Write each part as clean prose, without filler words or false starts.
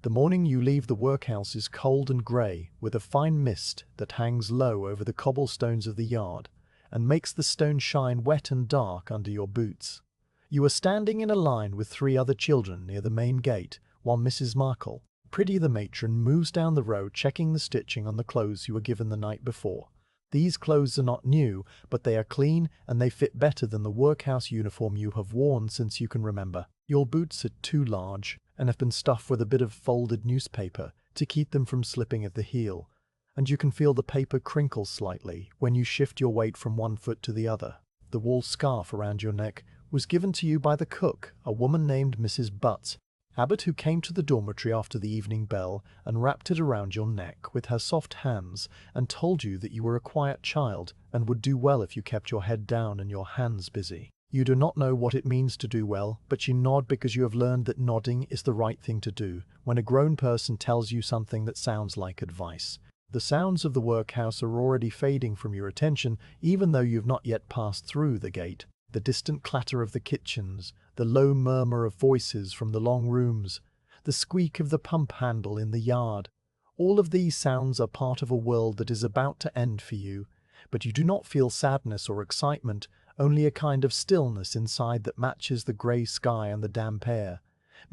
The morning you leave the workhouse is cold and grey, with a fine mist that hangs low over the cobblestones of the yard, and makes the stone shine wet and dark under your boots. You are standing in a line with 3 other children near the main gate, while Mrs. Markle, Pretty the matron, moves down the road checking the stitching on the clothes you were given the night before. These clothes are not new, but they are clean and they fit better than the workhouse uniform you have worn since you can remember. Your boots are too large and have been stuffed with a bit of folded newspaper to keep them from slipping at the heel, and you can feel the paper crinkle slightly when you shift your weight from one foot to the other. The wool scarf around your neck was given to you by the cook, a woman named Mrs. Butt, Abbott, who came to the dormitory after the evening bell and wrapped it around your neck with her soft hands and told you that you were a quiet child and would do well if you kept your head down and your hands busy. You do not know what it means to do well, but you nod because you have learned that nodding is the right thing to do when a grown person tells you something that sounds like advice. The sounds of the workhouse are already fading from your attention, even though you've not yet passed through the gate. The distant clatter of the kitchens, the low murmur of voices from the long rooms, the squeak of the pump handle in the yard. All of these sounds are part of a world that is about to end for you, but you do not feel sadness or excitement, only a kind of stillness inside that matches the grey sky and the damp air.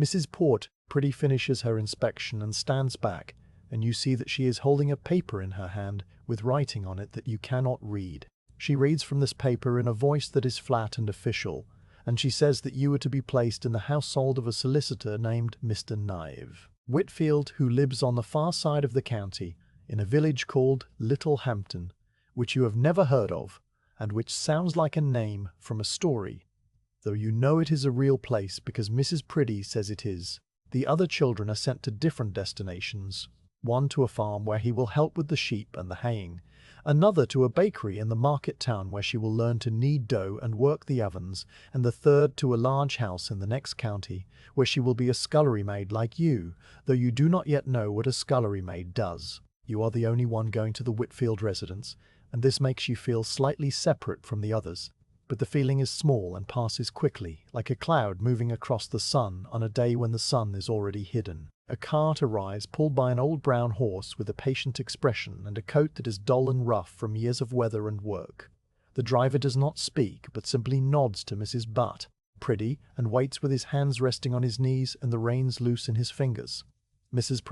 Mrs. Port Pretty finishes her inspection and stands back, and you see that she is holding a paper in her hand with writing on it that you cannot read. She reads from this paper in a voice that is flat and official, and she says that you are to be placed in the household of a solicitor named Mr. Knive Whitfield, who lives on the far side of the county, in a village called Little Hampton, which you have never heard of, and which sounds like a name from a story, though you know it is a real place because Mrs. Pretty says it is. The other children are sent to different destinations, one to a farm where he will help with the sheep and the haying, another to a bakery in the market town where she will learn to knead dough and work the ovens, and the third to a large house in the next county where she will be a scullery maid like you, though you do not yet know what a scullery maid does. You are the only one going to the Whitfield residence, and this makes you feel slightly separate from the others. But the feeling is small and passes quickly, like a cloud moving across the sun on a day when the sun is already hidden. A cart arrives pulled by an old brown horse with a patient expression and a coat that is dull and rough from years of weather and work. The driver does not speak, but simply nods to Mrs. Butt Pretty and waits with his hands resting on his knees and the reins loose in his fingers. Mrs.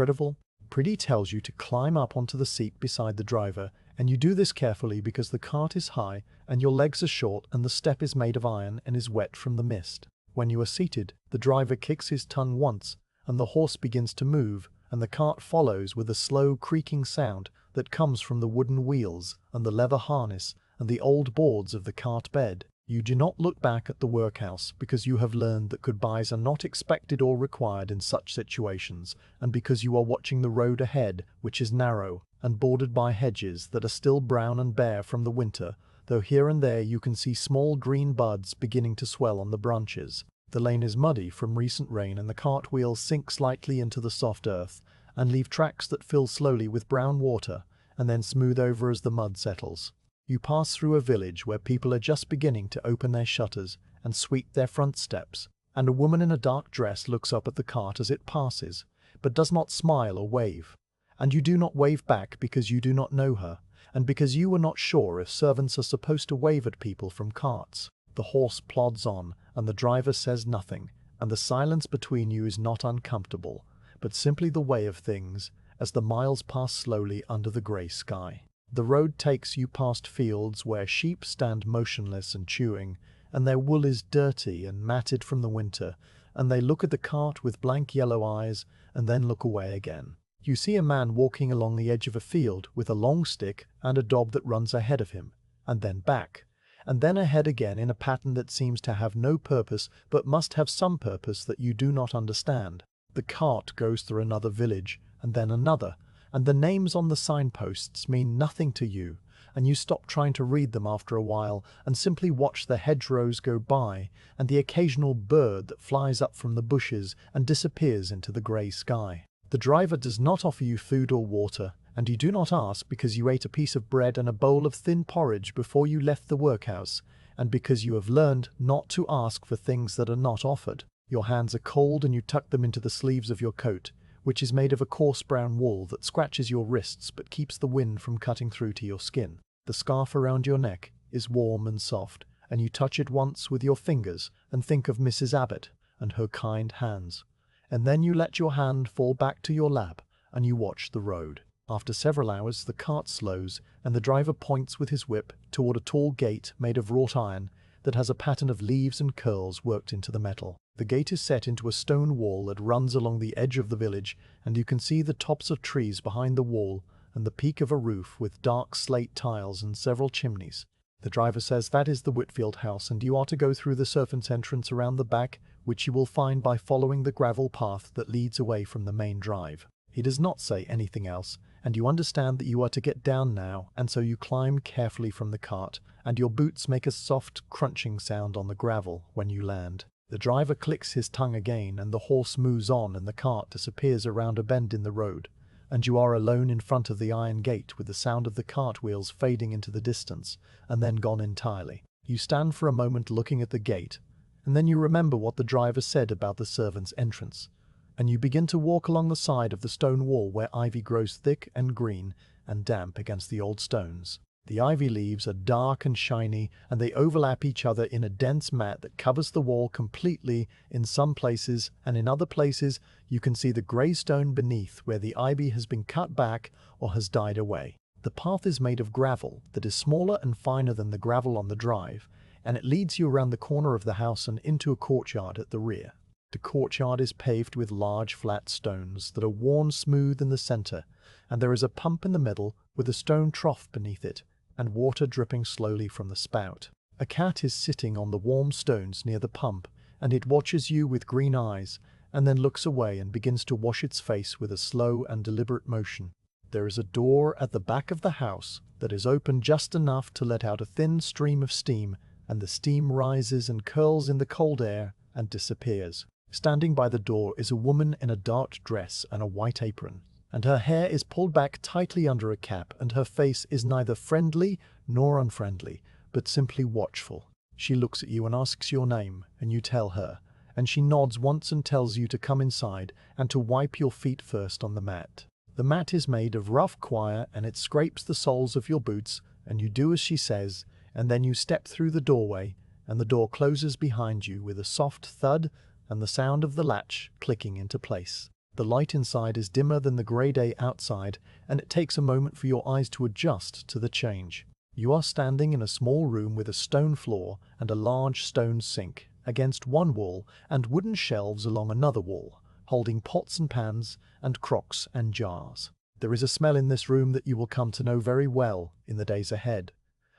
Pretty tells you to climb up onto the seat beside the driver, and you do this carefully because the cart is high and your legs are short and the step is made of iron and is wet from the mist. When you are seated, the driver kicks his tongue once, and the horse begins to move, and the cart follows with a slow creaking sound that comes from the wooden wheels and the leather harness and the old boards of the cart bed. You do not look back at the workhouse because you have learned that goodbyes are not expected or required in such situations, and because you are watching the road ahead, which is narrow and bordered by hedges that are still brown and bare from the winter, though here and there you can see small green buds beginning to swell on the branches. The lane is muddy from recent rain, and the cart wheels sink slightly into the soft earth and leave tracks that fill slowly with brown water and then smooth over as the mud settles. You pass through a village where people are just beginning to open their shutters and sweep their front steps, and a woman in a dark dress looks up at the cart as it passes, but does not smile or wave. And you do not wave back because you do not know her, and because you are not sure if servants are supposed to wave at people from carts. The horse plods on, and the driver says nothing, and the silence between you is not uncomfortable, but simply the way of things, as the miles pass slowly under the grey sky. The road takes you past fields where sheep stand motionless and chewing, and their wool is dirty and matted from the winter, and they look at the cart with blank yellow eyes and then look away again. You see a man walking along the edge of a field with a long stick and a dog that runs ahead of him, and then back, and then ahead again in a pattern that seems to have no purpose but must have some purpose that you do not understand. The cart goes through another village, and then another, and the names on the signposts mean nothing to you, and you stop trying to read them after a while and simply watch the hedgerows go by and the occasional bird that flies up from the bushes and disappears into the grey sky. The driver does not offer you food or water, and you do not ask because you ate a piece of bread and a bowl of thin porridge before you left the workhouse, and because you have learned not to ask for things that are not offered. Your hands are cold and you tuck them into the sleeves of your coat, which is made of a coarse brown wool that scratches your wrists but keeps the wind from cutting through to your skin. The scarf around your neck is warm and soft, and you touch it once with your fingers and think of Mrs. Abbott and her kind hands. And then you let your hand fall back to your lap and you watch the road. After several hours, the cart slows and the driver points with his whip toward a tall gate made of wrought iron that has a pattern of leaves and curls worked into the metal. The gate is set into a stone wall that runs along the edge of the village, and you can see the tops of trees behind the wall and the peak of a roof with dark slate tiles and several chimneys. The driver says that is the Whitfield house, and you are to go through the servants' entrance around the back, which you will find by following the gravel path that leads away from the main drive. He does not say anything else, and you understand that you are to get down now, and so you climb carefully from the cart, and your boots make a soft crunching sound on the gravel when you land. The driver clicks his tongue again, and the horse moves on and the cart disappears around a bend in the road, and you are alone in front of the iron gate with the sound of the cartwheels fading into the distance and then gone entirely. You stand for a moment looking at the gate, and then you remember what the driver said about the servants' entrance, and you begin to walk along the side of the stone wall where ivy grows thick and green and damp against the old stones. The ivy leaves are dark and shiny, and they overlap each other in a dense mat that covers the wall completely in some places, and in other places you can see the grey stone beneath where the ivy has been cut back or has died away. The path is made of gravel that is smaller and finer than the gravel on the drive, and it leads you around the corner of the house and into a courtyard at the rear. The courtyard is paved with large flat stones that are worn smooth in the centre, and there is a pump in the middle with a stone trough beneath it, and water dripping slowly from the spout. A cat is sitting on the warm stones near the pump, and it watches you with green eyes, and then looks away and begins to wash its face with a slow and deliberate motion. There is a door at the back of the house that is open just enough to let out a thin stream of steam, and the steam rises and curls in the cold air and disappears. Standing by the door is a woman in a dark dress and a white apron, and her hair is pulled back tightly under a cap, and her face is neither friendly nor unfriendly, but simply watchful. She looks at you and asks your name, and you tell her, and she nods once and tells you to come inside and to wipe your feet first on the mat. The mat is made of rough coir, and it scrapes the soles of your boots, and you do as she says, and then you step through the doorway, and the door closes behind you with a soft thud and the sound of the latch clicking into place. The light inside is dimmer than the grey day outside, and it takes a moment for your eyes to adjust to the change. You are standing in a small room with a stone floor and a large stone sink against one wall and wooden shelves along another wall, holding pots and pans and crocks and jars. There is a smell in this room that you will come to know very well in the days ahead.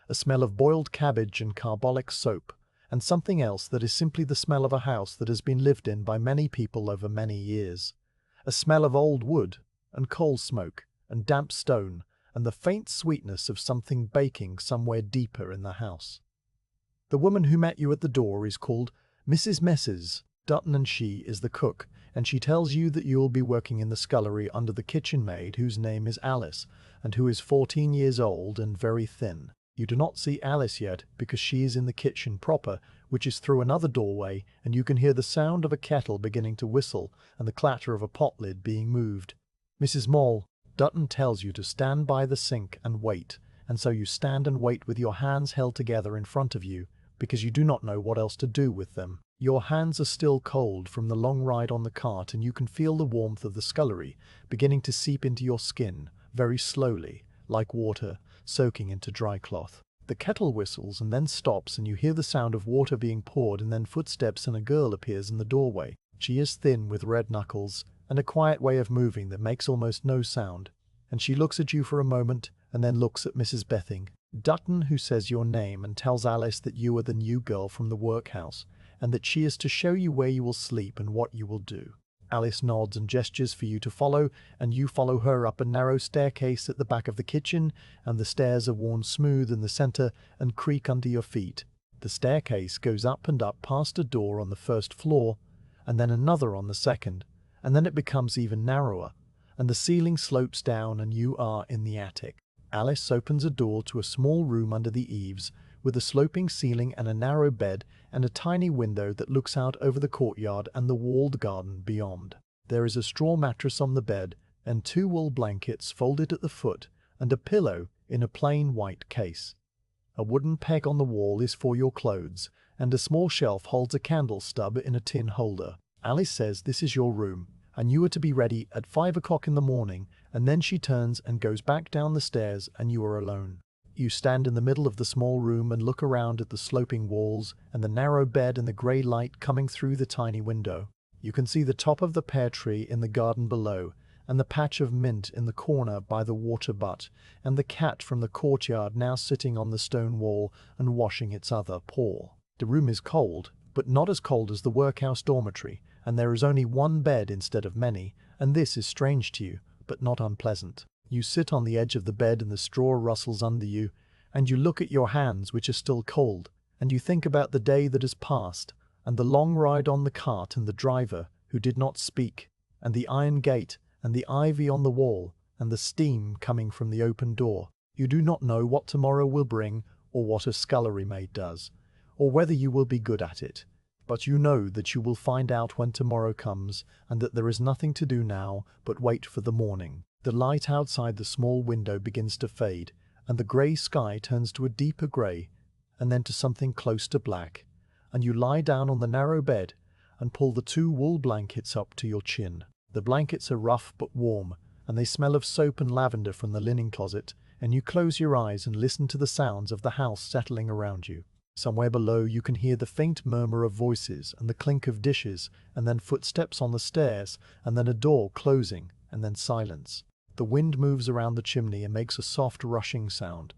A smell of boiled cabbage and carbolic soap, and something else that is simply the smell of a house that has been lived in by many people over many years. A smell of old wood, and coal smoke, and damp stone, and the faint sweetness of something baking somewhere deeper in the house. The woman who met you at the door is called Mrs. Messrs. Dutton, and she is the cook, and she tells you that you will be working in the scullery under the kitchen maid, whose name is Alice, and who is 14 years old and very thin. You do not see Alice yet because she is in the kitchen proper, which is through another doorway, and you can hear the sound of a kettle beginning to whistle and the clatter of a pot lid being moved. Mrs. Moll, Dutton tells you to stand by the sink and wait, and so you stand and wait with your hands held together in front of you, because you do not know what else to do with them. Your hands are still cold from the long ride on the cart, and you can feel the warmth of the scullery beginning to seep into your skin, very slowly, like water soaking into dry cloth. The kettle whistles and then stops, and you hear the sound of water being poured, and then footsteps, and a girl appears in the doorway. She is thin with red knuckles and a quiet way of moving that makes almost no sound, and she looks at you for a moment and then looks at Mrs. Bething Dutton, who says your name and tells Alice that you are the new girl from the workhouse, and that she is to show you where you will sleep and what you will do. Alice nods and gestures for you to follow, and you follow her up a narrow staircase at the back of the kitchen, and the stairs are worn smooth in the centre and creak under your feet. The staircase goes up and up past a door on the first floor, and then another on the second, and then it becomes even narrower, and the ceiling slopes down and you are in the attic. Alice opens a door to a small room under the eaves, with a sloping ceiling and a narrow bed and a tiny window that looks out over the courtyard and the walled garden beyond. There is a straw mattress on the bed, and 2 wool blankets folded at the foot, and a pillow in a plain white case. A wooden peg on the wall is for your clothes, and a small shelf holds a candle stub in a tin holder. Alice says this is your room, and you are to be ready at 5 o'clock in the morning, and then she turns and goes back down the stairs, and you are alone. You stand in the middle of the small room and look around at the sloping walls and the narrow bed and the grey light coming through the tiny window. You can see the top of the pear tree in the garden below, and the patch of mint in the corner by the water butt, and the cat from the courtyard now sitting on the stone wall and washing its other paw. The room is cold, but not as cold as the workhouse dormitory, and there is only 1 bed instead of many, and this is strange to you, but not unpleasant. You sit on the edge of the bed and the straw rustles under you, and you look at your hands which are still cold, and you think about the day that has passed, and the long ride on the cart and the driver who did not speak, and the iron gate, and the ivy on the wall, and the steam coming from the open door. You do not know what tomorrow will bring, or what a scullery maid does, or whether you will be good at it. But you know that you will find out when tomorrow comes, and that there is nothing to do now but wait for the morning. The light outside the small window begins to fade, and the grey sky turns to a deeper grey, and then to something close to black, and you lie down on the narrow bed and pull the 2 wool blankets up to your chin. The blankets are rough but warm, and they smell of soap and lavender from the linen closet, and you close your eyes and listen to the sounds of the house settling around you. Somewhere below you can hear the faint murmur of voices and the clink of dishes, and then footsteps on the stairs, and then a door closing, and then silence. The wind moves around the chimney and makes a soft rushing sound,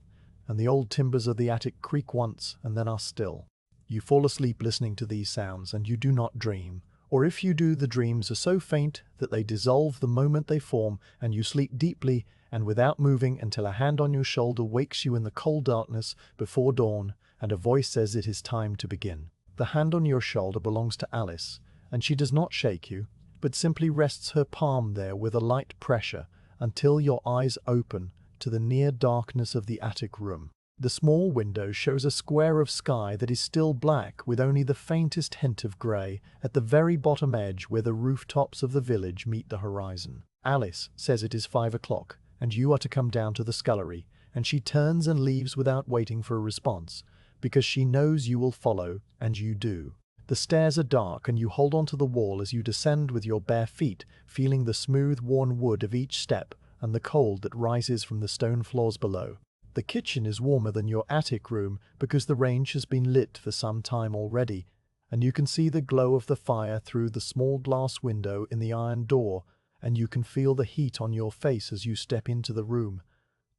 and the old timbers of the attic creak once and then are still. You fall asleep listening to these sounds, and you do not dream. Or if you do, the dreams are so faint that they dissolve the moment they form, and you sleep deeply and without moving until a hand on your shoulder wakes you in the cold darkness before dawn, and a voice says it is time to begin. The hand on your shoulder belongs to Alice, and she does not shake you, but simply rests her palm there with a light pressure until your eyes open to the near darkness of the attic room. The small window shows a square of sky that is still black with only the faintest hint of grey at the very bottom edge where the rooftops of the village meet the horizon. Alice says it is 5 o'clock, and you are to come down to the scullery, and she turns and leaves without waiting for a response, because she knows you will follow, and you do. The stairs are dark, and you hold onto the wall as you descend with your bare feet, feeling the smooth, worn wood of each step and the cold that rises from the stone floors below. The kitchen is warmer than your attic room because the range has been lit for some time already, and you can see the glow of the fire through the small glass window in the iron door, and you can feel the heat on your face as you step into the room.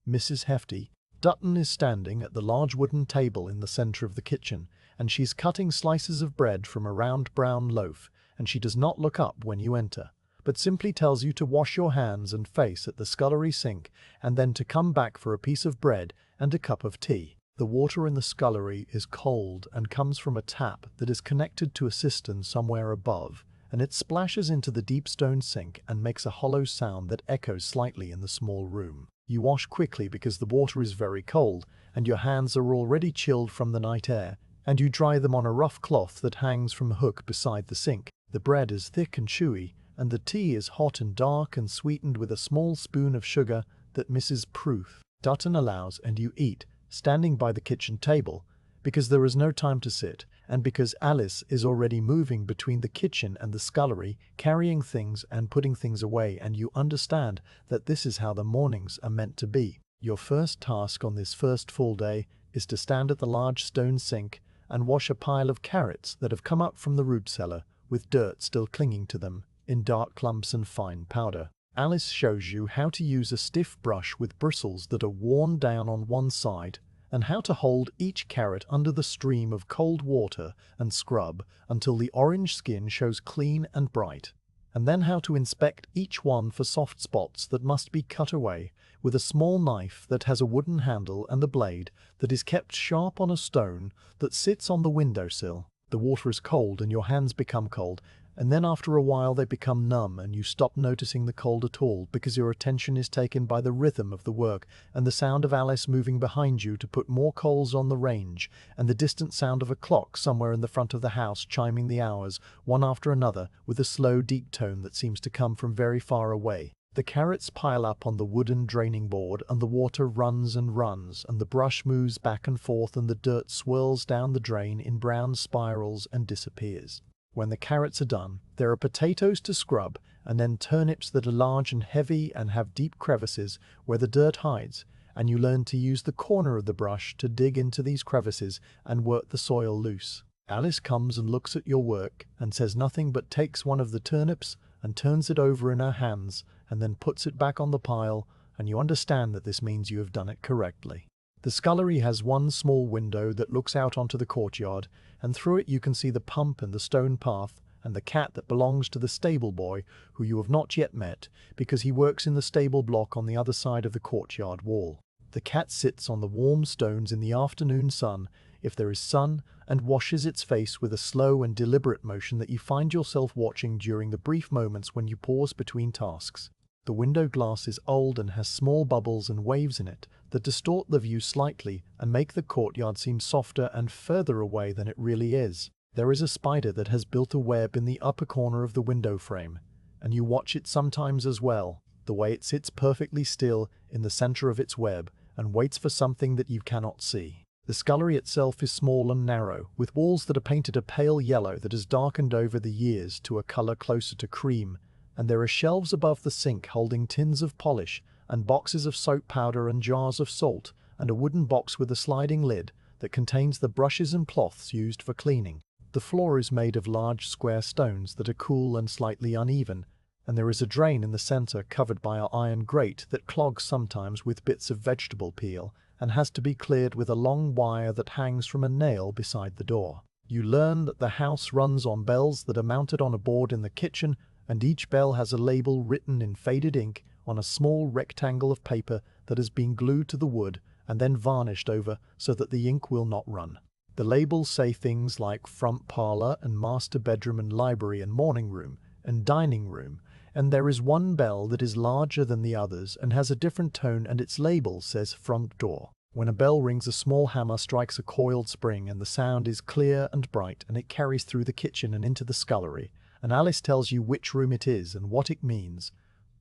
Mrs. Hefty Dutton is standing at the large wooden table in the centre of the kitchen, and she's cutting slices of bread from a round brown loaf, and she does not look up when you enter, but simply tells you to wash your hands and face at the scullery sink, and then to come back for a piece of bread and a cup of tea. The water in the scullery is cold and comes from a tap that is connected to a cistern somewhere above, and it splashes into the deep stone sink and makes a hollow sound that echoes slightly in the small room. You wash quickly because the water is very cold, and your hands are already chilled from the night air, and you dry them on a rough cloth that hangs from a hook beside the sink. The bread is thick and chewy, and the tea is hot and dark and sweetened with a small spoon of sugar that Mrs. Proof Dutton allows, and you eat, standing by the kitchen table, because there is no time to sit, and because Alice is already moving between the kitchen and the scullery, carrying things and putting things away, and you understand that this is how the mornings are meant to be. Your first task on this first full day is to stand at the large stone sink and wash a pile of carrots that have come up from the root cellar, with dirt still clinging to them, in dark clumps and fine powder. Alice shows you how to use a stiff brush with bristles that are worn down on one side, and how to hold each carrot under the stream of cold water and scrub until the orange skin shows clean and bright, and then how to inspect each one for soft spots that must be cut away with a small knife that has a wooden handle and a blade that is kept sharp on a stone that sits on the windowsill. The water is cold and your hands become cold, and then after a while they become numb and you stop noticing the cold at all because your attention is taken by the rhythm of the work and the sound of Alice moving behind you to put more coals on the range, and the distant sound of a clock somewhere in the front of the house chiming the hours, one after another, with a slow, deep tone that seems to come from very far away. The carrots pile up on the wooden draining board, and the water runs and runs, and the brush moves back and forth, and the dirt swirls down the drain in brown spirals and disappears. When the carrots are done, there are potatoes to scrub, and then turnips that are large and heavy and have deep crevices where the dirt hides, and you learn to use the corner of the brush to dig into these crevices and work the soil loose. Alice comes and looks at your work and says nothing but takes one of the turnips and turns it over in her hands and then puts it back on the pile, and you understand that this means you have done it correctly. The scullery has one small window that looks out onto the courtyard, and through it you can see the pump and the stone path and the cat that belongs to the stable boy, who you have not yet met because he works in the stable block on the other side of the courtyard wall. The cat sits on the warm stones in the afternoon sun, if there is sun, and washes its face with a slow and deliberate motion that you find yourself watching during the brief moments when you pause between tasks. The window glass is old and has small bubbles and waves in it that distort the view slightly and make the courtyard seem softer and further away than it really is. There is a spider that has built a web in the upper corner of the window frame, and you watch it sometimes as well, the way it sits perfectly still in the center of its web and waits for something that you cannot see. The scullery itself is small and narrow, with walls that are painted a pale yellow that has darkened over the years to a color closer to cream, and there are shelves above the sink holding tins of polish and boxes of soap powder and jars of salt, and a wooden box with a sliding lid that contains the brushes and cloths used for cleaning. The floor is made of large square stones that are cool and slightly uneven, and there is a drain in the center covered by an iron grate that clogs sometimes with bits of vegetable peel and has to be cleared with a long wire that hangs from a nail beside the door. You learn that the house runs on bells that are mounted on a board in the kitchen, and each bell has a label written in faded ink on a small rectangle of paper that has been glued to the wood and then varnished over so that the ink will not run. The labels say things like front parlor and master bedroom and library and morning room and dining room, and there is one bell that is larger than the others and has a different tone, and its label says front door. When a bell rings, a small hammer strikes a coiled spring, and the sound is clear and bright, and it carries through the kitchen and into the scullery, and Alice tells you which room it is and what it means.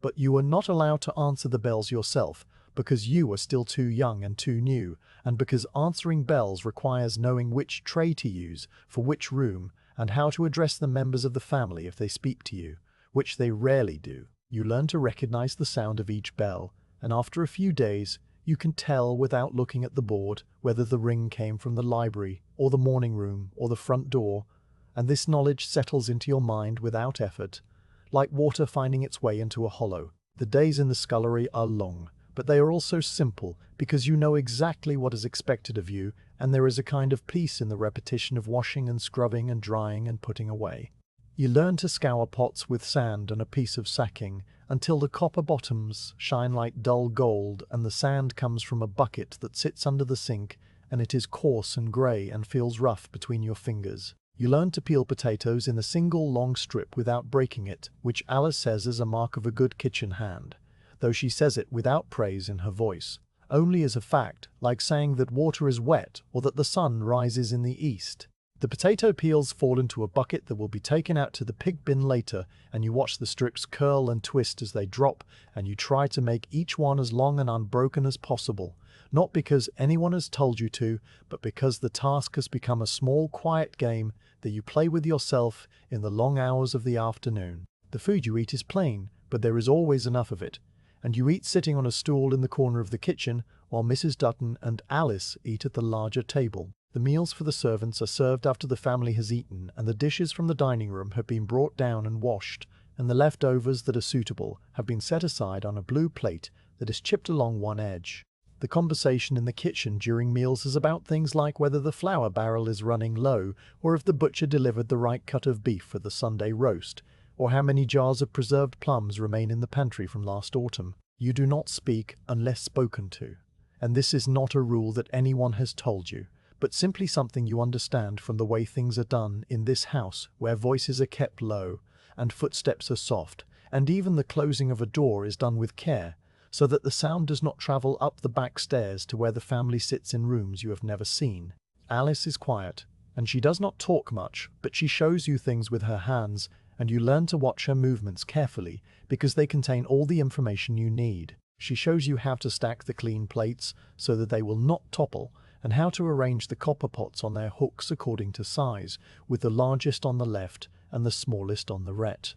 But you are not allowed to answer the bells yourself, because you are still too young and too new, and because answering bells requires knowing which tray to use for which room, and how to address the members of the family if they speak to you, which they rarely do. You learn to recognize the sound of each bell, and after a few days, you can tell without looking at the board whether the ring came from the library, or the morning room, or the front door, and this knowledge settles into your mind without effort, like water finding its way into a hollow. The days in the scullery are long, but they are also simple because you know exactly what is expected of you, and there is a kind of peace in the repetition of washing and scrubbing and drying and putting away. You learn to scour pots with sand and a piece of sacking until the copper bottoms shine like dull gold, and the sand comes from a bucket that sits under the sink, and it is coarse and grey and feels rough between your fingers. You learn to peel potatoes in a single long strip without breaking it, which Alice says is a mark of a good kitchen hand, though she says it without praise in her voice, only as a fact, like saying that water is wet or that the sun rises in the east. The potato peels fall into a bucket that will be taken out to the pig bin later, and you watch the strips curl and twist as they drop, and you try to make each one as long and unbroken as possible, not because anyone has told you to, but because the task has become a small, quiet game that you play with yourself in the long hours of the afternoon. The food you eat is plain, but there is always enough of it, and you eat sitting on a stool in the corner of the kitchen, while Mrs. Dutton and Alice eat at the larger table. The meals for the servants are served after the family has eaten, and the dishes from the dining room have been brought down and washed, and the leftovers that are suitable have been set aside on a blue plate that is chipped along one edge. The conversation in the kitchen during meals is about things like whether the flour barrel is running low, or if the butcher delivered the right cut of beef for the Sunday roast, or how many jars of preserved plums remain in the pantry from last autumn. You do not speak unless spoken to, and this is not a rule that anyone has told you, but simply something you understand from the way things are done in this house, where voices are kept low and footsteps are soft, and even the closing of a door is done with care, so that the sound does not travel up the back stairs to where the family sits in rooms you have never seen. Alice is quiet, and she does not talk much, but she shows you things with her hands, and you learn to watch her movements carefully because they contain all the information you need. She shows you how to stack the clean plates so that they will not topple, and how to arrange the copper pots on their hooks according to size, with the largest on the left and the smallest on the right.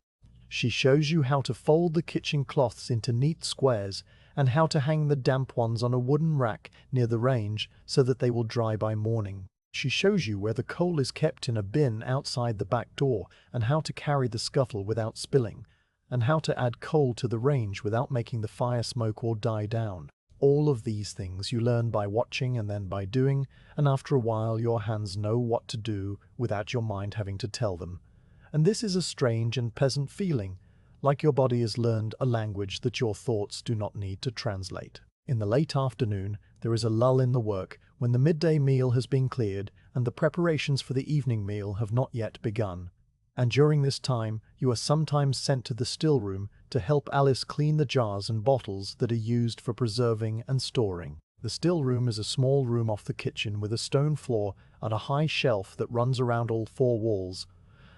She shows you how to fold the kitchen cloths into neat squares and how to hang the damp ones on a wooden rack near the range so that they will dry by morning. She shows you where the coal is kept in a bin outside the back door and how to carry the scuttle without spilling, and how to add coal to the range without making the fire smoke or die down. All of these things you learn by watching and then by doing, and after a while your hands know what to do without your mind having to tell them. And this is a strange and pleasant feeling, like your body has learned a language that your thoughts do not need to translate. In the late afternoon, there is a lull in the work when the midday meal has been cleared and the preparations for the evening meal have not yet begun. And during this time, you are sometimes sent to the still room to help Alice clean the jars and bottles that are used for preserving and storing. The still room is a small room off the kitchen with a stone floor and a high shelf that runs around all four walls.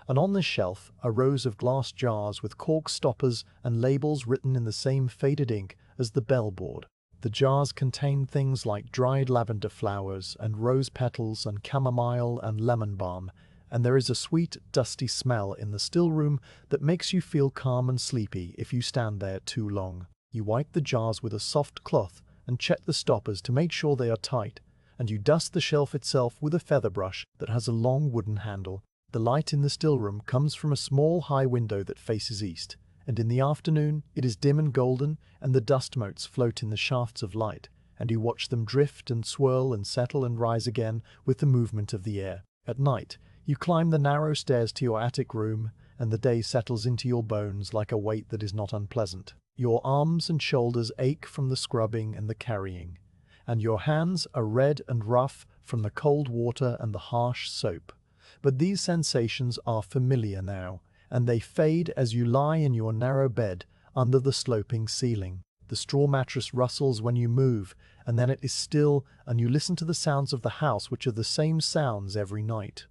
And on this shelf are rows of glass jars with cork stoppers and labels written in the same faded ink as the bellboard. The jars contain things like dried lavender flowers and rose petals and chamomile and lemon balm, and there is a sweet, dusty smell in the still room that makes you feel calm and sleepy if you stand there too long. You wipe the jars with a soft cloth and check the stoppers to make sure they are tight, and you dust the shelf itself with a feather brush that has a long wooden handle. The light in the still room comes from a small high window that faces east, and in the afternoon it is dim and golden, and the dust motes float in the shafts of light, and you watch them drift and swirl and settle and rise again with the movement of the air. At night, you climb the narrow stairs to your attic room, and the day settles into your bones like a weight that is not unpleasant. Your arms and shoulders ache from the scrubbing and the carrying, and your hands are red and rough from the cold water and the harsh soap. But these sensations are familiar now, and they fade as you lie in your narrow bed under the sloping ceiling. The straw mattress rustles when you move, and then it is still, and you listen to the sounds of the house, which are the same sounds every night.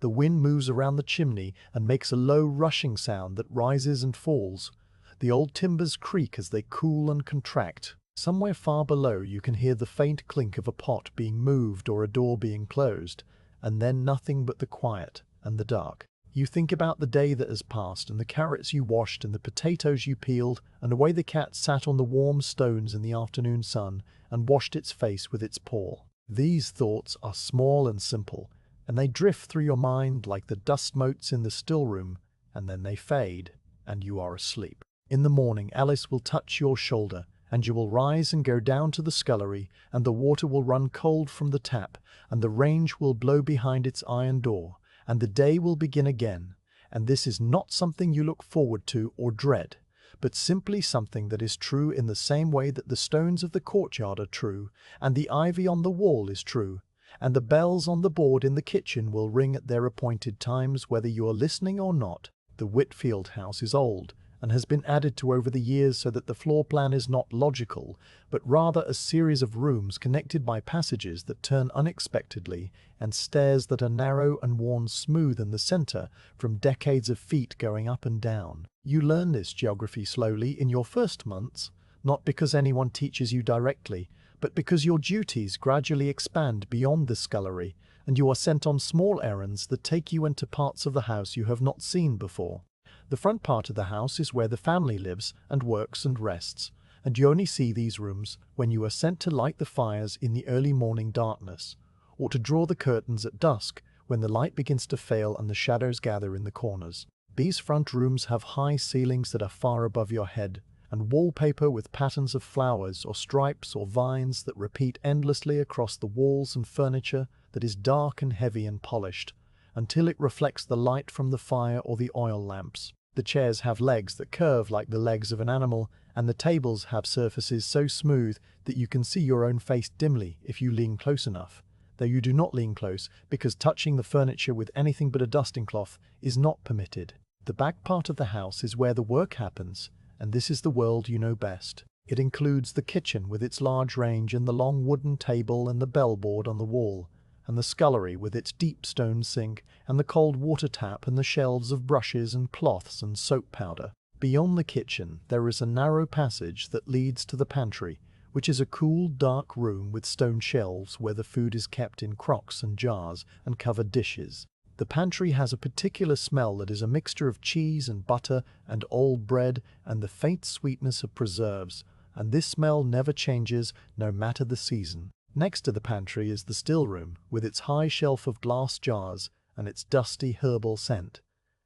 The wind moves around the chimney and makes a low rushing sound that rises and falls. The old timbers creak as they cool and contract. Somewhere far below you can hear the faint clink of a pot being moved or a door being closed, and then nothing but the quiet and the dark. You think about the day that has passed, and the carrots you washed and the potatoes you peeled, and the way the cat sat on the warm stones in the afternoon sun and washed its face with its paw. These thoughts are small and simple, and they drift through your mind like the dust motes in the still room, and then they fade, and you are asleep. In the morning Alice will touch your shoulder, and you will rise and go down to the scullery, and the water will run cold from the tap, and the range will blow behind its iron door, and the day will begin again. And this is not something you look forward to or dread, but simply something that is true in the same way that the stones of the courtyard are true, and the ivy on the wall is true, and the bells on the board in the kitchen will ring at their appointed times whether you are listening or not. The Whitfield house is old, and has been added to over the years so that the floor plan is not logical, but rather a series of rooms connected by passages that turn unexpectedly and stairs that are narrow and worn smooth in the center from decades of feet going up and down. You learn this geography slowly in your first months, not because anyone teaches you directly, but because your duties gradually expand beyond the scullery, and you are sent on small errands that take you into parts of the house you have not seen before. The front part of the house is where the family lives and works and rests, and you only see these rooms when you are sent to light the fires in the early morning darkness, or to draw the curtains at dusk when the light begins to fail and the shadows gather in the corners. These front rooms have high ceilings that are far above your head, and wallpaper with patterns of flowers or stripes or vines that repeat endlessly across the walls, and furniture that is dark and heavy and polished, until it reflects the light from the fire or the oil lamps. The chairs have legs that curve like the legs of an animal, and the tables have surfaces so smooth that you can see your own face dimly if you lean close enough. though you do not lean close because touching the furniture with anything but a dusting cloth is not permitted. The back part of the house is where the work happens, and this is the world you know best. It includes the kitchen with its large range and the long wooden table and the bellboard on the wall, and the scullery with its deep stone sink and the cold water tap and the shelves of brushes and cloths and soap powder. Beyond the kitchen there is a narrow passage that leads to the pantry, which is a cool, dark room with stone shelves where the food is kept in crocks and jars and covered dishes. The pantry has a particular smell that is a mixture of cheese and butter and old bread and the faint sweetness of preserves, and this smell never changes no matter the season. Next to the pantry is the still room with its high shelf of glass jars and its dusty herbal scent.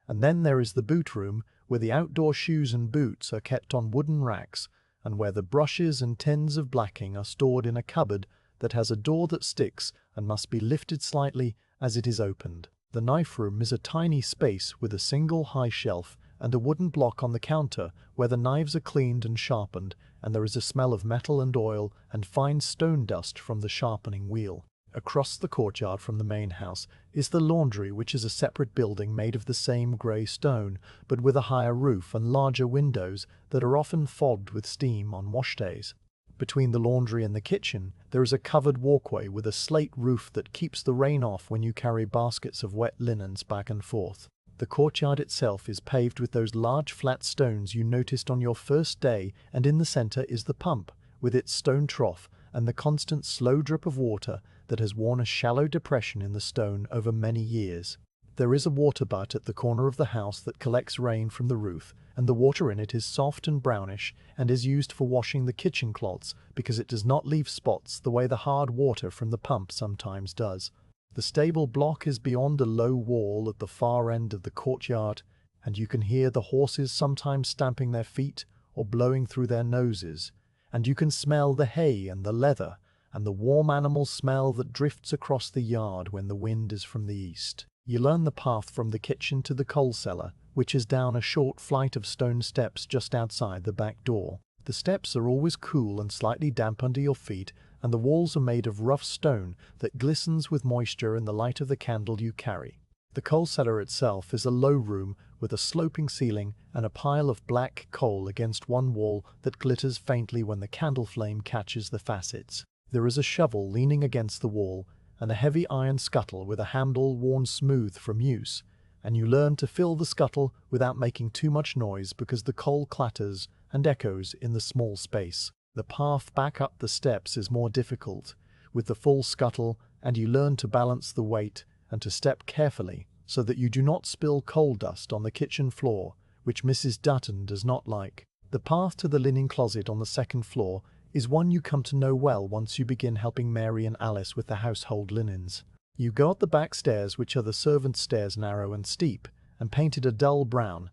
And then there is the boot room where the outdoor shoes and boots are kept on wooden racks and where the brushes and tins of blacking are stored in a cupboard that has a door that sticks and must be lifted slightly as it is opened. The knife room is a tiny space with a single high shelf and a wooden block on the counter where the knives are cleaned and sharpened, and there is a smell of metal and oil and fine stone dust from the sharpening wheel. Across the courtyard from the main house is the laundry, which is a separate building made of the same grey stone, but with a higher roof and larger windows that are often fogged with steam on wash days. Between the laundry and the kitchen, there is a covered walkway with a slate roof that keeps the rain off when you carry baskets of wet linens back and forth. The courtyard itself is paved with those large flat stones you noticed on your first day, and in the centre is the pump, with its stone trough and the constant slow drip of water that has worn a shallow depression in the stone over many years. There is a water butt at the corner of the house that collects rain from the roof, and the water in it is soft and brownish and is used for washing the kitchen cloths because it does not leave spots the way the hard water from the pump sometimes does. The stable block is beyond a low wall at the far end of the courtyard, and you can hear the horses sometimes stamping their feet or blowing through their noses, and you can smell the hay and the leather and the warm animal smell that drifts across the yard when the wind is from the east. You learn the path from the kitchen to the coal cellar, which is down a short flight of stone steps just outside the back door. The steps are always cool and slightly damp under your feet, and the walls are made of rough stone that glistens with moisture in the light of the candle you carry. The coal cellar itself is a low room with a sloping ceiling and a pile of black coal against one wall that glitters faintly when the candle flame catches the facets. There is a shovel leaning against the wall and a heavy iron scuttle with a handle worn smooth from use, and you learn to fill the scuttle without making too much noise because the coal clatters and echoes in the small space. The path back up the steps is more difficult, with the full scuttle, and you learn to balance the weight and to step carefully so that you do not spill coal dust on the kitchen floor, which Mrs. Dutton does not like. The path to the linen closet on the second floor is one you come to know well once you begin helping Mary and Alice with the household linens. You go up the back stairs, which are the servants' stairs, narrow and steep, and painted a dull brown,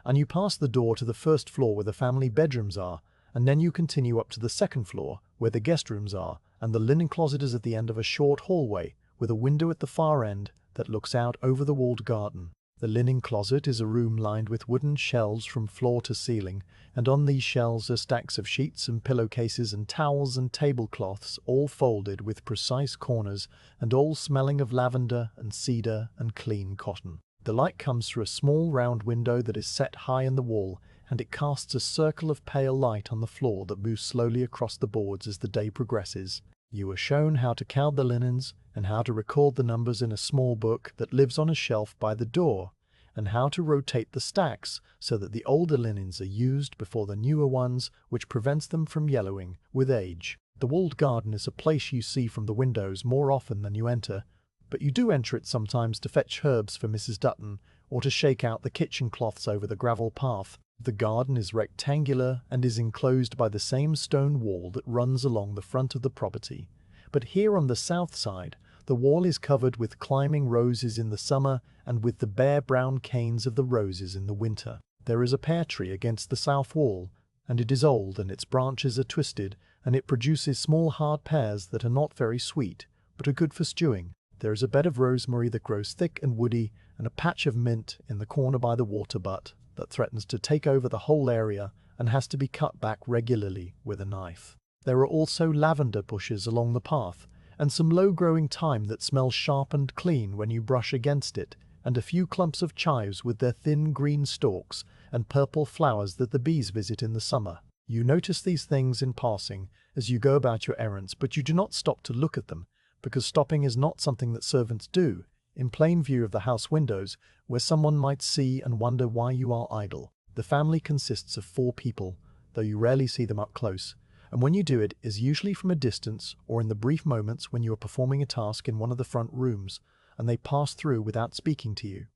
and you pass the door to the first floor where the family bedrooms are, and then you continue up to the second floor where the guest rooms are, and the linen closet is at the end of a short hallway with a window at the far end that looks out over the walled garden. The linen closet is a room lined with wooden shelves from floor to ceiling, and on these shelves are stacks of sheets and pillowcases and towels and tablecloths, all folded with precise corners and all smelling of lavender and cedar and clean cotton. The light comes through a small round window that is set high in the wall, and it casts a circle of pale light on the floor that moves slowly across the boards as the day progresses. You are shown how to count the linens and how to record the numbers in a small book that lives on a shelf by the door, and how to rotate the stacks so that the older linens are used before the newer ones, which prevents them from yellowing with age. The walled garden is a place you see from the windows more often than you enter, but you do enter it sometimes to fetch herbs for Mrs. Dutton or to shake out the kitchen cloths over the gravel path. The garden is rectangular and is enclosed by the same stone wall that runs along the front of the property. But here on the south side, the wall is covered with climbing roses in the summer and with the bare brown canes of the roses in the winter. There is a pear tree against the south wall, and it is old and its branches are twisted, and it produces small hard pears that are not very sweet, but are good for stewing. There is a bed of rosemary that grows thick and woody, and a patch of mint in the corner by the water butt that threatens to take over the whole area and has to be cut back regularly with a knife. There are also lavender bushes along the path, and some low-growing thyme that smells sharp and clean when you brush against it, and a few clumps of chives with their thin green stalks and purple flowers that the bees visit in the summer. You notice these things in passing as you go about your errands, but you do not stop to look at them, because stopping is not something that servants do, in plain view of the house windows, where someone might see and wonder why you are idle. The family consists of 4 people, though you rarely see them up close, and when you do it is usually from a distance or in the brief moments when you are performing a task in one of the front rooms, and they pass through without speaking to you.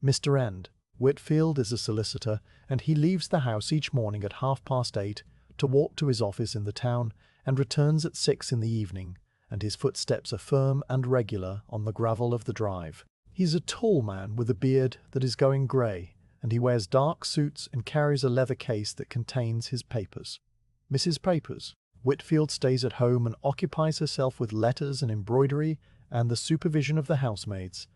Mr. End Whitfield is a solicitor, and he leaves the house each morning at 8:30 to walk to his office in the town, and returns at 6 in the evening, and his footsteps are firm and regular on the gravel of the drive. He is a tall man with a beard that is going grey, and he wears dark suits and carries a leather case that contains his papers. Mrs. Papers Whitfield stays at home and occupies herself with letters and embroidery and the supervision of the housemaids,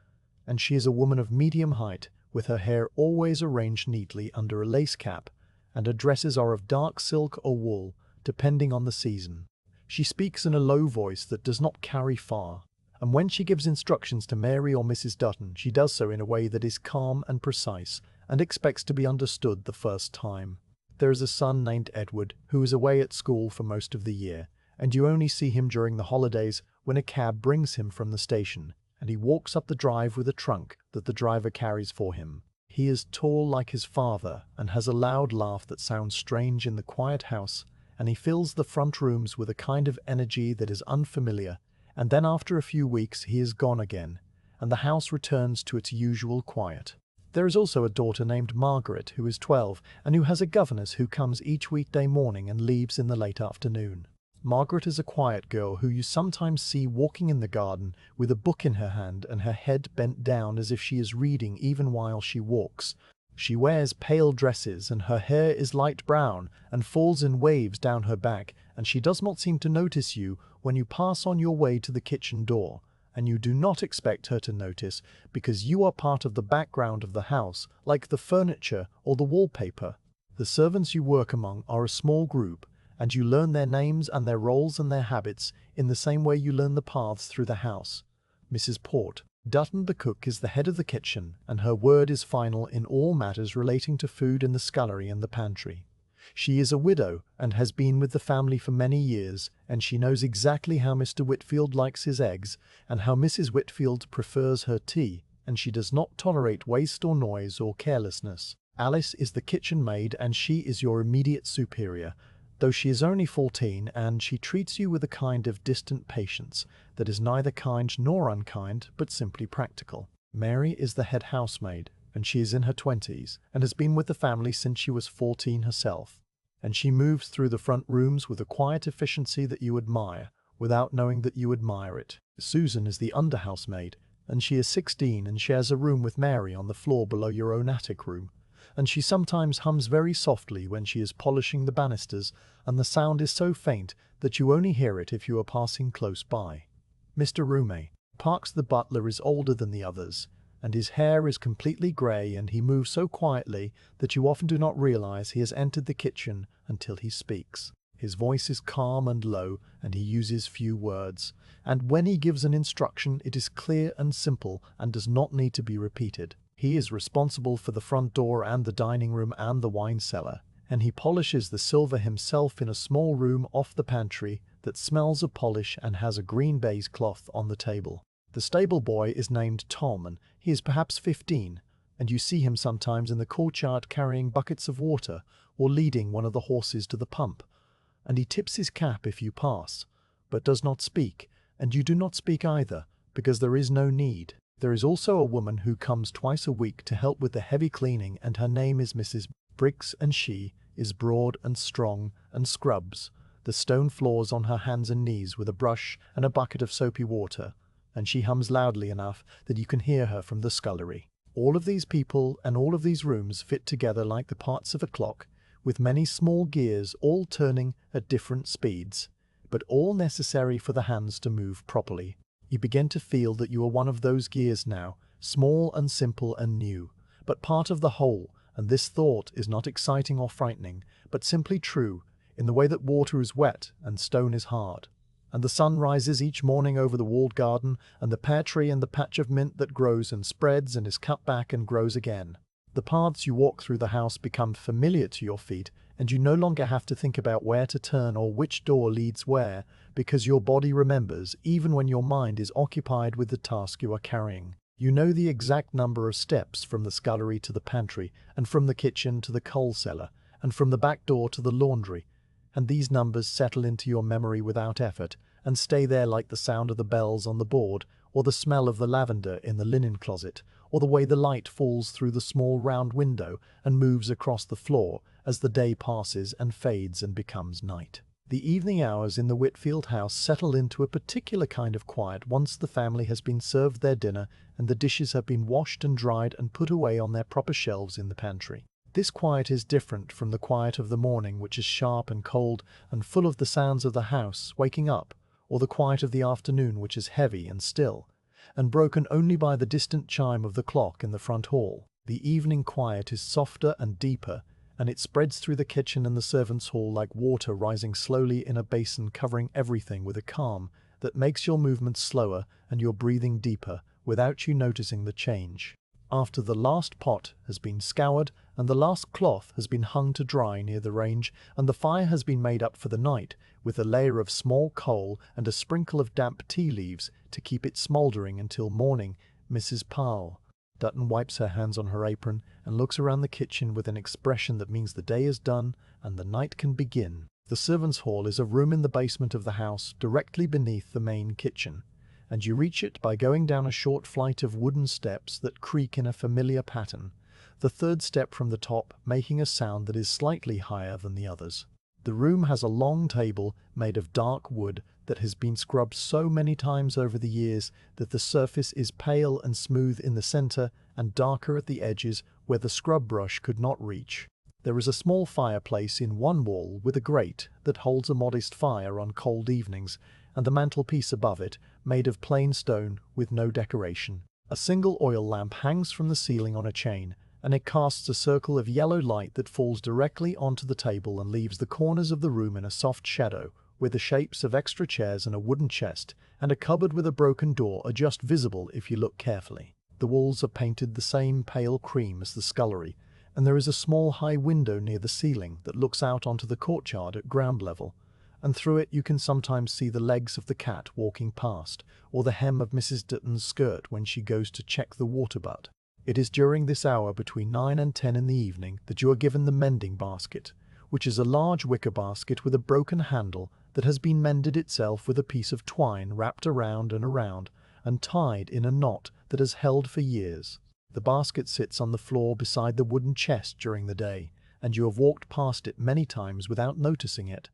and she is a woman of medium height, with her hair always arranged neatly under a lace cap, and her dresses are of dark silk or wool, depending on the season. She speaks in a low voice that does not carry far, and when she gives instructions to Mary or Mrs. Dutton, she does so in a way that is calm and precise, and expects to be understood the first time. There is a son named Edward, who is away at school for most of the year, and you only see him during the holidays when a cab brings him from the station, and he walks up the drive with a trunk that the driver carries for him. He is tall like his father, and has a loud laugh that sounds strange in the quiet house, and he fills the front rooms with a kind of energy that is unfamiliar, and then after a few weeks he is gone again, and the house returns to its usual quiet. There is also a daughter named Margaret, who is 12, and who has a governess who comes each weekday morning and leaves in the late afternoon. Margaret is a quiet girl who you sometimes see walking in the garden with a book in her hand and her head bent down as if she is reading even while she walks. She wears pale dresses, and her hair is light brown and falls in waves down her back, and she does not seem to notice you when you pass on your way to the kitchen door, and you do not expect her to notice because you are part of the background of the house, like the furniture or the wallpaper. The servants you work among are a small group, and you learn their names and their roles and their habits in the same way you learn the paths through the house. Mrs. Port Dutton, the cook, is the head of the kitchen, and her word is final in all matters relating to food in the scullery and the pantry. She is a widow and has been with the family for many years, and she knows exactly how Mr. Whitfield likes his eggs and how Mrs. Whitfield prefers her tea, and she does not tolerate waste or noise or carelessness. Alice is the kitchen maid, and she is your immediate superior, though she is only 14, and she treats you with a kind of distant patience that is neither kind nor unkind, but simply practical. Mary is the head housemaid, and she is in her 20s, and has been with the family since she was 14 herself, and she moves through the front rooms with a quiet efficiency that you admire, without knowing that you admire it. Susan is the under housemaid, and she is 16 and shares a room with Mary on the floor below your own attic room, and she sometimes hums very softly when she is polishing the banisters, and the sound is so faint that you only hear it if you are passing close by. Mr. Roumé Parks, the butler, is older than the others, and his hair is completely grey, and he moves so quietly that you often do not realize he has entered the kitchen until he speaks. His voice is calm and low, and he uses few words, and when he gives an instruction it is clear and simple and does not need to be repeated. He is responsible for the front door and the dining room and the wine cellar, and he polishes the silver himself in a small room off the pantry that smells of polish and has a green baize cloth on the table. The stable boy is named Tom, and he is perhaps 15, and you see him sometimes in the courtyard carrying buckets of water or leading one of the horses to the pump, and he tips his cap if you pass, but does not speak, and you do not speak either, because there is no need. There is also a woman who comes twice a week to help with the heavy cleaning, and her name is Mrs. Briggs, and she is broad and strong and scrubs the stone floors on her hands and knees with a brush and a bucket of soapy water, and she hums loudly enough that you can hear her from the scullery. All of these people and all of these rooms fit together like the parts of a clock, with many small gears all turning at different speeds, but all necessary for the hands to move properly. You begin to feel that you are one of those gears now, small and simple and new, but part of the whole, and this thought is not exciting or frightening, but simply true, in the way that water is wet and stone is hard. and the sun rises each morning over the walled garden and the pear tree and the patch of mint that grows and spreads and is cut back and grows again. The paths you walk through the house become familiar to your feet, and you no longer have to think about where to turn or which door leads where, because your body remembers even when your mind is occupied with the task you are carrying. You know the exact number of steps from the scullery to the pantry, and from the kitchen to the coal cellar, and from the back door to the laundry, and these numbers settle into your memory without effort, and stay there like the sound of the bells on the board, or the smell of the lavender in the linen closet, or the way the light falls through the small round window and moves across the floor as the day passes and fades and becomes night. The evening hours in the Whitfield house settle into a particular kind of quiet once the family has been served their dinner and the dishes have been washed and dried and put away on their proper shelves in the pantry. This quiet is different from the quiet of the morning, which is sharp and cold and full of the sounds of the house waking up, or the quiet of the afternoon, which is heavy and still, and broken only by the distant chime of the clock in the front hall. The evening quiet is softer and deeper, and it spreads through the kitchen and the servants' hall like water rising slowly in a basin, covering everything with a calm that makes your movements slower and your breathing deeper without you noticing the change. After the last pot has been scoured and the last cloth has been hung to dry near the range and the fire has been made up for the night with a layer of small coal and a sprinkle of damp tea leaves to keep it smouldering until morning, Mrs. Powell Dutton wipes her hands on her apron and looks around the kitchen with an expression that means the day is done and the night can begin. The servants' hall is a room in the basement of the house directly beneath the main kitchen, and you reach it by going down a short flight of wooden steps that creak in a familiar pattern, the third step from the top making a sound that is slightly higher than the others. The room has a long table made of dark wood that has been scrubbed so many times over the years that the surface is pale and smooth in the center and darker at the edges where the scrub brush could not reach. There is a small fireplace in one wall with a grate that holds a modest fire on cold evenings, and the mantelpiece above it, made of plain stone with no decoration. A single oil lamp hangs from the ceiling on a chain, and it casts a circle of yellow light that falls directly onto the table and leaves the corners of the room in a soft shadow, where the shapes of extra chairs and a wooden chest and a cupboard with a broken door are just visible if you look carefully. The walls are painted the same pale cream as the scullery, and there is a small high window near the ceiling that looks out onto the courtyard at ground level, and through it you can sometimes see the legs of the cat walking past, or the hem of Mrs. Dutton's skirt when she goes to check the water butt. It is during this hour between 9 and 10 in the evening that you are given the mending basket, which is a large wicker basket with a broken handle that has been mended itself with a piece of twine wrapped around and tied in a knot that has held for years. The basket sits on the floor beside the wooden chest during the day, and you have walked past it many times without noticing it.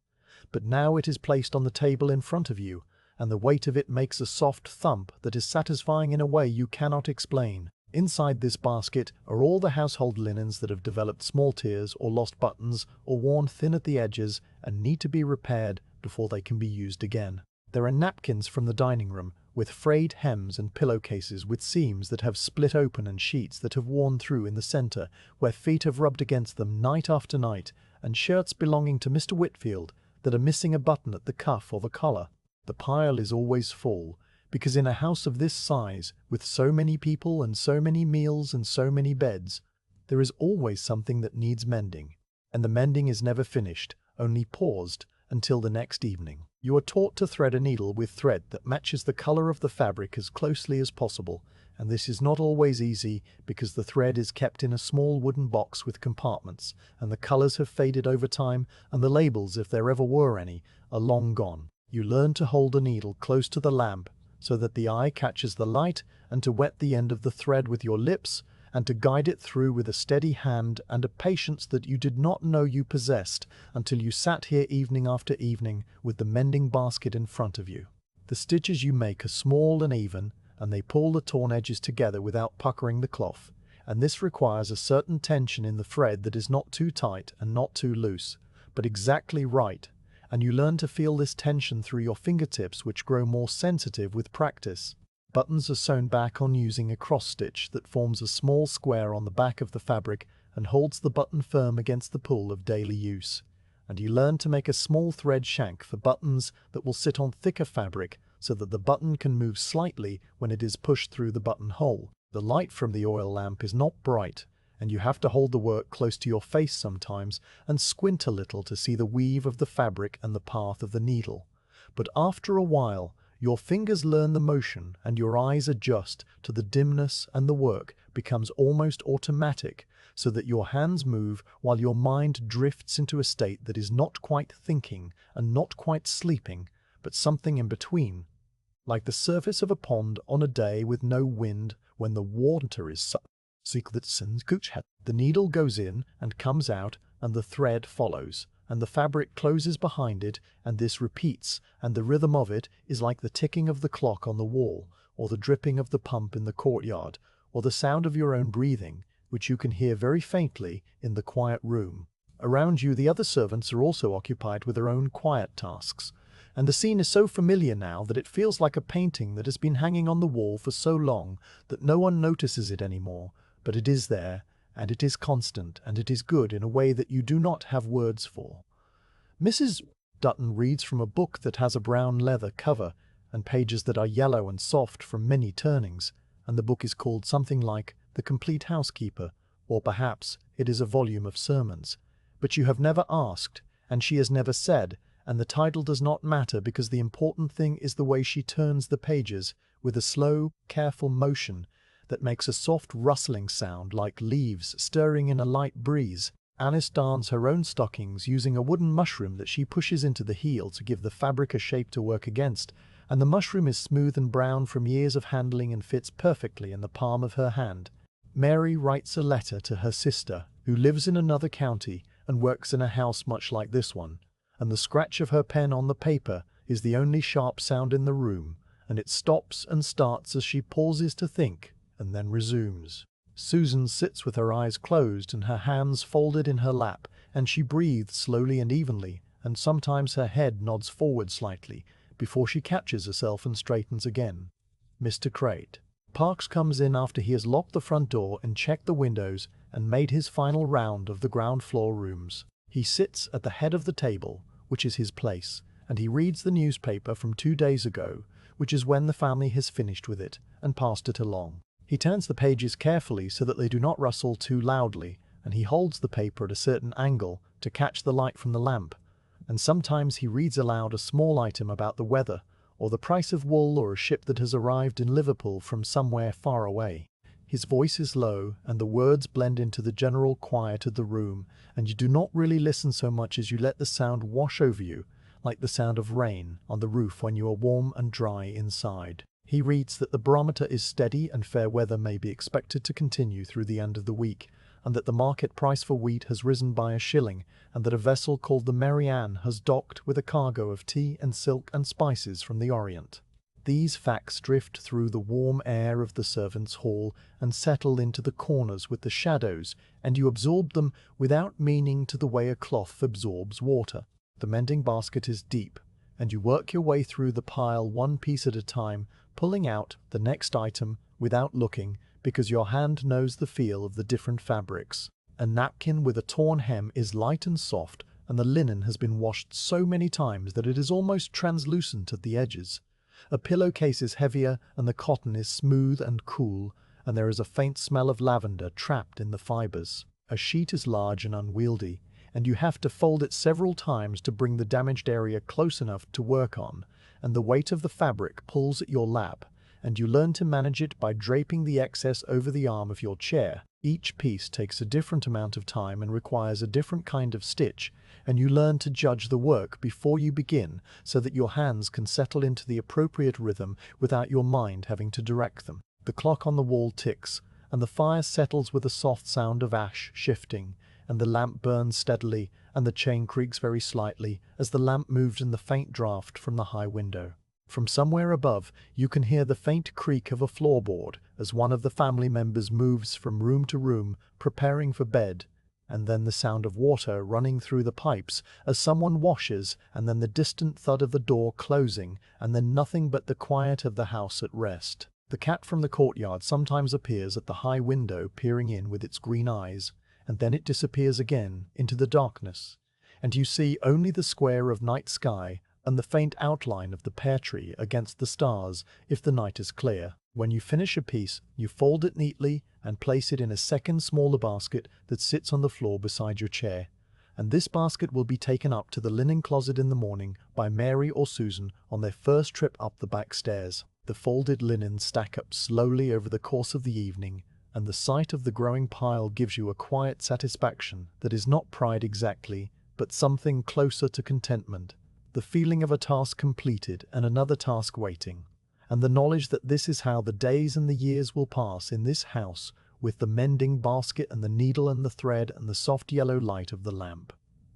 But now it is placed on the table in front of you, and the weight of it makes a soft thump that is satisfying in a way you cannot explain. Inside this basket are all the household linens that have developed small tears or lost buttons or worn thin at the edges and need to be repaired before they can be used again. There are napkins from the dining room with frayed hems and pillowcases with seams that have split open and sheets that have worn through in the center where feet have rubbed against them night after night, and shirts belonging to Mr. Whitfield that are missing a button at the cuff or the collar. The pile is always full, because in a house of this size, with so many people and so many meals and so many beds, there is always something that needs mending, and the mending is never finished, only paused until the next evening. You are taught to thread a needle with thread that matches the color of the fabric as closely as possible, and this is not always easy because the thread is kept in a small wooden box with compartments, and the colors have faded over time, and the labels, if there ever were any, are long gone. You learn to hold a needle close to the lamp so that the eye catches the light, and to wet the end of the thread with your lips, and to guide it through with a steady hand and a patience that you did not know you possessed until you sat here evening after evening with the mending basket in front of you. The stitches you make are small and even, and they pull the torn edges together without puckering the cloth, and this requires a certain tension in the thread that is not too tight and not too loose, but exactly right, and you learn to feel this tension through your fingertips, which grow more sensitive with practice. Buttons are sewn back on using a cross-stitch that forms a small square on the back of the fabric and holds the button firm against the pull of daily use. and you learn to make a small thread shank for buttons that will sit on thicker fabric so that the button can move slightly when it is pushed through the buttonhole. The light from the oil lamp is not bright, and you have to hold the work close to your face sometimes and squint a little to see the weave of the fabric and the path of the needle. But after a while, your fingers learn the motion and your eyes adjust to the dimness, and the work becomes almost automatic, so that your hands move while your mind drifts into a state that is not quite thinking and not quite sleeping, but something in between, like the surface of a pond on a day with no wind when the water is the needle goes in and comes out, and the thread follows, and the fabric closes behind it, and this repeats, and the rhythm of it is like the ticking of the clock on the wall, or the dripping of the pump in the courtyard, or the sound of your own breathing, which you can hear very faintly in the quiet room. Around you the other servants are also occupied with their own quiet tasks, and the scene is so familiar now that it feels like a painting that has been hanging on the wall for so long that no one notices it anymore, but it is there, and it is constant, and it is good in a way that you do not have words for. Mrs. Dutton reads from a book that has a brown leather cover and pages that are yellow and soft from many turnings, and the book is called something like The Complete Housekeeper, or perhaps it is a volume of sermons. But you have never asked, and she has never said, and the title does not matter, because the important thing is the way she turns the pages with a slow, careful motion that makes a soft rustling sound like leaves stirring in a light breeze. Alice darns her own stockings using a wooden mushroom that she pushes into the heel to give the fabric a shape to work against, and the mushroom is smooth and brown from years of handling and fits perfectly in the palm of her hand. Mary writes a letter to her sister, who lives in another county and works in a house much like this one, and the scratch of her pen on the paper is the only sharp sound in the room, and it stops and starts as she pauses to think, and then resumes. Susan sits with her eyes closed and her hands folded in her lap, and she breathes slowly and evenly, and sometimes her head nods forward slightly before she catches herself and straightens again. Mr. Crate. Parks comes in after he has locked the front door and checked the windows and made his final round of the ground floor rooms. He sits at the head of the table, which is his place, and he reads the newspaper from 2 days ago, which is when the family has finished with it and passed it along. He turns the pages carefully so that they do not rustle too loudly, and he holds the paper at a certain angle to catch the light from the lamp, and sometimes he reads aloud a small item about the weather, or the price of wool, or a ship that has arrived in Liverpool from somewhere far away. His voice is low, and the words blend into the general quiet of the room, and you do not really listen so much as you let the sound wash over you, like the sound of rain on the roof when you are warm and dry inside. He reads that the barometer is steady and fair weather may be expected to continue through the end of the week, and that the market price for wheat has risen by a shilling, and that a vessel called the Mary Ann has docked with a cargo of tea and silk and spices from the Orient. These facts drift through the warm air of the servants' hall and settle into the corners with the shadows, and you absorb them without meaning, to the way a cloth absorbs water. The mending basket is deep, and you work your way through the pile one piece at a time, pulling out the next item without looking, because your hand knows the feel of the different fabrics. A napkin with a torn hem is light and soft, and the linen has been washed so many times that it is almost translucent at the edges. A pillowcase is heavier, and the cotton is smooth and cool, and there is a faint smell of lavender trapped in the fibers. A sheet is large and unwieldy, and you have to fold it several times to bring the damaged area close enough to work on, and the weight of the fabric pulls at your lap, and you learn to manage it by draping the excess over the arm of your chair. Each piece takes a different amount of time and requires a different kind of stitch, and you learn to judge the work before you begin so that your hands can settle into the appropriate rhythm without your mind having to direct them. The clock on the wall ticks, and the fire settles with a soft sound of ash shifting, and the lamp burns steadily, and the chain creaks very slightly as the lamp moves in the faint draught from the high window. From somewhere above, you can hear the faint creak of a floorboard as one of the family members moves from room to room, preparing for bed, and then the sound of water running through the pipes as someone washes, and then the distant thud of the door closing, and then nothing but the quiet of the house at rest. The cat from the courtyard sometimes appears at the high window, peering in with its green eyes, and then it disappears again into the darkness, and you see only the square of night sky and the faint outline of the pear tree against the stars if the night is clear. When you finish a piece, you fold it neatly and place it in a second smaller basket that sits on the floor beside your chair. And this basket will be taken up to the linen closet in the morning by Mary or Susan on their first trip up the back stairs. The folded linen stack up slowly over the course of the evening, and the sight of the growing pile gives you a quiet satisfaction that is not pride exactly, but something closer to contentment, the feeling of a task completed and another task waiting, and the knowledge that this is how the days and the years will pass in this house, with the mending basket and the needle and the thread and the soft yellow light of the lamp.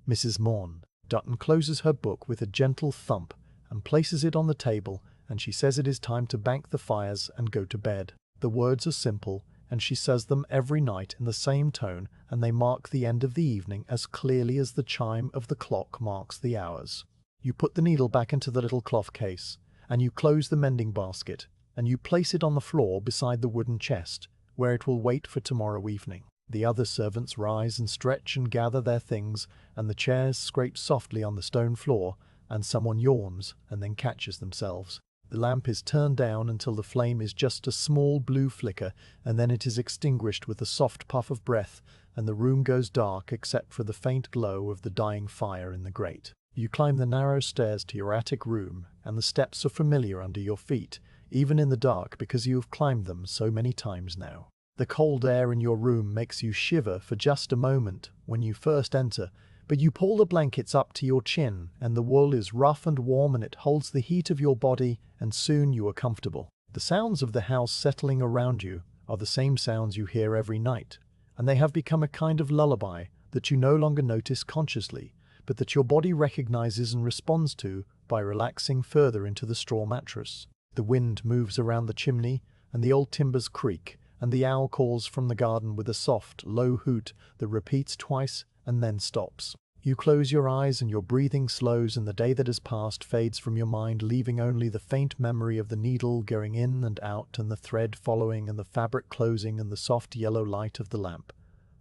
Mrs. Morn Dutton closes her book with a gentle thump and places it on the table, and she says it is time to bank the fires and go to bed. The words are simple, and she says them every night in the same tone, and they mark the end of the evening as clearly as the chime of the clock marks the hours. You put the needle back into the little cloth case, and you close the mending basket, and you place it on the floor beside the wooden chest, where it will wait for tomorrow evening. The other servants rise and stretch and gather their things, and the chairs scrape softly on the stone floor, and someone yawns and then catches themselves. The lamp is turned down until the flame is just a small blue flicker, and then it is extinguished with a soft puff of breath, and the room goes dark except for the faint glow of the dying fire in the grate. You climb the narrow stairs to your attic room, and the steps are familiar under your feet, even in the dark because you have climbed them so many times now. The cold air in your room makes you shiver for just a moment when you first enter, but you pull the blankets up to your chin, and the wool is rough and warm and it holds the heat of your body, and soon you are comfortable. The sounds of the house settling around you are the same sounds you hear every night, and they have become a kind of lullaby that you no longer notice consciously, but that your body recognizes and responds to by relaxing further into the straw mattress. The wind moves around the chimney, and the old timbers creak, and the owl calls from the garden with a soft, low hoot that repeats twice and then stops. You close your eyes and your breathing slows, and the day that has passed fades from your mind, leaving only the faint memory of the needle going in and out and the thread following and the fabric closing and the soft yellow light of the lamp.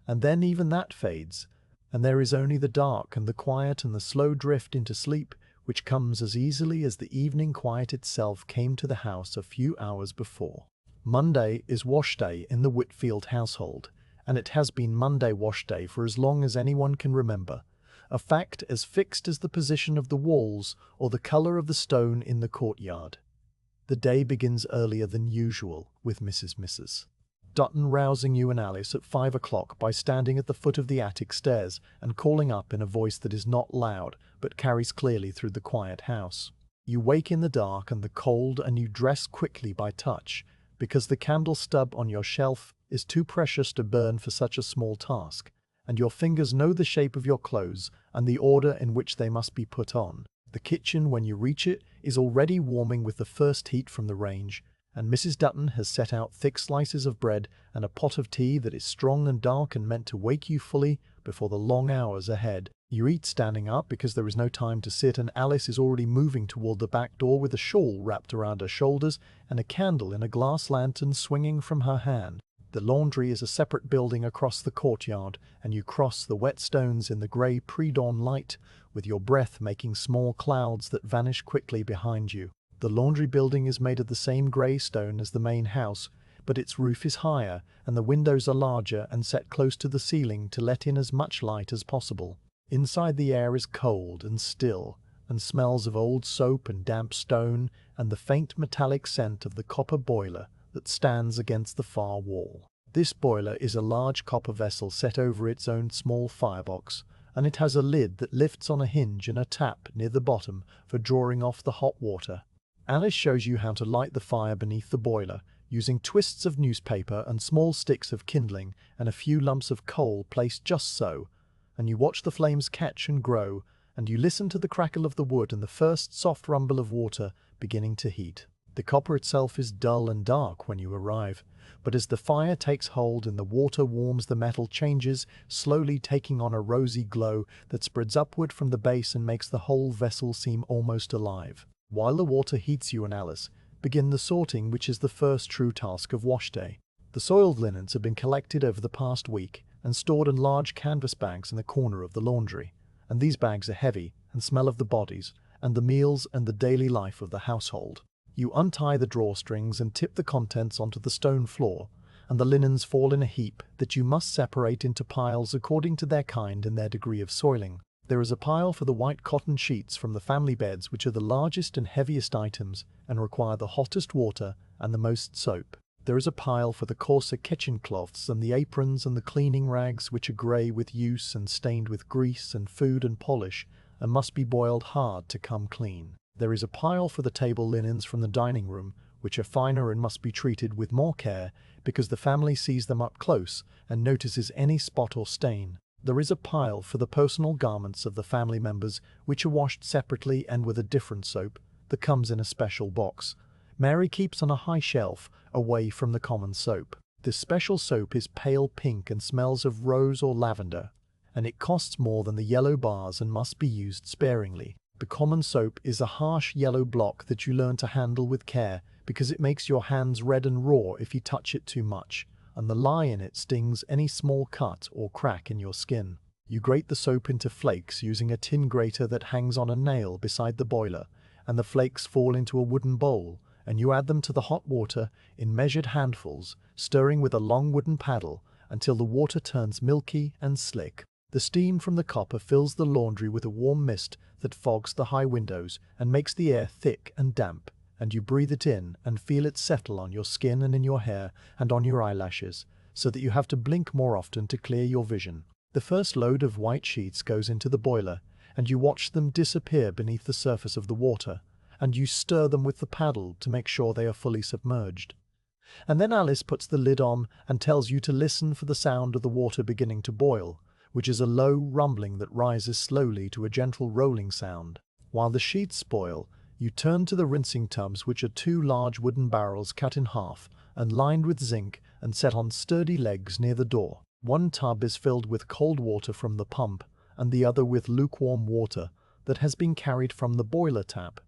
And then even that fades, and there is only the dark and the quiet and the slow drift into sleep, which comes as easily as the evening quiet itself came to the house a few hours before. Monday is wash day in the Whitfield household, and it has been Monday wash day for as long as anyone can remember, a fact as fixed as the position of the walls or the colour of the stone in the courtyard. The day begins earlier than usual with Mrs. Dutton rousing you and Alice at 5 o'clock by standing at the foot of the attic stairs and calling up in a voice that is not loud but carries clearly through the quiet house. You wake in the dark and the cold, and you dress quickly by touch, because the candle stub on your shelf is too precious to burn for such a small task, and your fingers know the shape of your clothes and the order in which they must be put on. The kitchen, when you reach it, is already warming with the first heat from the range, and Mrs. Dutton has set out thick slices of bread and a pot of tea that is strong and dark and meant to wake you fully before the long hours ahead. You eat standing up because there is no time to sit, and Alice is already moving toward the back door with a shawl wrapped around her shoulders and a candle in a glass lantern swinging from her hand. The laundry is a separate building across the courtyard, and you cross the wet stones in the grey pre-dawn light, with your breath making small clouds that vanish quickly behind you. The laundry building is made of the same grey stone as the main house, but its roof is higher, and the windows are larger and set close to the ceiling to let in as much light as possible. Inside, the air is cold and still, and smells of old soap and damp stone and the faint metallic scent of the copper boiler that stands against the far wall. This boiler is a large copper vessel set over its own small firebox, and it has a lid that lifts on a hinge and a tap near the bottom for drawing off the hot water. Alice shows you how to light the fire beneath the boiler, using twists of newspaper and small sticks of kindling and a few lumps of coal placed just so, and you watch the flames catch and grow, and you listen to the crackle of the wood and the first soft rumble of water beginning to heat. The copper itself is dull and dark when you arrive, but as the fire takes hold and the water warms, the metal changes, slowly taking on a rosy glow that spreads upward from the base and makes the whole vessel seem almost alive. While the water heats, you and Alice begin the sorting, which is the first true task of wash day. The soiled linens have been collected over the past week and stored in large canvas bags in the corner of the laundry, and these bags are heavy and smell of the bodies and the meals and the daily life of the household. You untie the drawstrings and tip the contents onto the stone floor, and the linens fall in a heap that you must separate into piles according to their kind and their degree of soiling. There is a pile for the white cotton sheets from the family beds, which are the largest and heaviest items and require the hottest water and the most soap. There is a pile for the coarser kitchen cloths and the aprons and the cleaning rags, which are grey with use and stained with grease and food and polish, and must be boiled hard to come clean. There is a pile for the table linens from the dining room, which are finer and must be treated with more care, because the family sees them up close and notices any spot or stain. There is a pile for the personal garments of the family members, which are washed separately and with a different soap that comes in a special box. Mary keeps on a high shelf, away from the common soap. This special soap is pale pink and smells of rose or lavender, and it costs more than the yellow bars and must be used sparingly. The common soap is a harsh yellow block that you learn to handle with care, because it makes your hands red and raw if you touch it too much, and the lye in it stings any small cut or crack in your skin. You grate the soap into flakes using a tin grater that hangs on a nail beside the boiler, and the flakes fall into a wooden bowl, and you add them to the hot water in measured handfuls, stirring with a long wooden paddle until the water turns milky and slick. The steam from the copper fills the laundry with a warm mist that fogs the high windows and makes the air thick and damp, and you breathe it in and feel it settle on your skin and in your hair and on your eyelashes, so that you have to blink more often to clear your vision. The first load of white sheets goes into the boiler, and you watch them disappear beneath the surface of the water, and you stir them with the paddle to make sure they are fully submerged. And then Alice puts the lid on and tells you to listen for the sound of the water beginning to boil, which is a low rumbling that rises slowly to a gentle rolling sound. While the sheets boil, you turn to the rinsing tubs, which are two large wooden barrels cut in half and lined with zinc and set on sturdy legs near the door. One tub is filled with cold water from the pump, and the other with lukewarm water that has been carried from the boiler tap,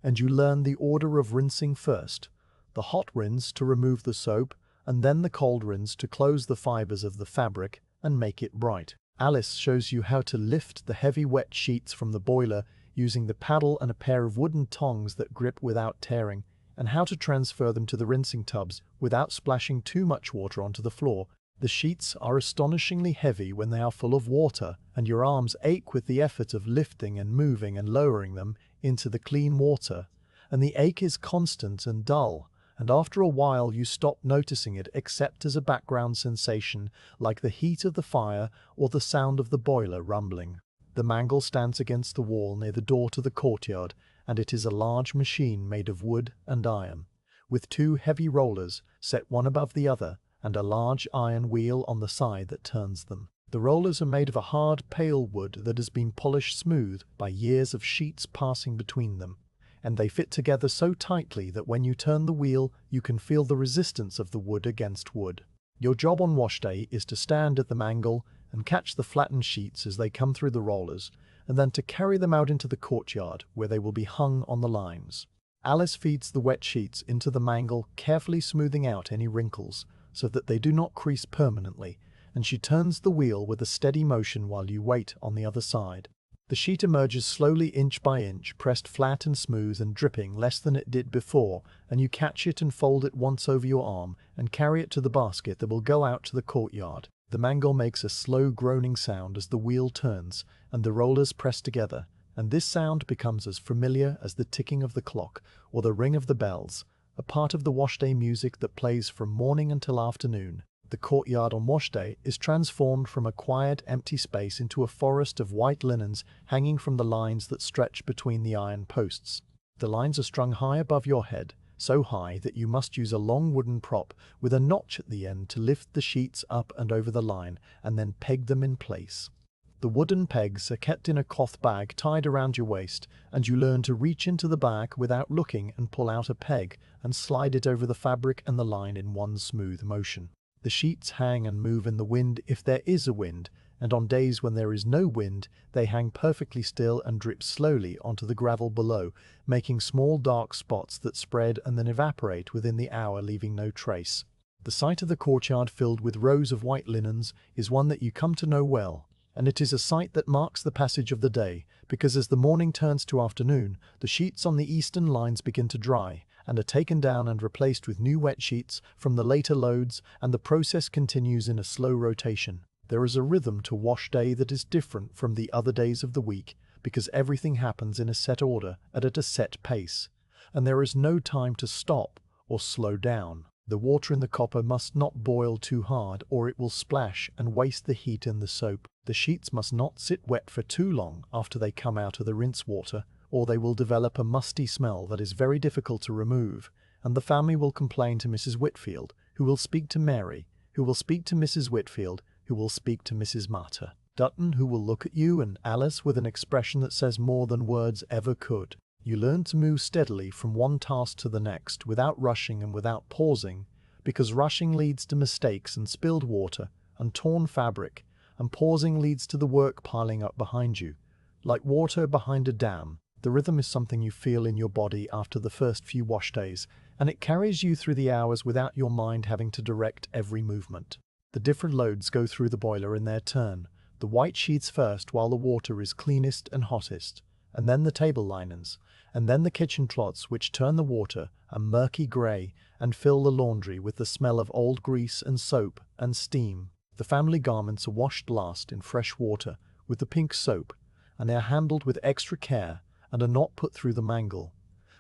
and you learn the order of rinsing first: the hot rinse to remove the soap, and then the cold rinse to close the fibers of the fabric and make it bright. Alice shows you how to lift the heavy wet sheets from the boiler using the paddle and a pair of wooden tongs that grip without tearing, and how to transfer them to the rinsing tubs without splashing too much water onto the floor. The sheets are astonishingly heavy when they are full of water, and your arms ache with the effort of lifting and moving and lowering them into the clean water, and the ache is constant and dull, and after a while you stop noticing it except as a background sensation like the heat of the fire or the sound of the boiler rumbling. The mangle stands against the wall near the door to the courtyard, and it is a large machine made of wood and iron, with two heavy rollers set one above the other, and a large iron wheel on the side that turns them. The rollers are made of a hard, pale wood that has been polished smooth by years of sheets passing between them, and they fit together so tightly that when you turn the wheel you can feel the resistance of the wood against wood. Your job on wash day is to stand at the mangle and catch the flattened sheets as they come through the rollers, and then to carry them out into the courtyard where they will be hung on the lines. Alice feeds the wet sheets into the mangle, carefully smoothing out any wrinkles so that they do not crease permanently, and she turns the wheel with a steady motion while you wait on the other side. The sheet emerges slowly inch by inch, pressed flat and smooth and dripping less than it did before, and you catch it and fold it once over your arm and carry it to the basket that will go out to the courtyard. The mangle makes a slow groaning sound as the wheel turns and the rollers press together, and this sound becomes as familiar as the ticking of the clock or the ring of the bells, a part of the washday music that plays from morning until afternoon. The courtyard on wash day is transformed from a quiet, empty space into a forest of white linens hanging from the lines that stretch between the iron posts. The lines are strung high above your head, so high that you must use a long wooden prop with a notch at the end to lift the sheets up and over the line and then peg them in place. The wooden pegs are kept in a cloth bag tied around your waist, and you learn to reach into the bag without looking and pull out a peg and slide it over the fabric and the line in one smooth motion. The sheets hang and move in the wind if there is a wind, and on days when there is no wind, they hang perfectly still and drip slowly onto the gravel below, making small dark spots that spread and then evaporate within the hour, leaving no trace. The sight of the courtyard filled with rows of white linens is one that you come to know well, and it is a sight that marks the passage of the day, because as the morning turns to afternoon, the sheets on the eastern lines begin to dry, and are taken down and replaced with new wet sheets from the later loads, and the process continues in a slow rotation. There is a rhythm to wash day that is different from the other days of the week, because everything happens in a set order and at a set pace, and there is no time to stop or slow down. The water in the copper must not boil too hard, or it will splash and waste the heat in the soap. The sheets must not sit wet for too long after they come out of the rinse water, or they will develop a musty smell that is very difficult to remove, and the family will complain to Mrs. Whitfield, who will speak to Mary, who will speak to Mrs. Whitfield, who will speak to Mrs. Mater Dutton, who will look at you and Alice with an expression that says more than words ever could. You learn to move steadily from one task to the next without rushing and without pausing, because rushing leads to mistakes and spilled water and torn fabric, and pausing leads to the work piling up behind you. Like water behind a dam, the rhythm is something you feel in your body after the first few wash days, and it carries you through the hours without your mind having to direct every movement. The different loads go through the boiler in their turn, the white sheets first while the water is cleanest and hottest, and then the table linens, and then the kitchen cloths, which turn the water a murky grey and fill the laundry with the smell of old grease and soap and steam. The family garments are washed last in fresh water with the pink soap, and they are handled with extra care and are not put through the mangle,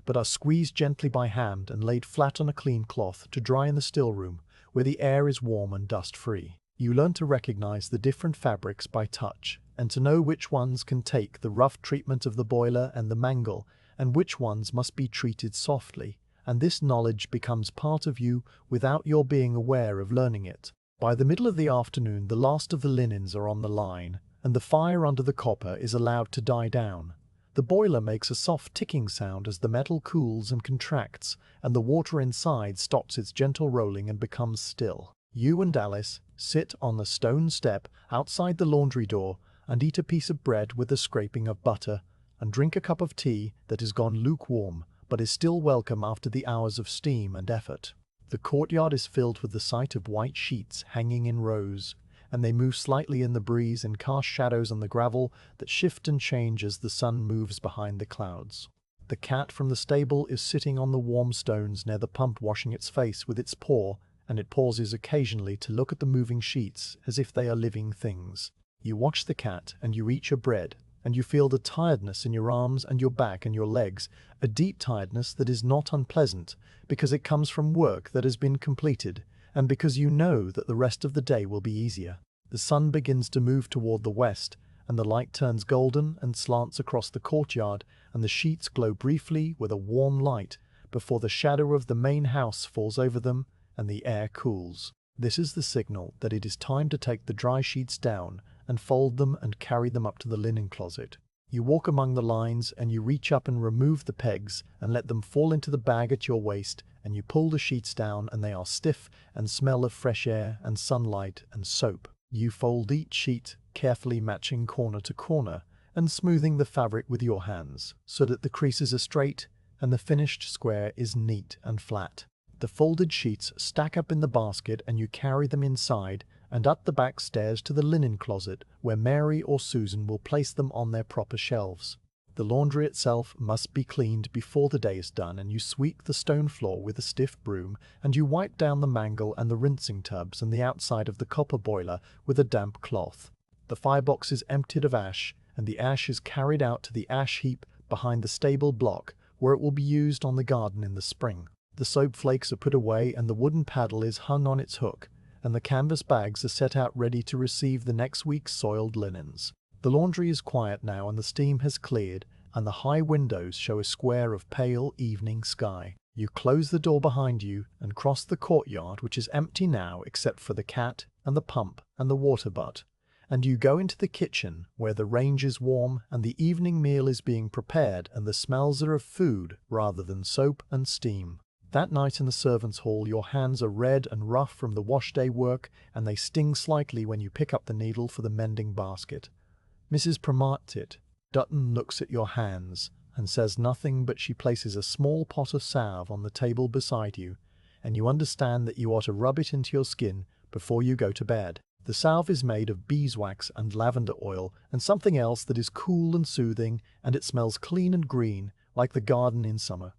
but are squeezed gently by hand and laid flat on a clean cloth to dry in the still room, where the air is warm and dust-free. You learn to recognize the different fabrics by touch, and to know which ones can take the rough treatment of the boiler and the mangle, and which ones must be treated softly, and this knowledge becomes part of you without your being aware of learning it. By the middle of the afternoon, the last of the linens are on the line, and the fire under the copper is allowed to die down. The boiler makes a soft ticking sound as the metal cools and contracts, and the water inside stops its gentle rolling and becomes still. You and Alice sit on the stone step outside the laundry door and eat a piece of bread with a scraping of butter, and drink a cup of tea that is gone lukewarm, but is still welcome after the hours of steam and effort. The courtyard is filled with the sight of white sheets hanging in rows, and they move slightly in the breeze and cast shadows on the gravel that shift and change as the sun moves behind the clouds. The cat from the stable is sitting on the warm stones near the pump washing its face with its paw, and it pauses occasionally to look at the moving sheets as if they are living things. You watch the cat and you eat your bread, and you feel the tiredness in your arms and your back and your legs, a deep tiredness that is not unpleasant, because it comes from work that has been completed, and because you know that the rest of the day will be easier. The sun begins to move toward the west, and the light turns golden and slants across the courtyard, and the sheets glow briefly with a warm light before the shadow of the main house falls over them and the air cools. This is the signal that it is time to take the dry sheets down and fold them and carry them up to the linen closet. You walk among the lines and you reach up and remove the pegs and let them fall into the bag at your waist, and you pull the sheets down and they are stiff and smell of fresh air and sunlight and soap. You fold each sheet, carefully matching corner to corner and smoothing the fabric with your hands so that the creases are straight and the finished square is neat and flat. The folded sheets stack up in the basket and you carry them inside and up the back stairs to the linen closet, where Mary or Susan will place them on their proper shelves. The laundry itself must be cleaned before the day is done, and you sweep the stone floor with a stiff broom, and you wipe down the mangle and the rinsing tubs and the outside of the copper boiler with a damp cloth. The firebox is emptied of ash, and the ash is carried out to the ash heap behind the stable block, where it will be used on the garden in the spring. The soap flakes are put away and the wooden paddle is hung on its hook, and the canvas bags are set out ready to receive the next week's soiled linens. The laundry is quiet now and the steam has cleared, and the high windows show a square of pale evening sky. You close the door behind you and cross the courtyard, which is empty now except for the cat and the pump and the water butt, and you go into the kitchen, where the range is warm and the evening meal is being prepared and the smells are of food rather than soap and steam. That night in the servants' hall your hands are red and rough from the wash-day work, and they sting slightly when you pick up the needle for the mending basket. Mrs. Permartit Dutton looks at your hands and says nothing, but she places a small pot of salve on the table beside you, and you understand that you ought to rub it into your skin before you go to bed. The salve is made of beeswax and lavender oil and something else that is cool and soothing, and it smells clean and green, like the garden in summer.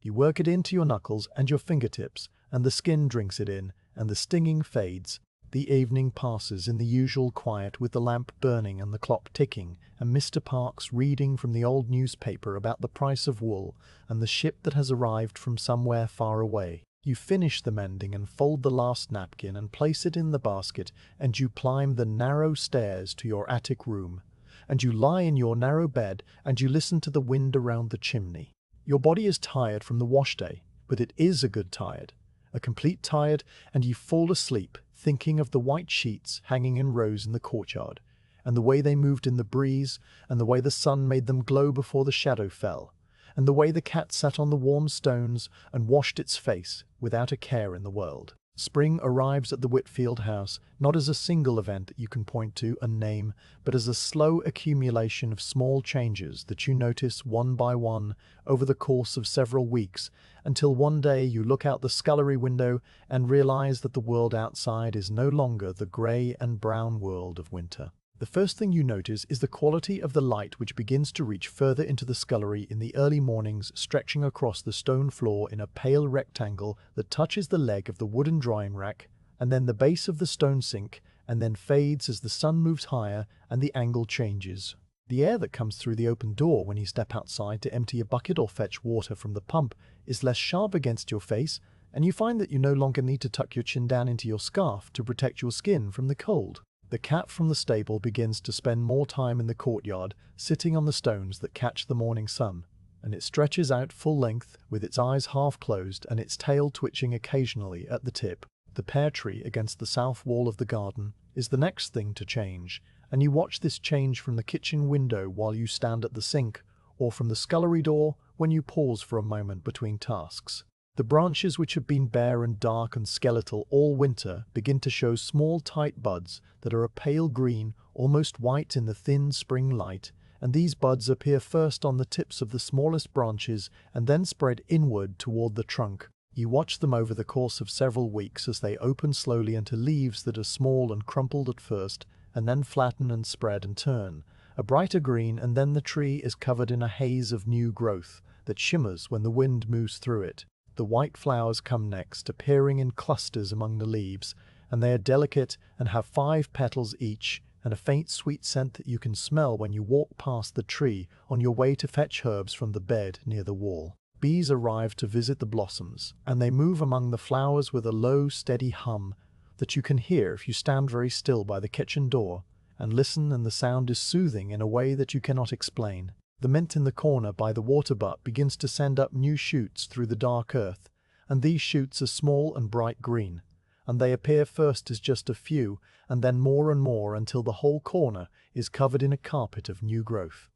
You work it into your knuckles and your fingertips, and the skin drinks it in, and the stinging fades. The evening passes in the usual quiet with the lamp burning and the clock ticking, and Mr. Parks reading from the old newspaper about the price of wool and the ship that has arrived from somewhere far away. You finish the mending and fold the last napkin and place it in the basket, and you climb the narrow stairs to your attic room, and you lie in your narrow bed and you listen to the wind around the chimney. Your body is tired from the wash day, but it is a good tired, a complete tired, and you fall asleep thinking of the white sheets hanging in rows in the courtyard, and the way they moved in the breeze, and the way the sun made them glow before the shadow fell, and the way the cat sat on the warm stones and washed its face without a care in the world. Spring arrives at the Whitfield house not as a single event that you can point to and name, but as a slow accumulation of small changes that you notice one by one over the course of several weeks, until one day you look out the scullery window and realize that the world outside is no longer the grey and brown world of winter. The first thing you notice is the quality of the light, which begins to reach further into the scullery in the early mornings, stretching across the stone floor in a pale rectangle that touches the leg of the wooden drying rack, and then the base of the stone sink, and then fades as the sun moves higher and the angle changes. The air that comes through the open door when you step outside to empty a bucket or fetch water from the pump is less sharp against your face, and you find that you no longer need to tuck your chin down into your scarf to protect your skin from the cold. The cat from the stable begins to spend more time in the courtyard, sitting on the stones that catch the morning sun, and it stretches out full length, with its eyes half closed and its tail twitching occasionally at the tip. The pear tree against the south wall of the garden is the next thing to change, and you watch this change from the kitchen window while you stand at the sink, or from the scullery door when you pause for a moment between tasks. The branches, which have been bare and dark and skeletal all winter, begin to show small tight buds that are a pale green, almost white in the thin spring light, and these buds appear first on the tips of the smallest branches and then spread inward toward the trunk. You watch them over the course of several weeks as they open slowly into leaves that are small and crumpled at first, and then flatten and spread and turn a brighter green, and then the tree is covered in a haze of new growth that shimmers when the wind moves through it. The white flowers come next, appearing in clusters among the leaves, and they are delicate and have 5 petals each, and a faint sweet scent that you can smell when you walk past the tree on your way to fetch herbs from the bed near the wall. Bees arrive to visit the blossoms, and they move among the flowers with a low, steady hum that you can hear if you stand very still by the kitchen door and listen, and the sound is soothing in a way that you cannot explain. The mint in the corner by the water butt begins to send up new shoots through the dark earth, and these shoots are small and bright green, and they appear first as just a few, and then more and more until the whole corner is covered in a carpet of new growth.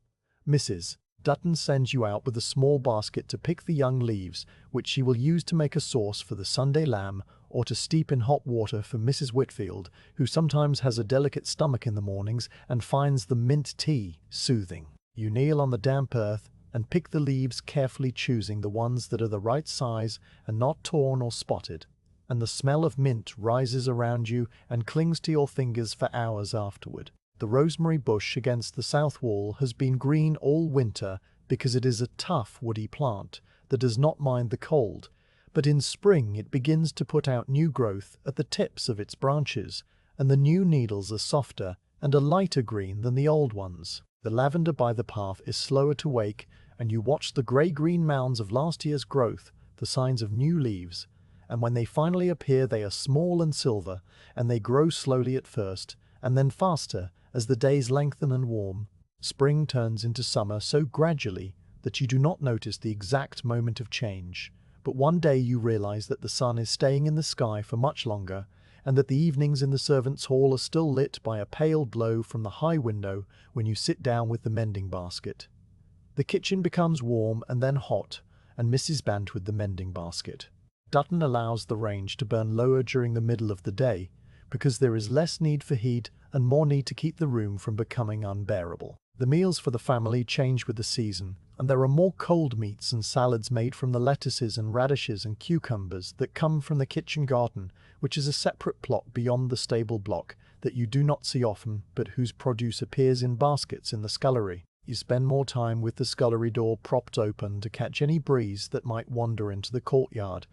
Mrs. Dutton sends you out with a small basket to pick the young leaves, which she will use to make a sauce for the Sunday lamb, or to steep in hot water for Mrs. Whitfield, who sometimes has a delicate stomach in the mornings and finds the mint tea soothing. You kneel on the damp earth and pick the leaves, carefully choosing the ones that are the right size and not torn or spotted, and the smell of mint rises around you and clings to your fingers for hours afterward. The rosemary bush against the south wall has been green all winter because it is a tough woody plant that does not mind the cold, but in spring it begins to put out new growth at the tips of its branches, and the new needles are softer and a lighter green than the old ones. The lavender by the path is slower to wake, and you watch the grey-green mounds of last year's growth, the signs of new leaves, and when they finally appear they are small and silver, and they grow slowly at first, and then faster as the days lengthen and warm. Spring turns into summer so gradually that you do not notice the exact moment of change, but one day you realize that the sun is staying in the sky for much longer, and that the evenings in the servants' hall are still lit by a pale glow from the high window when you sit down with the mending basket. The kitchen becomes warm and then hot, and Mrs. Bant with the mending basket. Dutton allows the range to burn lower during the middle of the day, because there is less need for heat and more need to keep the room from becoming unbearable. The meals for the family change with the season, and there are more cold meats and salads made from the lettuces and radishes and cucumbers that come from the kitchen garden, which is a separate plot beyond the stable block that you do not see often, but whose produce appears in baskets in the scullery. You spend more time with the scullery door propped open to catch any breeze that might wander into the courtyard,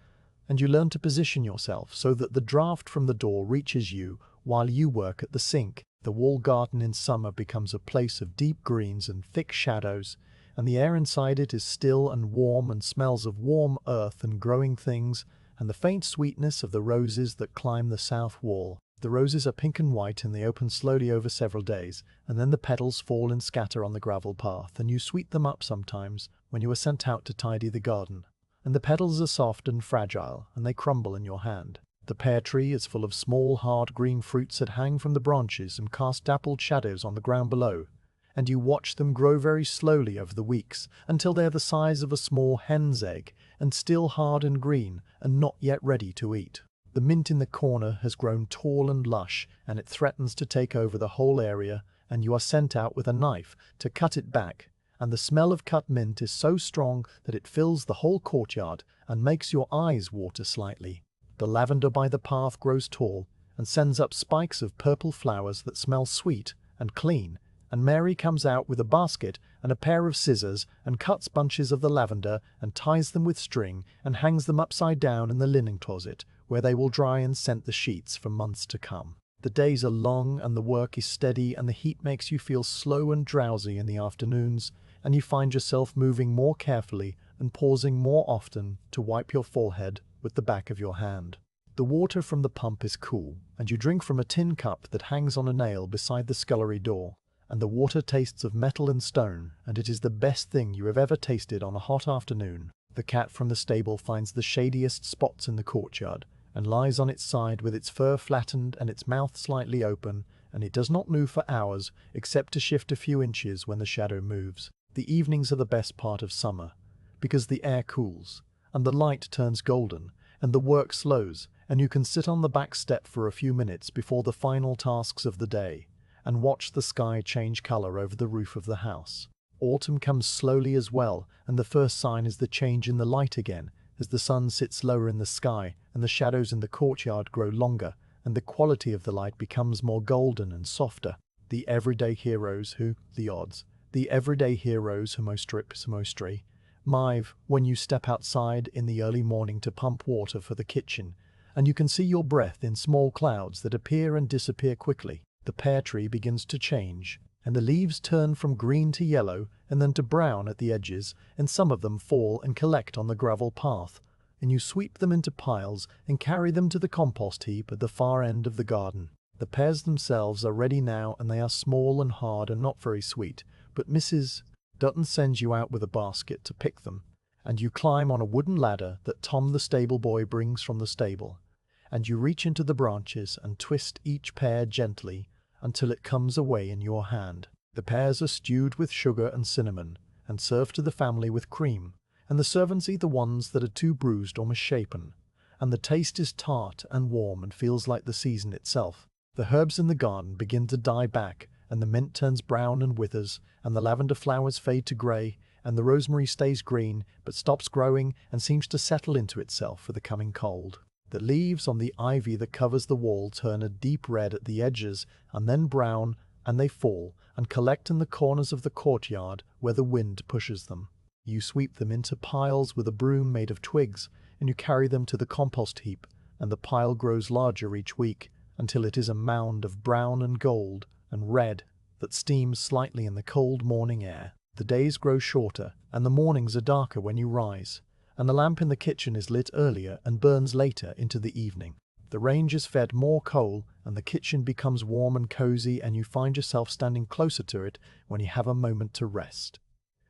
and you learn to position yourself so that the draught from the door reaches you while you work at the sink. The wall garden in summer becomes a place of deep greens and thick shadows, and the air inside it is still and warm and smells of warm earth and growing things, and the faint sweetness of the roses that climb the south wall. The roses are pink and white, and they open slowly over several days, and then the petals fall and scatter on the gravel path, and you sweep them up sometimes when you are sent out to tidy the garden. And the petals are soft and fragile, and they crumble in your hand. The pear tree is full of small, hard green fruits that hang from the branches and cast dappled shadows on the ground below, and you watch them grow very slowly over the weeks until they are the size of a small hen's egg, and still hard and green and not yet ready to eat. The mint in the corner has grown tall and lush, and it threatens to take over the whole area, and you are sent out with a knife to cut it back, and the smell of cut mint is so strong that it fills the whole courtyard and makes your eyes water slightly. The lavender by the path grows tall and sends up spikes of purple flowers that smell sweet and clean, and Mary comes out with a basket and a pair of scissors and cuts bunches of the lavender and ties them with string and hangs them upside down in the linen closet, where they will dry and scent the sheets for months to come. The days are long and the work is steady, and the heat makes you feel slow and drowsy in the afternoons, and you find yourself moving more carefully and pausing more often to wipe your forehead with the back of your hand. The water from the pump is cool, and you drink from a tin cup that hangs on a nail beside the scullery door, and the water tastes of metal and stone, and it is the best thing you have ever tasted on a hot afternoon. The cat from the stable finds the shadiest spots in the courtyard, and lies on its side with its fur flattened and its mouth slightly open, and it does not move for hours except to shift a few inches when the shadow moves. The evenings are the best part of summer, because the air cools, and the light turns golden, and the work slows, and you can sit on the back step for a few minutes before the final tasks of the day, and watch the sky change color over the roof of the house. Autumn comes slowly as well, and the first sign is the change in the light again, as the sun sits lower in the sky, and the shadows in the courtyard grow longer, and the quality of the light becomes more golden and softer. The everyday heroes who mostri. Mive, when you step outside in the early morning to pump water for the kitchen, and you can see your breath in small clouds that appear and disappear quickly. The pear tree begins to change, and the leaves turn from green to yellow and then to brown at the edges, and some of them fall and collect on the gravel path, and you sweep them into piles and carry them to the compost heap at the far end of the garden. The pears themselves are ready now, and they are small and hard and not very sweet, but Mrs. Dutton sends you out with a basket to pick them, and you climb on a wooden ladder that Tom the stable boy brings from the stable, and you reach into the branches and twist each pear gently until it comes away in your hand. The pears are stewed with sugar and cinnamon, and served to the family with cream, and the servants eat the ones that are too bruised or misshapen, and the taste is tart and warm and feels like the season itself. The herbs in the garden begin to die back, and the mint turns brown and withers, and the lavender flowers fade to grey, and the rosemary stays green but stops growing and seems to settle into itself for the coming cold. The leaves on the ivy that covers the wall turn a deep red at the edges and then brown, and they fall and collect in the corners of the courtyard where the wind pushes them. You sweep them into piles with a broom made of twigs, and you carry them to the compost heap, and the pile grows larger each week until it is a mound of brown and gold and red that steams slightly in the cold morning air. The days grow shorter, and the mornings are darker when you rise, and the lamp in the kitchen is lit earlier and burns later into the evening. The range is fed more coal, and the kitchen becomes warm and cozy, and you find yourself standing closer to it when you have a moment to rest.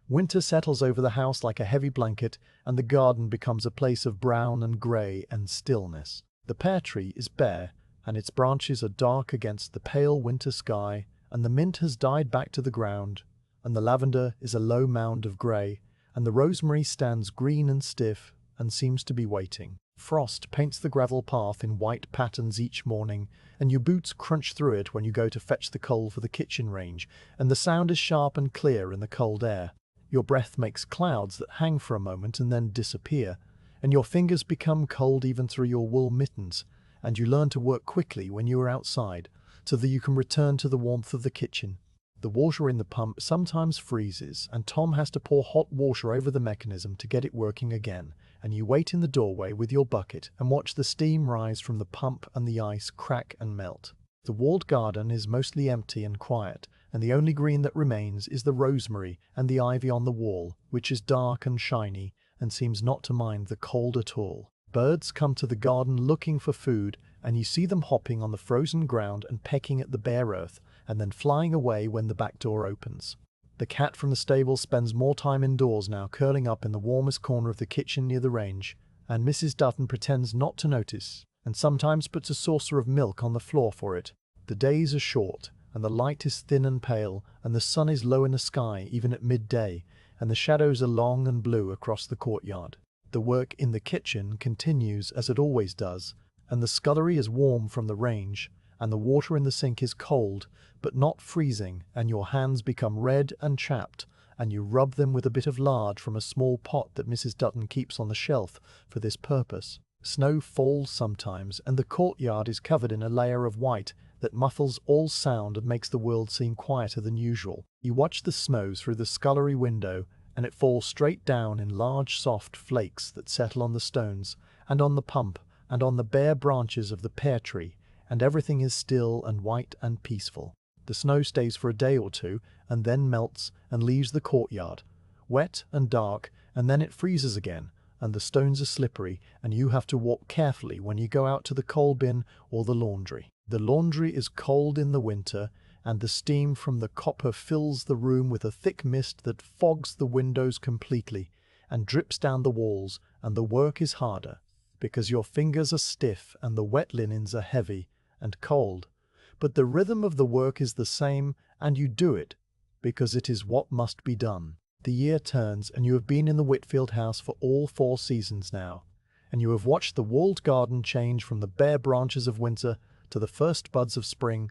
Winter settles over the house like a heavy blanket, and the garden becomes a place of brown and grey and stillness. The pear tree is bare, and its branches are dark against the pale winter sky, and the mint has died back to the ground, and the lavender is a low mound of grey, and the rosemary stands green and stiff and seems to be waiting. Frost paints the gravel path in white patterns each morning, and your boots crunch through it when you go to fetch the coal for the kitchen range, and the sound is sharp and clear in the cold air. Your breath makes clouds that hang for a moment and then disappear, and your fingers become cold even through your wool mittens, and you learn to work quickly when you are outside, so that you can return to the warmth of the kitchen. The water in the pump sometimes freezes, and Tom has to pour hot water over the mechanism to get it working again, and you wait in the doorway with your bucket and watch the steam rise from the pump and the ice crack and melt. The walled garden is mostly empty and quiet, and the only green that remains is the rosemary and the ivy on the wall, which is dark and shiny and seems not to mind the cold at all. Birds come to the garden looking for food, and you see them hopping on the frozen ground and pecking at the bare earth, and then flying away when the back door opens. The cat from the stable spends more time indoors now, curling up in the warmest corner of the kitchen near the range, and Mrs. Dutton pretends not to notice, and sometimes puts a saucer of milk on the floor for it. The days are short, and the light is thin and pale, and the sun is low in the sky even at midday, and the shadows are long and blue across the courtyard. The work in the kitchen continues as it always does, and the scullery is warm from the range, and the water in the sink is cold, but not freezing, and your hands become red and chapped, and you rub them with a bit of lard from a small pot that Mrs. Dutton keeps on the shelf for this purpose. Snow falls sometimes, and the courtyard is covered in a layer of white that muffles all sound and makes the world seem quieter than usual. You watch the snow through the scullery window, and it falls straight down in large soft flakes that settle on the stones, and on the pump, and on the bare branches of the pear tree, and everything is still and white and peaceful. The snow stays for a day or two, and then melts and leaves the courtyard, wet and dark, and then it freezes again, and the stones are slippery, and you have to walk carefully when you go out to the coal bin or the laundry. The laundry is cold in the winter, and the steam from the copper fills the room with a thick mist that fogs the windows completely and drips down the walls, and the work is harder, because your fingers are stiff and the wet linens are heavy and cold. But the rhythm of the work is the same, and you do it, because it is what must be done. The year turns, and you have been in the Whitfield house for all 4 seasons now, and you have watched the walled garden change from the bare branches of winter to the first buds of spring,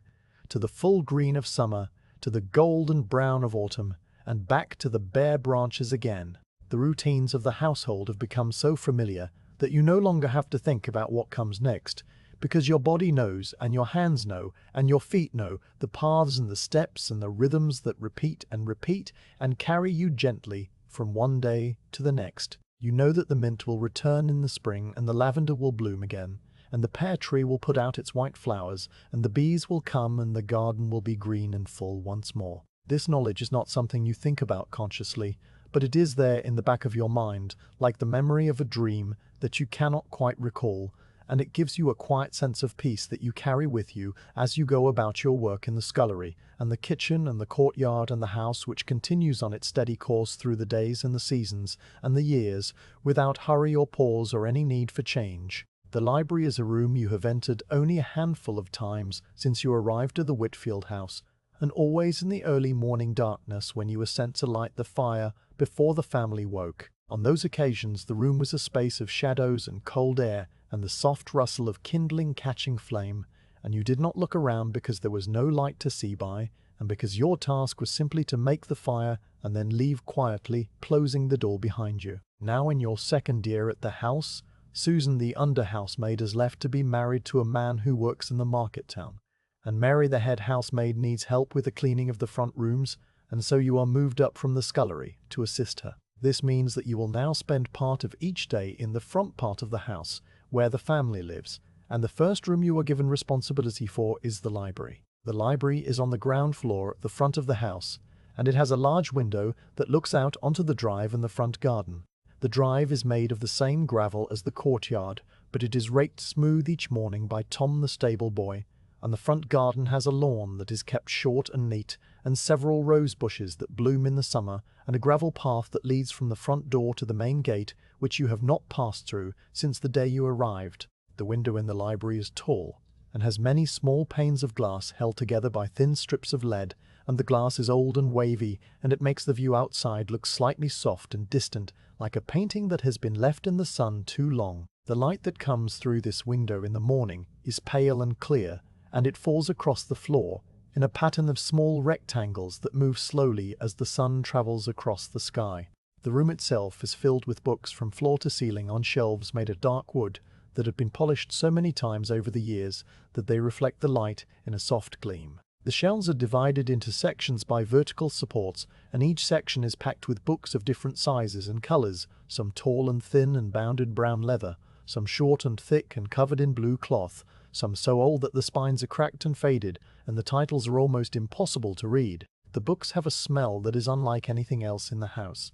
to the full green of summer, to the gold and brown of autumn, and back to the bare branches again. The routines of the household have become so familiar that you no longer have to think about what comes next, because your body knows, and your hands know, and your feet know the paths and the steps and the rhythms that repeat and carry you gently from one day to the next. You know that the mint will return in the spring, and the lavender will bloom again, and the pear tree will put out its white flowers, and the bees will come, and the garden will be green and full once more. This knowledge is not something you think about consciously, but it is there in the back of your mind, like the memory of a dream that you cannot quite recall, and it gives you a quiet sense of peace that you carry with you as you go about your work in the scullery, and the kitchen, and the courtyard, and the house, which continues on its steady course through the days and the seasons and the years, without hurry or pause or any need for change. The library is a room you have entered only a handful of times since you arrived at the Whitfield house, and always in the early morning darkness when you were sent to light the fire before the family woke. On those occasions the room was a space of shadows and cold air, and the soft rustle of kindling catching flame, and you did not look around because there was no light to see by, and because your task was simply to make the fire and then leave quietly, closing the door behind you. Now in your second year at the house, Susan the under-housemaid has left to be married to a man who works in the market town, and Mary the head housemaid needs help with the cleaning of the front rooms, and so you are moved up from the scullery to assist her. This means that you will now spend part of each day in the front part of the house, where the family lives, and the first room you are given responsibility for is the library. The library is on the ground floor at the front of the house, and it has a large window that looks out onto the drive and the front garden. The drive is made of the same gravel as the courtyard, but it is raked smooth each morning by Tom the stable boy, and the front garden has a lawn that is kept short and neat, and several rose bushes that bloom in the summer, and a gravel path that leads from the front door to the main gate, which you have not passed through since the day you arrived. The window in the library is tall, and has many small panes of glass held together by thin strips of lead, and the glass is old and wavy, and it makes the view outside look slightly soft and distant, like a painting that has been left in the sun too long. The light that comes through this window in the morning is pale and clear, and it falls across the floor in a pattern of small rectangles that move slowly as the sun travels across the sky. The room itself is filled with books from floor to ceiling on shelves made of dark wood that have been polished so many times over the years that they reflect the light in a soft gleam. The shelves are divided into sections by vertical supports, and each section is packed with books of different sizes and colors, some tall and thin and bound in brown leather, some short and thick and covered in blue cloth, some so old that the spines are cracked and faded, and the titles are almost impossible to read. The books have a smell that is unlike anything else in the house.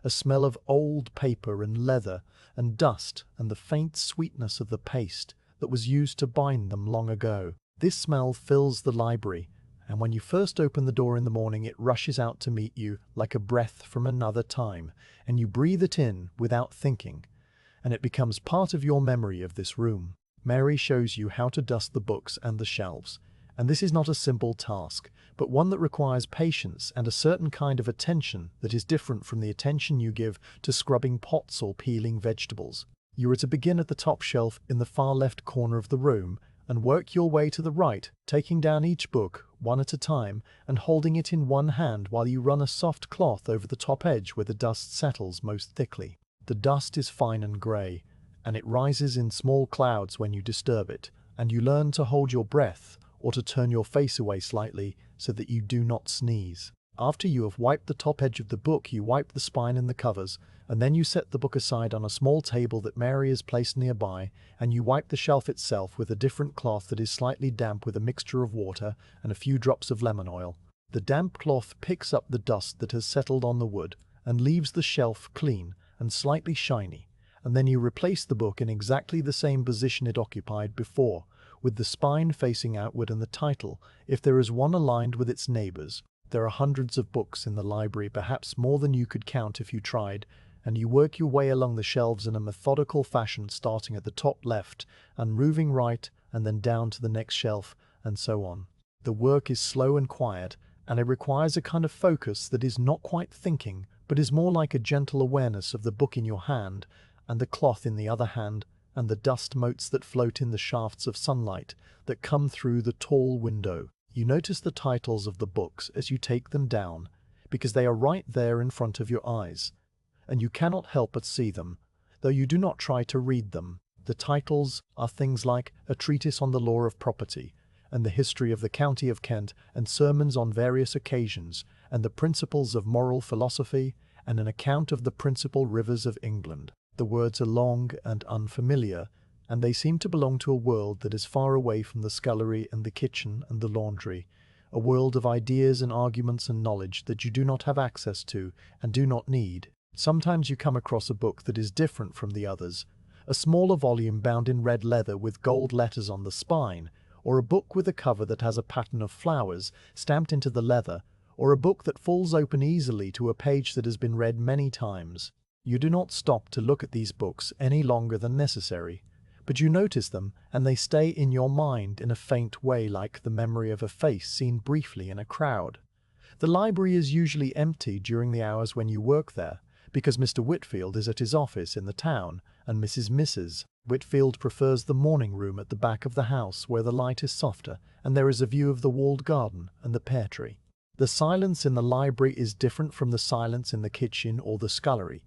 A smell of old paper and leather and dust and the faint sweetness of the paste that was used to bind them long ago. This smell fills the library, and when you first open the door in the morning it rushes out to meet you like a breath from another time, and you breathe it in without thinking, and it becomes part of your memory of this room. Mary shows you how to dust the books and the shelves, and this is not a simple task, but one that requires patience and a certain kind of attention that is different from the attention you give to scrubbing pots or peeling vegetables. You are to begin at the top shelf in the far left corner of the room and work your way to the right, taking down each book one at a time and holding it in one hand while you run a soft cloth over the top edge where the dust settles most thickly. The dust is fine and grey, and it rises in small clouds when you disturb it, and you learn to hold your breath or to turn your face away slightly so that you do not sneeze. After you have wiped the top edge of the book, you wipe the spine and the covers, and then you set the book aside on a small table that Mary has placed nearby, and you wipe the shelf itself with a different cloth that is slightly damp with a mixture of water and a few drops of lemon oil. The damp cloth picks up the dust that has settled on the wood and leaves the shelf clean and slightly shiny, and then you replace the book in exactly the same position it occupied before, with the spine facing outward and the title, if there is one, aligned with its neighbors. There are hundreds of books in the library, perhaps more than you could count if you tried, and you work your way along the shelves in a methodical fashion, starting at the top left and moving right and then down to the next shelf, and so on. The work is slow and quiet, and it requires a kind of focus that is not quite thinking, but is more like a gentle awareness of the book in your hand and the cloth in the other hand, and the dust motes that float in the shafts of sunlight that come through the tall window. You notice the titles of the books as you take them down, because they are right there in front of your eyes, and you cannot help but see them, though you do not try to read them. The titles are things like A Treatise on the Law of Property, and the History of the County of Kent, and Sermons on Various Occasions, and the Principles of Moral Philosophy, and an account of the principal rivers of England. The words are long and unfamiliar, and they seem to belong to a world that is far away from the scullery and the kitchen and the laundry, a world of ideas and arguments and knowledge that you do not have access to and do not need. Sometimes you come across a book that is different from the others, a smaller volume bound in red leather with gold letters on the spine, or a book with a cover that has a pattern of flowers stamped into the leather, or a book that falls open easily to a page that has been read many times. You do not stop to look at these books any longer than necessary, but you notice them and they stay in your mind in a faint way, like the memory of a face seen briefly in a crowd. The library is usually empty during the hours when you work there, because Mr. Whitfield is at his office in the town, and Mrs. Whitfield prefers the morning room at the back of the house where the light is softer and there is a view of the walled garden and the pear tree. The silence in the library is different from the silence in the kitchen or the scullery,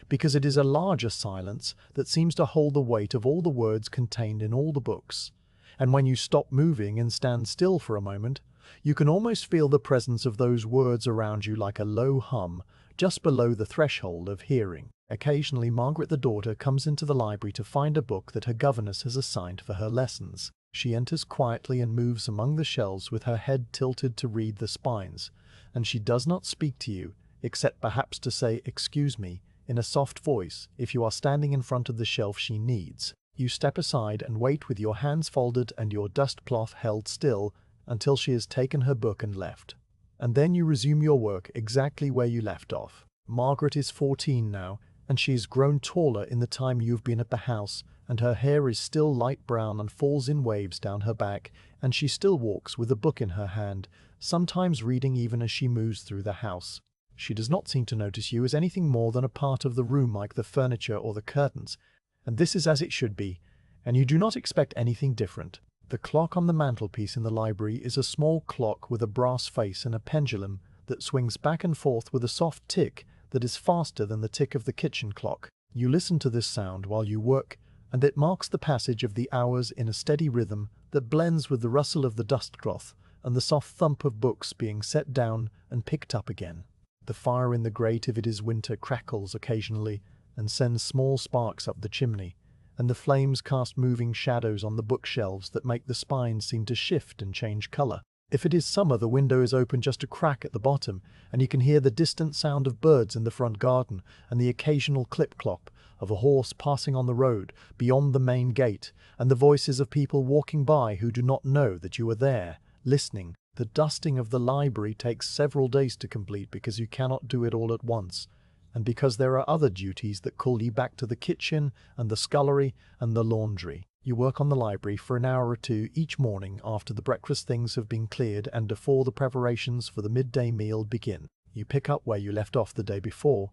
because it is a larger silence that seems to hold the weight of all the words contained in all the books. And when you stop moving and stand still for a moment, you can almost feel the presence of those words around you like a low hum, just below the threshold of hearing. Occasionally, Margaret, the daughter, comes into the library to find a book that her governess has assigned for her lessons. She enters quietly and moves among the shelves with her head tilted to read the spines, and she does not speak to you, except perhaps to say, "Excuse me," in a soft voice, if you are standing in front of the shelf she needs. You step aside and wait with your hands folded and your dust cloth held still until she has taken her book and left. And then you resume your work exactly where you left off. Margaret is 14 now, and she has grown taller in the time you've been at the house, and her hair is still light brown and falls in waves down her back, and she still walks with a book in her hand, sometimes reading even as she moves through the house. She does not seem to notice you as anything more than a part of the room, like the furniture or the curtains, and this is as it should be, and you do not expect anything different. The clock on the mantelpiece in the library is a small clock with a brass face and a pendulum that swings back and forth with a soft tick that is faster than the tick of the kitchen clock. You listen to this sound while you work, and it marks the passage of the hours in a steady rhythm that blends with the rustle of the dustcloth and the soft thump of books being set down and picked up again. The fire in the grate, if it is winter, crackles occasionally and sends small sparks up the chimney, and the flames cast moving shadows on the bookshelves that make the spines seem to shift and change colour. If it is summer, the window is open just a crack at the bottom, and you can hear the distant sound of birds in the front garden and the occasional clip-clop of a horse passing on the road beyond the main gate, and the voices of people walking by who do not know that you are there, listening. The dusting of the library takes several days to complete because you cannot do it all at once, and because there are other duties that call you back to the kitchen and the scullery and the laundry. You work on the library for an hour or two each morning after the breakfast things have been cleared and before the preparations for the midday meal begin. You pick up where you left off the day before,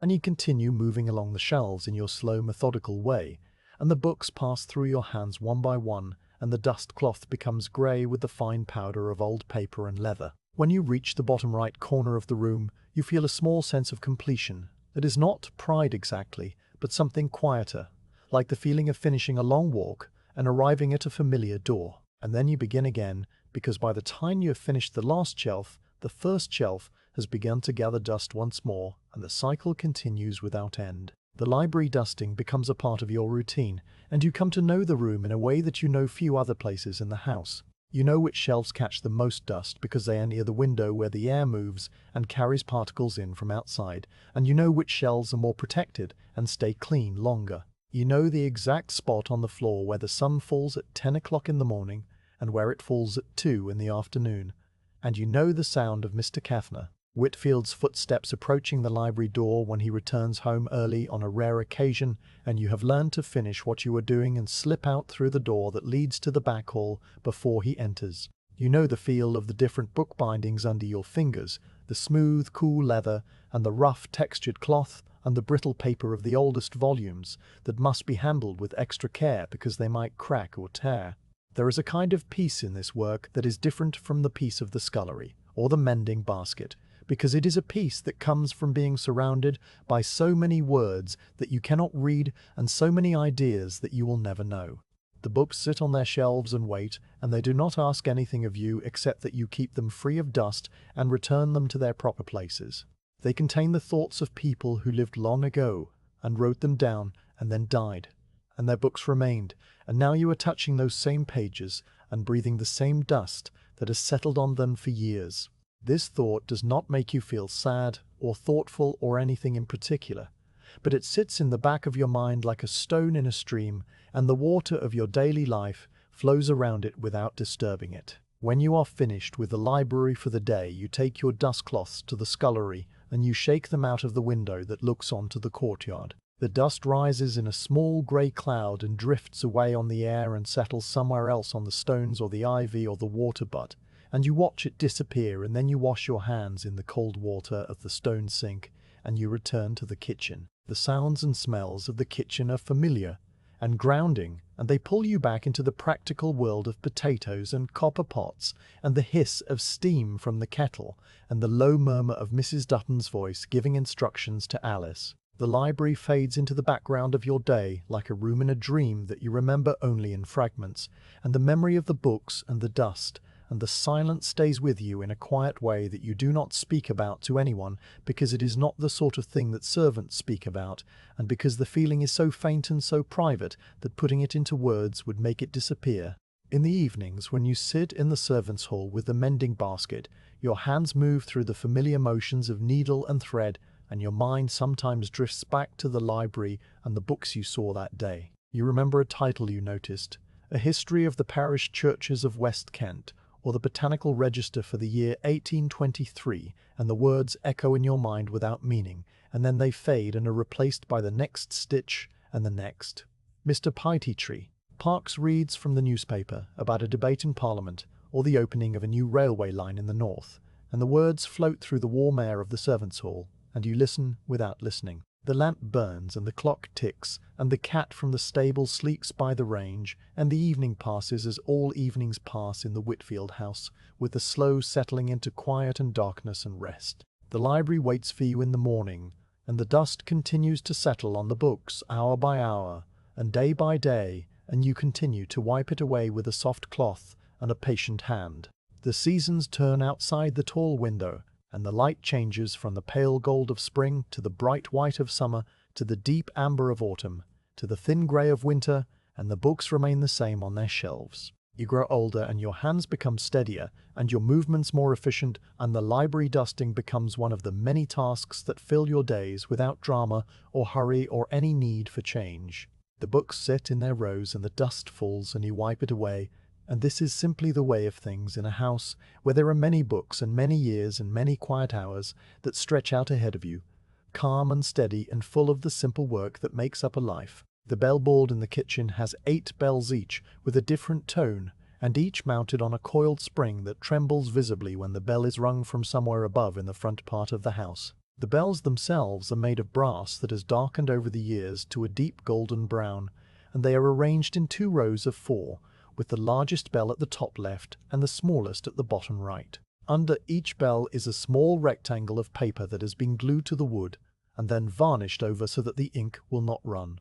and you continue moving along the shelves in your slow, methodical way, and the books pass through your hands one by one, and the dust cloth becomes grey with the fine powder of old paper and leather. When you reach the bottom right corner of the room, you feel a small sense of completion. That is not pride exactly, but something quieter, like the feeling of finishing a long walk and arriving at a familiar door. And then you begin again, because by the time you have finished the last shelf, the first shelf has begun to gather dust once more, and the cycle continues without end. The library dusting becomes a part of your routine, and you come to know the room in a way that you know few other places in the house. You know which shelves catch the most dust because they are near the window where the air moves and carries particles in from outside, and you know which shelves are more protected and stay clean longer. You know the exact spot on the floor where the sun falls at 10 o'clock in the morning and where it falls at 2 in the afternoon, and you know the sound of Mr. Kathner Whitfield's footsteps approaching the library door when he returns home early on a rare occasion, and you have learned to finish what you are doing and slip out through the door that leads to the back hall before he enters. You know the feel of the different book bindings under your fingers, the smooth, cool leather, and the rough, textured cloth, and the brittle paper of the oldest volumes that must be handled with extra care because they might crack or tear. There is a kind of peace in this work that is different from the peace of the scullery or the mending basket, because it is a peace that comes from being surrounded by so many words that you cannot read and so many ideas that you will never know. The books sit on their shelves and wait, and they do not ask anything of you except that you keep them free of dust and return them to their proper places. They contain the thoughts of people who lived long ago and wrote them down and then died, and their books remained, and now you are touching those same pages and breathing the same dust that has settled on them for years. This thought does not make you feel sad or thoughtful or anything in particular, but it sits in the back of your mind like a stone in a stream, and the water of your daily life flows around it without disturbing it. When you are finished with the library for the day, you take your dustcloths to the scullery and you shake them out of the window that looks onto the courtyard. The dust rises in a small grey cloud and drifts away on the air and settles somewhere else on the stones or the ivy or the water butt, and you watch it disappear, and then you wash your hands in the cold water of the stone sink, and you return to the kitchen. The sounds and smells of the kitchen are familiar and grounding, and they pull you back into the practical world of potatoes and copper pots, and the hiss of steam from the kettle, and the low murmur of Mrs. Dutton's voice giving instructions to Alice. The library fades into the background of your day like a room in a dream that you remember only in fragments, and the memory of the books and the dust and the silence stays with you in a quiet way that you do not speak about to anyone, because it is not the sort of thing that servants speak about, and because the feeling is so faint and so private that putting it into words would make it disappear. In the evenings, when you sit in the servants' hall with the mending basket, your hands move through the familiar motions of needle and thread, and your mind sometimes drifts back to the library and the books you saw that day. You remember a title you noticed, A History of the Parish Churches of West Kent, or the Botanical Register for the year 1823, and the words echo in your mind without meaning, and then they fade and are replaced by the next stitch and the next. Mr. Piety-Tree. Parkes reads from the newspaper about a debate in Parliament or the opening of a new railway line in the north, and the words float through the warm air of the servants' hall, and you listen without listening. The lamp burns, and the clock ticks, and the cat from the stable sleeps by the range, and the evening passes as all evenings pass in the Whitfield house, with the slow settling into quiet and darkness and rest. The library waits for you in the morning, and the dust continues to settle on the books hour by hour, and day by day, and you continue to wipe it away with a soft cloth and a patient hand. The seasons turn outside the tall window, and the light changes from the pale gold of spring to the bright white of summer to the deep amber of autumn to the thin grey of winter, and the books remain the same on their shelves. You grow older and your hands become steadier and your movements more efficient, and the library dusting becomes one of the many tasks that fill your days without drama or hurry or any need for change. The books sit in their rows and the dust falls and you wipe it away, and this is simply the way of things in a house where there are many books and many years and many quiet hours that stretch out ahead of you, calm and steady and full of the simple work that makes up a life. The bellboard in the kitchen has 8 bells each, with a different tone, and each mounted on a coiled spring that trembles visibly when the bell is rung from somewhere above in the front part of the house. The bells themselves are made of brass that has darkened over the years to a deep golden brown, and they are arranged in 2 rows of 4, with the largest bell at the top left and the smallest at the bottom right. Under each bell is a small rectangle of paper that has been glued to the wood and then varnished over so that the ink will not run.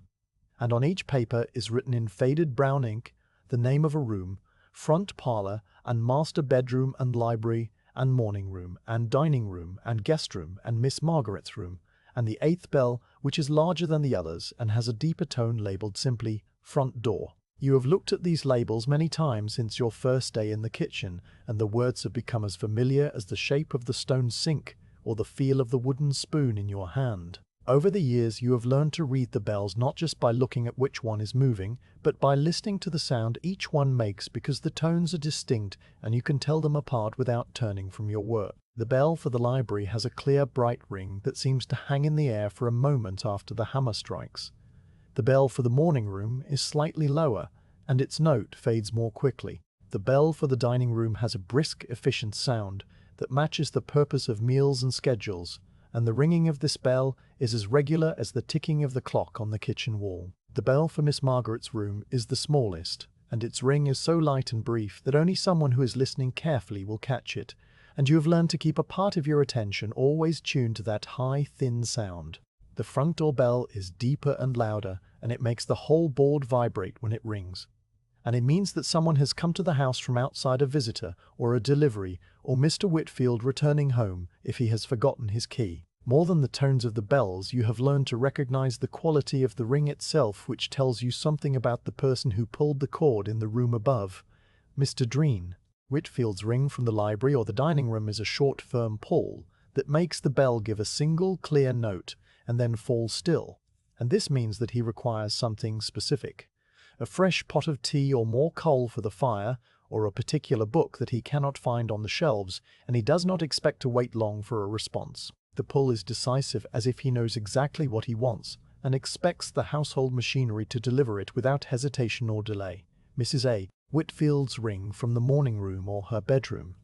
And on each paper is written in faded brown ink the name of a room, front parlour, and master bedroom and library, and morning room, and dining room, and guest room, and Miss Margaret's room, and the 8th bell, which is larger than the others and has a deeper tone, labelled simply front door. You have looked at these labels many times since your first day in the kitchen, and the words have become as familiar as the shape of the stone sink or the feel of the wooden spoon in your hand. Over the years you have learned to read the bells not just by looking at which one is moving, but by listening to the sound each one makes, because the tones are distinct and you can tell them apart without turning from your work. The bell for the library has a clear bright ring that seems to hang in the air for a moment after the hammer strikes. The bell for the morning room is slightly lower, and its note fades more quickly. The bell for the dining room has a brisk, efficient sound that matches the purpose of meals and schedules, and the ringing of this bell is as regular as the ticking of the clock on the kitchen wall. The bell for Miss Margaret's room is the smallest, and its ring is so light and brief that only someone who is listening carefully will catch it, and you have learned to keep a part of your attention always tuned to that high, thin sound. The front door bell is deeper and louder, and it makes the whole board vibrate when it rings. And it means that someone has come to the house from outside, a visitor, or a delivery, or Mr. Whitfield returning home if he has forgotten his key. More than the tones of the bells, you have learned to recognize the quality of the ring itself, which tells you something about the person who pulled the cord in the room above, Mr. Dreen. Whitfield's ring from the library or the dining room is a short, firm pull that makes the bell give a single, clear note and then fall still, and this means that he requires something specific. A fresh pot of tea or more coal for the fire, or a particular book that he cannot find on the shelves, and he does not expect to wait long for a response. The pull is decisive, as if he knows exactly what he wants and expects the household machinery to deliver it without hesitation or delay. Mrs. A. Whitfield's ring from the morning room or her bedroom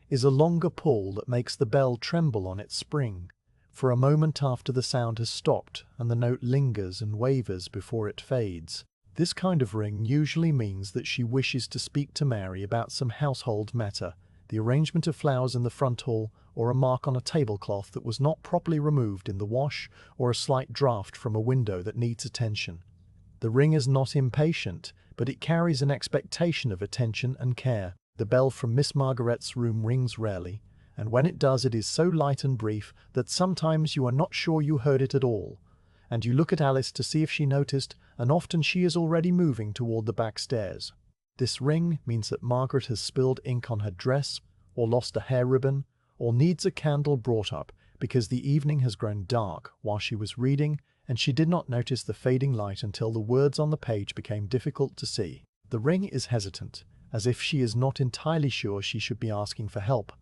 is a longer pull that makes the bell tremble on its spring for a moment after the sound has stopped, and the note lingers and wavers before it fades. This kind of ring usually means that she wishes to speak to Mary about some household matter, the arrangement of flowers in the front hall, or a mark on a tablecloth that was not properly removed in the wash, or a slight draught from a window that needs attention. The ring is not impatient, but it carries an expectation of attention and care. The bell from Miss Margaret's room rings rarely, and when it does it is so light and brief that sometimes you are not sure you heard it at all, and you look at Alice to see if she noticed, and often she is already moving toward the back stairs. This ring means that Margaret has spilled ink on her dress, or lost a hair ribbon, or needs a candle brought up because the evening has grown dark while she was reading, and she did not notice the fading light until the words on the page became difficult to see. The ring is hesitant, as if she is not entirely sure she should be asking for help,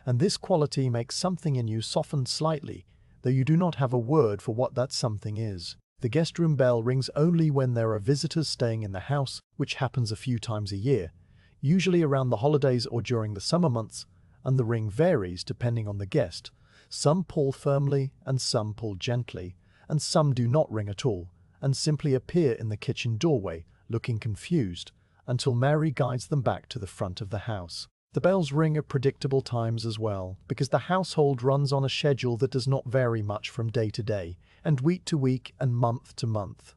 and this quality makes something in you soften slightly, though you do not have a word for what that something is. The guest room bell rings only when there are visitors staying in the house, which happens a few times a year, usually around the holidays or during the summer months, and the ring varies depending on the guest. Some pull firmly and some pull gently, and some do not ring at all, and simply appear in the kitchen doorway, looking confused, until Mary guides them back to the front of the house. The bells ring at predictable times as well, because the household runs on a schedule that does not vary much from day to day, and week to week, and month to month.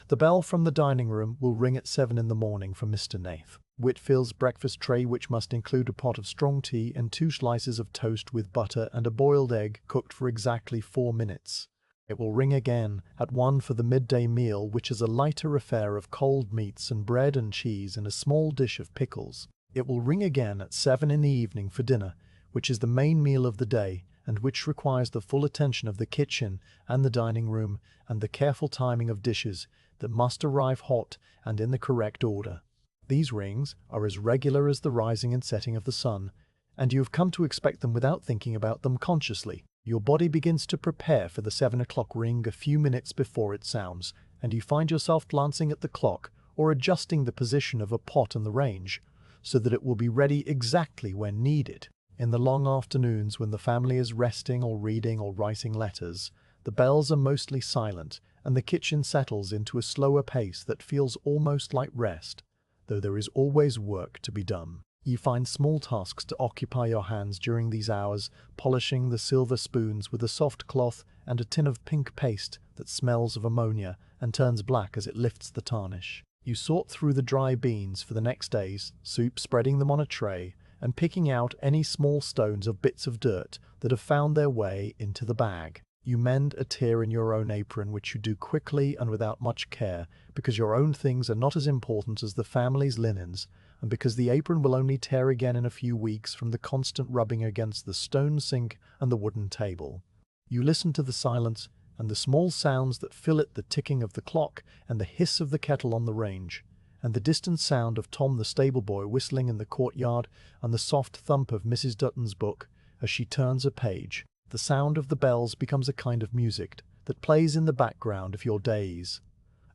The bell from the dining room will ring at 7 in the morning for Mr. Nath Whitfield's breakfast tray, which must include a pot of strong tea and 2 slices of toast with butter and a boiled egg cooked for exactly 4 minutes. It will ring again at 1 for the midday meal, which is a lighter affair of cold meats and bread and cheese and a small dish of pickles. It will ring again at 7 in the evening for dinner, which is the main meal of the day and which requires the full attention of the kitchen and the dining room and the careful timing of dishes that must arrive hot and in the correct order. These rings are as regular as the rising and setting of the sun, and you have come to expect them without thinking about them consciously. Your body begins to prepare for the 7 o'clock ring a few minutes before it sounds, and you find yourself glancing at the clock or adjusting the position of a pot on the range so that it will be ready exactly when needed. In the long afternoons when the family is resting or reading or writing letters, the bells are mostly silent and the kitchen settles into a slower pace that feels almost like rest, though there is always work to be done. You find small tasks to occupy your hands during these hours, polishing the silver spoons with a soft cloth and a tin of pink paste that smells of ammonia and turns black as it lifts the tarnish. You sort through the dry beans for the next day's soup, spreading them on a tray and picking out any small stones or bits of dirt that have found their way into the bag. You mend a tear in your own apron, which you do quickly and without much care, because your own things are not as important as the family's linens, and because the apron will only tear again in a few weeks from the constant rubbing against the stone sink and the wooden table. You listen to the silence and the small sounds that fill it, the ticking of the clock and the hiss of the kettle on the range, and the distant sound of Tom the stable boy whistling in the courtyard and the soft thump of Mrs. Dutton's book as she turns a page. The sound of the bells becomes a kind of music that plays in the background of your days,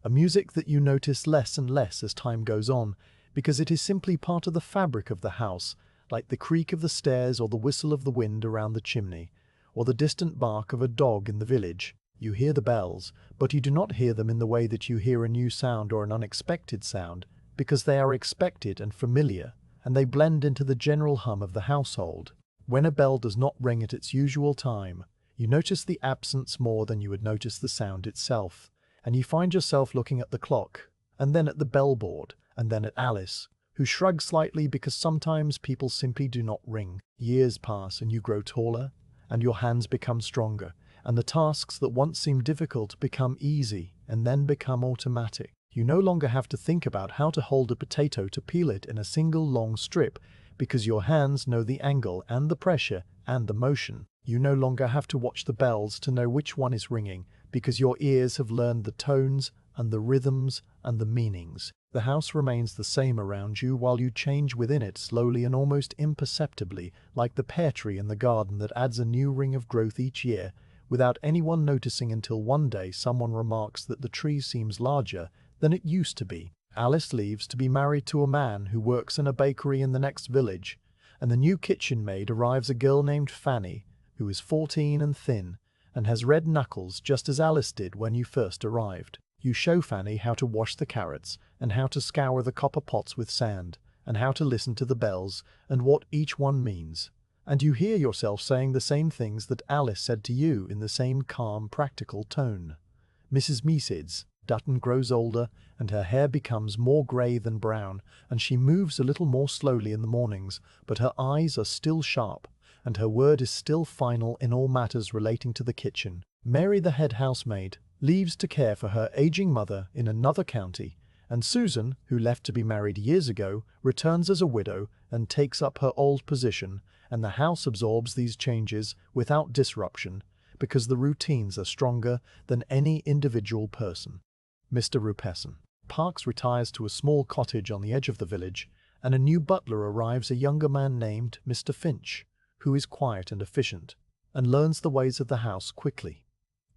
a music that you notice less and less as time goes on, because it is simply part of the fabric of the house, like the creak of the stairs or the whistle of the wind around the chimney, or the distant bark of a dog in the village. You hear the bells, but you do not hear them in the way that you hear a new sound or an unexpected sound, because they are expected and familiar, and they blend into the general hum of the household. When a bell does not ring at its usual time, you notice the absence more than you would notice the sound itself, and you find yourself looking at the clock, and then at the bellboard, and then at Alice, who shrugs slightly because sometimes people simply do not ring. Years pass and you grow taller, and your hands become stronger, and the tasks that once seemed difficult become easy and then become automatic. You no longer have to think about how to hold a potato to peel it in a single long strip, because your hands know the angle and the pressure and the motion. You no longer have to watch the bells to know which one is ringing, because your ears have learned the tones and the rhythms and the meanings. The house remains the same around you while you change within it slowly and almost imperceptibly, like the pear tree in the garden that adds a new ring of growth each year, without anyone noticing, until one day someone remarks that the tree seems larger than it used to be. Alice leaves to be married to a man who works in a bakery in the next village, and the new kitchen maid arrives, a girl named Fanny, who is 14 and thin, and has red knuckles just as Alice did when you first arrived. You show Fanny how to wash the carrots, and how to scour the copper pots with sand, and how to listen to the bells, and what each one means. And you hear yourself saying the same things that Alice said to you in the same calm, practical tone. Mrs. Dutton grows older, and her hair becomes more grey than brown, and she moves a little more slowly in the mornings, but her eyes are still sharp, and her word is still final in all matters relating to the kitchen. Mary, the head housemaid, leaves to care for her aging mother in another county, and Susan, who left to be married years ago, returns as a widow and takes up her old position, and the house absorbs these changes without disruption, because the routines are stronger than any individual person. Mr. Rupesson Parks retires to a small cottage on the edge of the village, and a new butler arrives, a younger man named Mr. Finch, who is quiet and efficient, and learns the ways of the house quickly.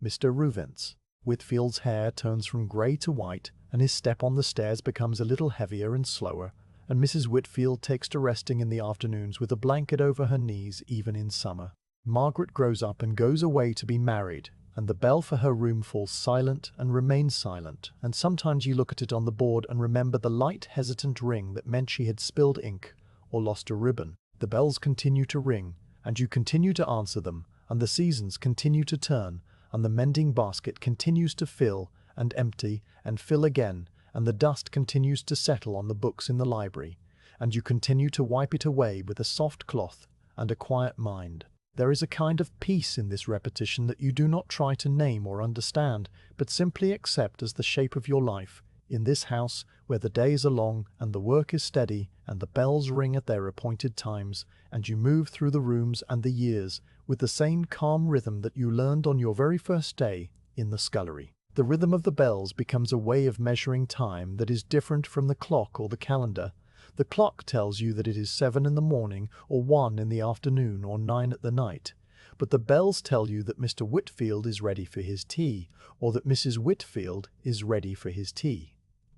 Mr. Ruvence Whitfield's hair turns from grey to white, and his step on the stairs becomes a little heavier and slower, and Mrs. Whitfield takes to resting in the afternoons with a blanket over her knees, even in summer. Margaret grows up and goes away to be married, and the bell for her room falls silent and remains silent, and sometimes you look at it on the board and remember the light, hesitant ring that meant she had spilled ink or lost a ribbon. The bells continue to ring, and you continue to answer them, and the seasons continue to turn, and the mending basket continues to fill, and empty and fill again, and the dust continues to settle on the books in the library, and you continue to wipe it away with a soft cloth and a quiet mind. There is a kind of peace in this repetition that you do not try to name or understand, but simply accept as the shape of your life, in this house where the days are long and the work is steady and the bells ring at their appointed times, and you move through the rooms and the years with the same calm rhythm that you learned on your very first day in the scullery. The rhythm of the bells becomes a way of measuring time that is different from the clock or the calendar. The clock tells you that it is 7 in the morning or 1 in the afternoon or 9 at the night, but the bells tell you that Mr. Whitfield is ready for his tea, or that Mrs. Whitfield is ready for his tea,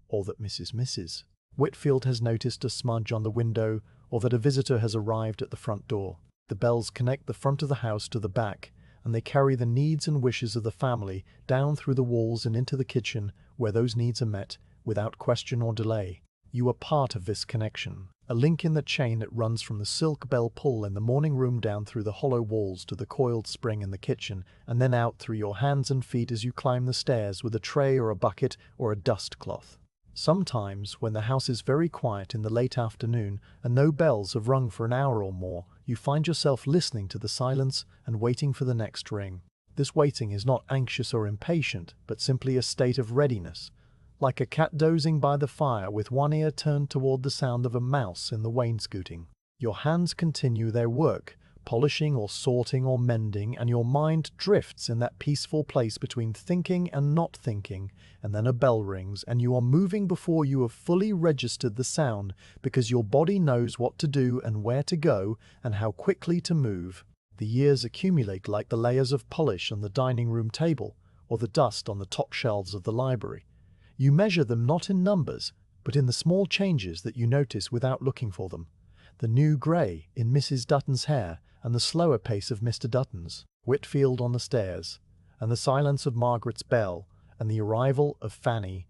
or that Mrs. Whitfield has noticed a smudge on the window, or that a visitor has arrived at the front door. The bells connect the front of the house to the back, and they carry the needs and wishes of the family down through the walls and into the kitchen, where those needs are met without question or delay. You are part of this connection, a link in the chain that runs from the silk bell pull in the morning room down through the hollow walls to the coiled spring in the kitchen, and then out through your hands and feet as you climb the stairs with a tray or a bucket or a dust cloth. Sometimes, when the house is very quiet in the late afternoon and no bells have rung for an hour or more, you find yourself listening to the silence and waiting for the next ring. This waiting is not anxious or impatient, but simply a state of readiness, like a cat dozing by the fire with one ear turned toward the sound of a mouse in the wainscoting. Your hands continue their work, polishing or sorting or mending, and your mind drifts in that peaceful place between thinking and not thinking, and then a bell rings and you are moving before you have fully registered the sound, because your body knows what to do and where to go and how quickly to move. The years accumulate like the layers of polish on the dining room table or the dust on the top shelves of the library. You measure them not in numbers, but in the small changes that you notice without looking for them. The new grey in Mrs. Dutton's hair, and the slower pace of Mr. Dutton's, Whitfield on the stairs, and the silence of Margaret's bell, and the arrival of Fanny,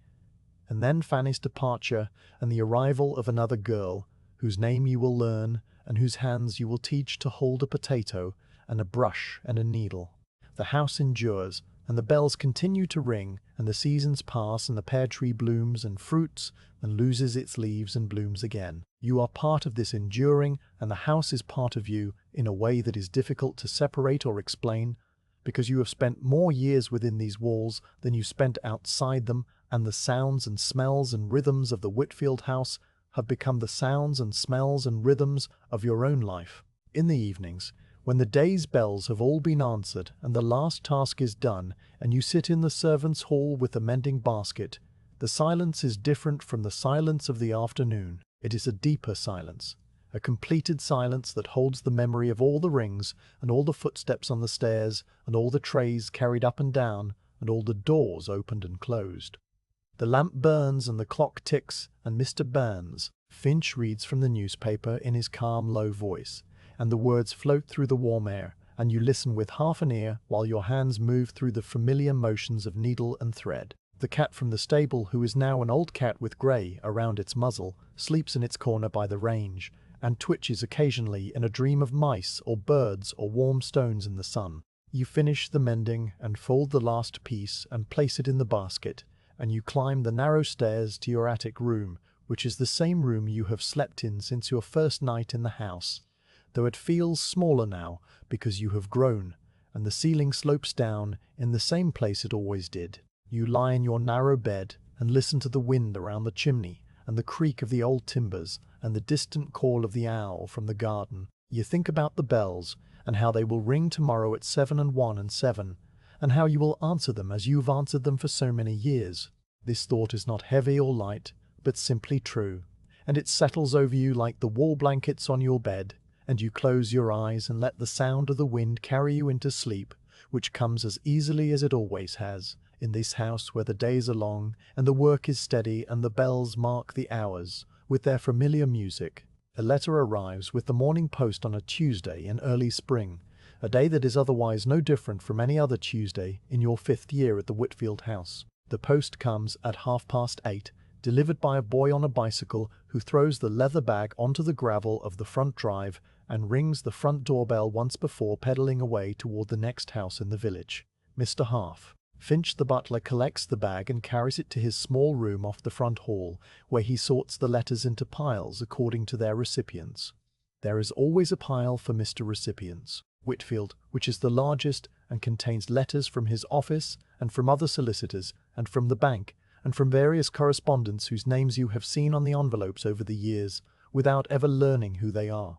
and then Fanny's departure, and the arrival of another girl, whose name you will learn, and whose hands you will teach to hold a potato, and a brush and a needle. The house endures, and the bells continue to ring, and the seasons pass, and the pear tree blooms and fruits, and loses its leaves and blooms again. You are part of this enduring, and the house is part of you in a way that is difficult to separate or explain, because you have spent more years within these walls than you spent outside them, and the sounds and smells and rhythms of the Whitfield house have become the sounds and smells and rhythms of your own life. In the evenings, when the day's bells have all been answered and the last task is done, and you sit in the servants' hall with the mending basket, the silence is different from the silence of the afternoon. It is a deeper silence, a completed silence that holds the memory of all the rings and all the footsteps on the stairs and all the trays carried up and down and all the doors opened and closed. The lamp burns and the clock ticks, and Mr. Burns, Finch, reads from the newspaper in his calm, low voice, and the words float through the warm air, and you listen with half an ear while your hands move through the familiar motions of needle and thread. The cat from the stable, who is now an old cat with grey around its muzzle, sleeps in its corner by the range, and twitches occasionally in a dream of mice or birds or warm stones in the sun. You finish the mending and fold the last piece and place it in the basket, and you climb the narrow stairs to your attic room, which is the same room you have slept in since your first night in the house, though it feels smaller now because you have grown, and the ceiling slopes down in the same place it always did. You lie in your narrow bed and listen to the wind around the chimney and the creak of the old timbers and the distant call of the owl from the garden. You think about the bells and how they will ring tomorrow at 7 and 1 and 7, and how you will answer them as you've answered them for so many years. This thought is not heavy or light, but simply true, and it settles over you like the wall blankets on your bed, and you close your eyes and let the sound of the wind carry you into sleep, which comes as easily as it always has, in this house where the days are long, and the work is steady, and the bells mark the hours with their familiar music. A letter arrives with the morning post on a Tuesday in early spring, a day that is otherwise no different from any other Tuesday in your 5th year at the Whitfield house. The post comes at 8:30, delivered by a boy on a bicycle who throws the leather bag onto the gravel of the front drive and rings the front doorbell once before pedaling away toward the next house in the village. Mr. Half. Finch the butler collects the bag and carries it to his small room off the front hall, where he sorts the letters into piles according to their recipients. There is always a pile for Mr. Recipients, Whitfield, which is the largest and contains letters from his office and from other solicitors and from the bank and from various correspondents whose names you have seen on the envelopes over the years without ever learning who they are.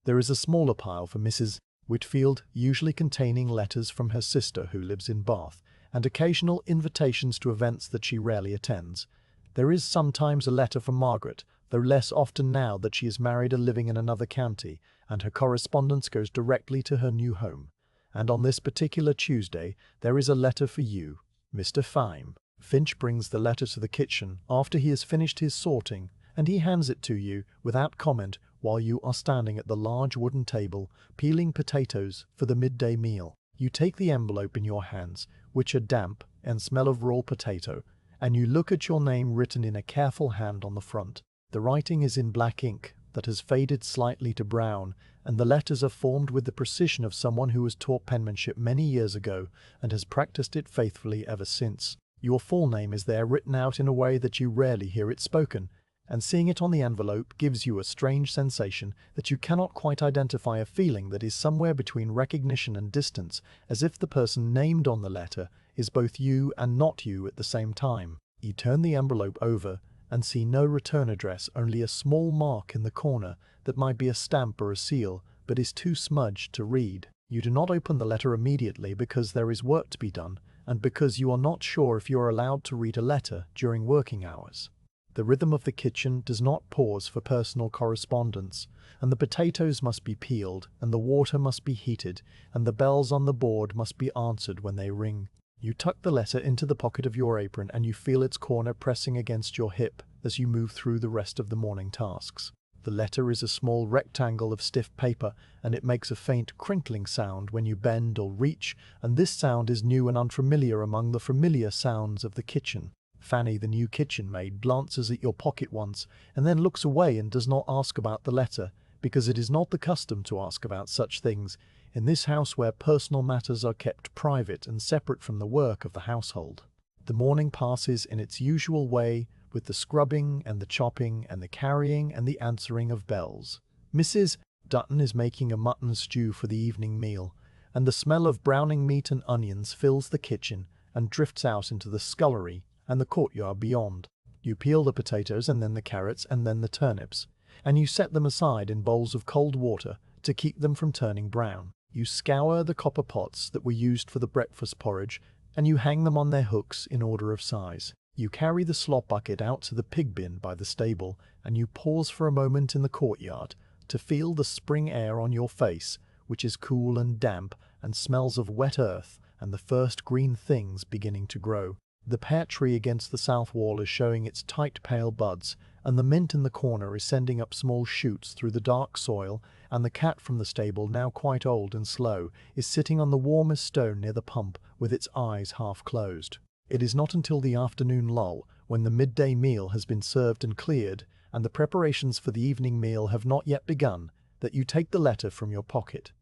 There is a smaller pile for Mrs. Whitfield, usually containing letters from her sister who lives in Bath, and occasional invitations to events that she rarely attends. There is sometimes a letter from Margaret, though less often now that she is married and living in another county, and her correspondence goes directly to her new home. And on this particular Tuesday there is a letter for you, Mr. Fyme. Finch brings the letter to the kitchen after he has finished his sorting, and he hands it to you without comment while you are standing at the large wooden table peeling potatoes for the midday meal. You take the envelope in your hands, which are damp and smell of raw potato, and you look at your name written in a careful hand on the front. The writing is in black ink that has faded slightly to brown, and the letters are formed with the precision of someone who was taught penmanship many years ago and has practiced it faithfully ever since. Your full name is there written out in a way that you rarely hear it spoken, and seeing it on the envelope gives you a strange sensation that you cannot quite identify, a feeling that is somewhere between recognition and distance, as if the person named on the letter is both you and not you at the same time. You turn the envelope over and see no return address, only a small mark in the corner that might be a stamp or a seal, but is too smudged to read. You do not open the letter immediately because there is work to be done, and because you are not sure if you are allowed to read a letter during working hours. The rhythm of the kitchen does not pause for personal correspondence, and the potatoes must be peeled, and the water must be heated, and the bells on the board must be answered when they ring. You tuck the letter into the pocket of your apron, and you feel its corner pressing against your hip as you move through the rest of the morning tasks. The letter is a small rectangle of stiff paper, and it makes a faint crinkling sound when you bend or reach, and this sound is new and unfamiliar among the familiar sounds of the kitchen. Fanny, the new kitchen maid, glances at your pocket once, and then looks away and does not ask about the letter, because it is not the custom to ask about such things in this house where personal matters are kept private and separate from the work of the household. The morning passes in its usual way, with the scrubbing and the chopping and the carrying and the answering of bells. Mrs. Dutton is making a mutton stew for the evening meal, and the smell of browning meat and onions fills the kitchen and drifts out into the scullery and the courtyard beyond. You peel the potatoes and then the carrots and then the turnips, and you set them aside in bowls of cold water to keep them from turning brown. You scour the copper pots that were used for the breakfast porridge, and you hang them on their hooks in order of size. You carry the slop bucket out to the pig bin by the stable, and you pause for a moment in the courtyard to feel the spring air on your face, which is cool and damp and smells of wet earth and the first green things beginning to grow. The pear tree against the south wall is showing its tight pale buds, and the mint in the corner is sending up small shoots through the dark soil, and the cat from the stable, now quite old and slow, is sitting on the warmest stone near the pump with its eyes half closed. It is not until the afternoon lull, when the midday meal has been served and cleared, and the preparations for the evening meal have not yet begun, that you take the letter from your pocket.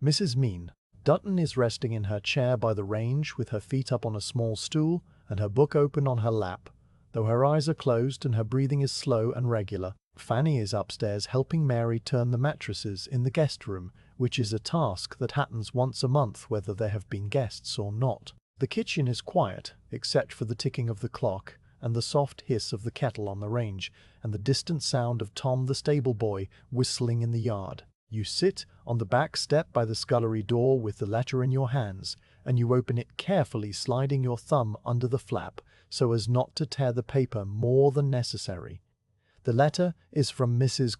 Mrs. Dutton is resting in her chair by the range with her feet up on a small stool and her book open on her lap, though her eyes are closed and her breathing is slow and regular. Fanny is upstairs helping Mary turn the mattresses in the guest room, which is a task that happens once a month whether there have been guests or not. The kitchen is quiet, except for the ticking of the clock and the soft hiss of the kettle on the range, and the distant sound of Tom the stable boy whistling in the yard. You sit on the back step by the scullery door with the letter in your hands, and you open it carefully, sliding your thumb under the flap so as not to tear the paper more than necessary. The letter is from Mrs.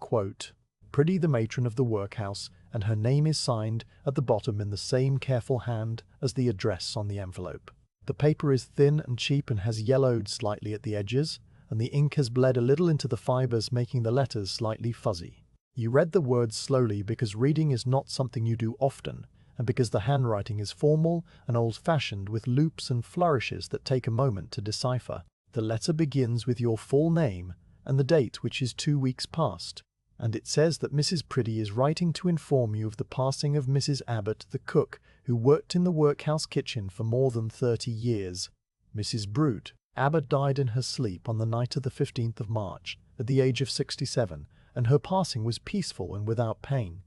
Pretty, the matron of the workhouse, and her name is signed at the bottom in the same careful hand as the address on the envelope. The paper is thin and cheap and has yellowed slightly at the edges, and the ink has bled a little into the fibers, making the letters slightly fuzzy. You read the words slowly because reading is not something you do often, and because the handwriting is formal and old-fashioned with loops and flourishes that take a moment to decipher. The letter begins with your full name and the date, which is 2 weeks past, and it says that Mrs. Pretty is writing to inform you of the passing of Mrs. Abbott, the cook, who worked in the workhouse kitchen for more than 30 years. Mrs. Brute Abbott died in her sleep on the night of the 15th of March, at the age of 67, and her passing was peaceful and without pain.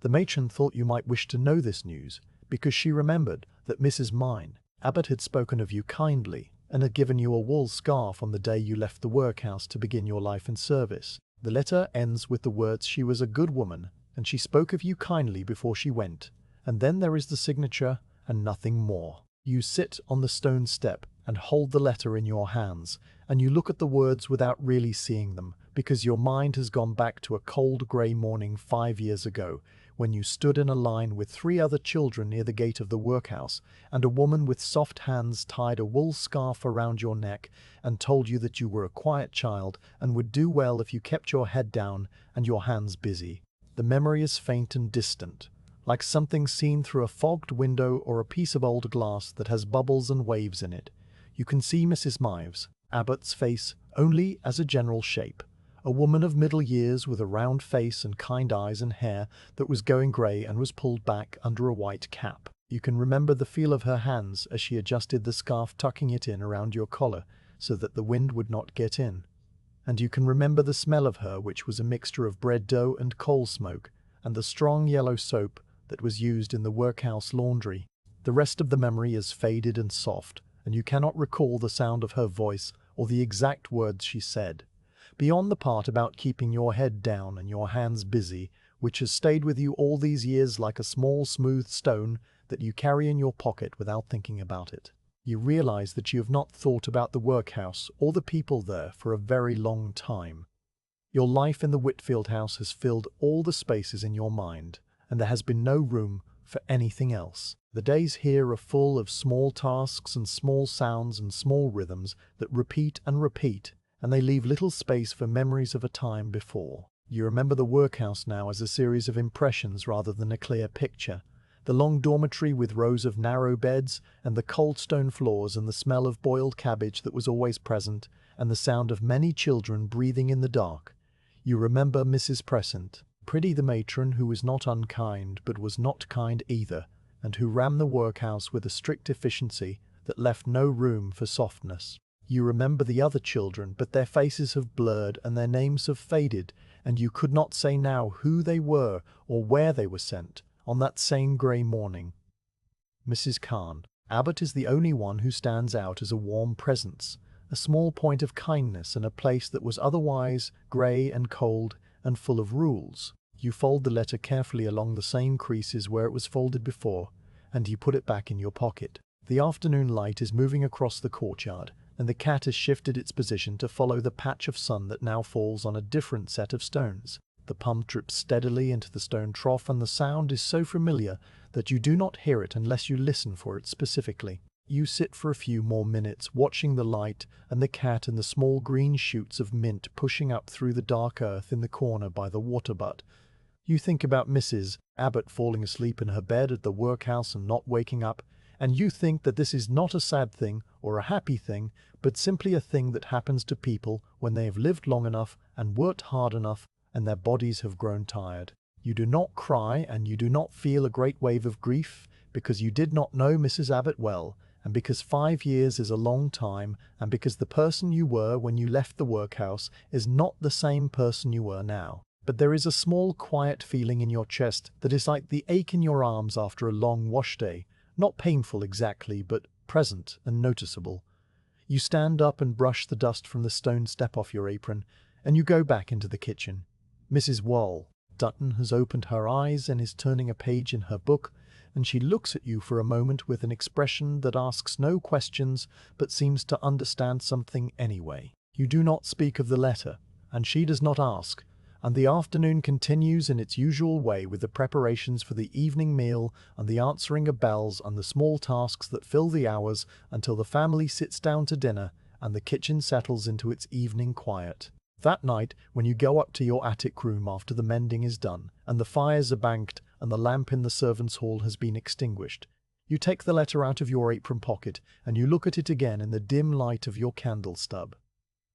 The matron thought you might wish to know this news, because she remembered that Mrs. Mine Abbott had spoken of you kindly, and had given you a wool scarf on the day you left the workhouse to begin your life in service. The letter ends with the words, "She was a good woman, and she spoke of you kindly before she went," and then there is the signature and nothing more. You sit on the stone step and hold the letter in your hands, and you look at the words without really seeing them, because your mind has gone back to a cold grey morning 5 years ago, when you stood in a line with 3 other children near the gate of the workhouse, and a woman with soft hands tied a wool scarf around your neck and told you that you were a quiet child and would do well if you kept your head down and your hands busy. The memory is faint and distant, like something seen through a fogged window or a piece of old glass that has bubbles and waves in it. You can see Mrs. Mives Abbott's face only as a general shape, a woman of middle years with a round face and kind eyes and hair that was going grey and was pulled back under a white cap. You can remember the feel of her hands as she adjusted the scarf, tucking it in around your collar so that the wind would not get in. And you can remember the smell of her, which was a mixture of bread dough and coal smoke, and the strong yellow soap that was used in the workhouse laundry. The rest of the memory is faded and soft, and you cannot recall the sound of her voice or the exact words she said, beyond the part about keeping your head down and your hands busy, which has stayed with you all these years like a small smooth stone that you carry in your pocket without thinking about it. You realize that you have not thought about the workhouse or the people there for a very long time. Your life in the Whitfield house has filled all the spaces in your mind, and there has been no room for anything else. The days here are full of small tasks and small sounds and small rhythms that repeat and repeat, and they leave little space for memories of a time before. You remember the workhouse now as a series of impressions rather than a clear picture. The long dormitory with rows of narrow beds, and the cold stone floors, and the smell of boiled cabbage that was always present, and the sound of many children breathing in the dark. You remember Mrs. Present, pretty the matron, who was not unkind but was not kind either, and who ran the workhouse with a strict efficiency that left no room for softness. You remember the other children, but their faces have blurred and their names have faded, and you could not say now who they were or where they were sent on that same grey morning. Mrs. Khan Abbott is the only one who stands out as a warm presence, a small point of kindness in a place that was otherwise grey and cold and full of rules. You fold the letter carefully along the same creases where it was folded before, and you put it back in your pocket. The afternoon light is moving across the courtyard, and the cat has shifted its position to follow the patch of sun that now falls on a different set of stones. The pump drips steadily into the stone trough, and the sound is so familiar that you do not hear it unless you listen for it specifically. You sit for a few more minutes watching the light and the cat and the small green shoots of mint pushing up through the dark earth in the corner by the water butt. You think about Mrs. Abbott falling asleep in her bed at the workhouse and not waking up, and you think that this is not a sad thing or a happy thing, but simply a thing that happens to people when they have lived long enough and worked hard enough and their bodies have grown tired. You do not cry and you do not feel a great wave of grief, because you did not know Mrs. Abbott well, and because 5 years is a long time, and because the person you were when you left the workhouse is not the same person you were now. But there is a small quiet feeling in your chest that is like the ache in your arms after a long wash day, not painful exactly, but present and noticeable. You stand up and brush the dust from the stone step off your apron, and you go back into the kitchen. Mrs. Wall Dutton has opened her eyes and is turning a page in her book, and she looks at you for a moment with an expression that asks no questions but seems to understand something anyway. You do not speak of the letter, and she does not ask, and the afternoon continues in its usual way with the preparations for the evening meal and the answering of bells and the small tasks that fill the hours until the family sits down to dinner and the kitchen settles into its evening quiet. That night, when you go up to your attic room after the mending is done, and the fires are banked, and the lamp in the servants' hall has been extinguished, you take the letter out of your apron pocket, and you look at it again in the dim light of your candle stub.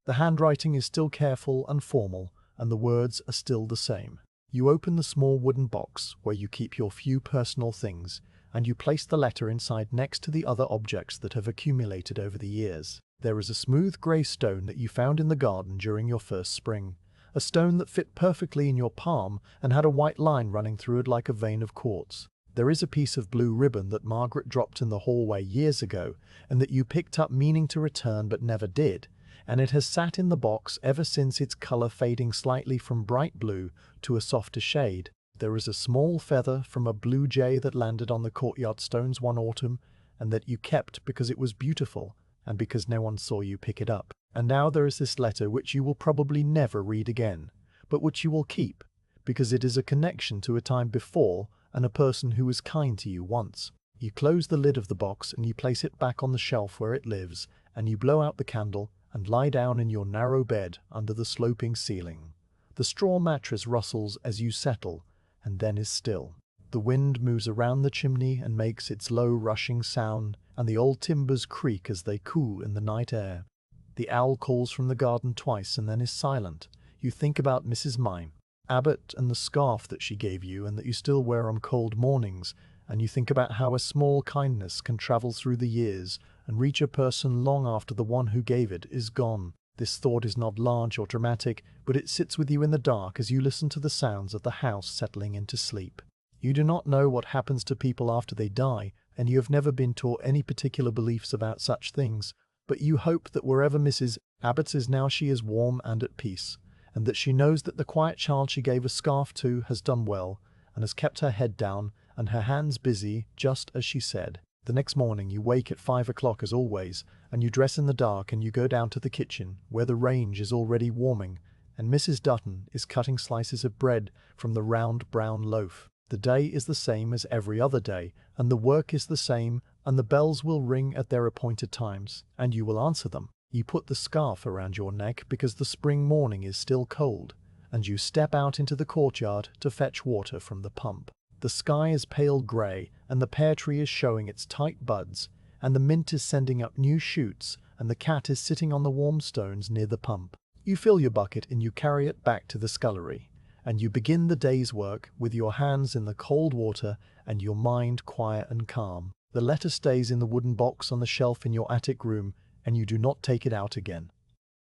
The handwriting is still careful and formal, and the words are still the same. You open the small wooden box where you keep your few personal things, and you place the letter inside next to the other objects that have accumulated over the years. There is a smooth grey stone that you found in the garden during your first spring, a stone that fit perfectly in your palm and had a white line running through it like a vein of quartz. There is a piece of blue ribbon that Margaret dropped in the hallway years ago and that you picked up meaning to return but never did, and it has sat in the box ever since, its colour fading slightly from bright blue to a softer shade. There is a small feather from a blue jay that landed on the courtyard stones one autumn and that you kept because it was beautiful and because no one saw you pick it up. And now there is this letter which you will probably never read again, but which you will keep because it is a connection to a time before and a person who was kind to you once. You close the lid of the box and you place it back on the shelf where it lives, and you blow out the candle and lie down in your narrow bed under the sloping ceiling. The straw mattress rustles as you settle and then is still. The wind moves around the chimney and makes its low rushing sound, and the old timbers creak as they cool in the night air. The owl calls from the garden twice and then is silent. You think about Mrs. Mime Abbott and the scarf that she gave you and that you still wear on cold mornings, and you think about how a small kindness can travel through the years and reach a person long after the one who gave it is gone. This thought is not large or dramatic, but it sits with you in the dark as you listen to the sounds of the house settling into sleep. You do not know what happens to people after they die, and you have never been taught any particular beliefs about such things, but you hope that wherever Mrs. Abbott is now she is warm and at peace, and that she knows that the quiet child she gave a scarf to has done well, and has kept her head down and her hands busy, just as she said. The next morning you wake at 5 o'clock as always, and you dress in the dark and you go down to the kitchen, where the range is already warming, and Mrs. Dutton is cutting slices of bread from the round brown loaf. The day is the same as every other day, and the work is the same, and the bells will ring at their appointed times, and you will answer them. You put the scarf around your neck because the spring morning is still cold, and you step out into the courtyard to fetch water from the pump. The sky is pale grey, and the pear tree is showing its tight buds, and the mint is sending up new shoots, and the cat is sitting on the warm stones near the pump. You fill your bucket and you carry it back to the scullery, and you begin the day's work with your hands in the cold water and your mind quiet and calm. The letter stays in the wooden box on the shelf in your attic room, and you do not take it out again.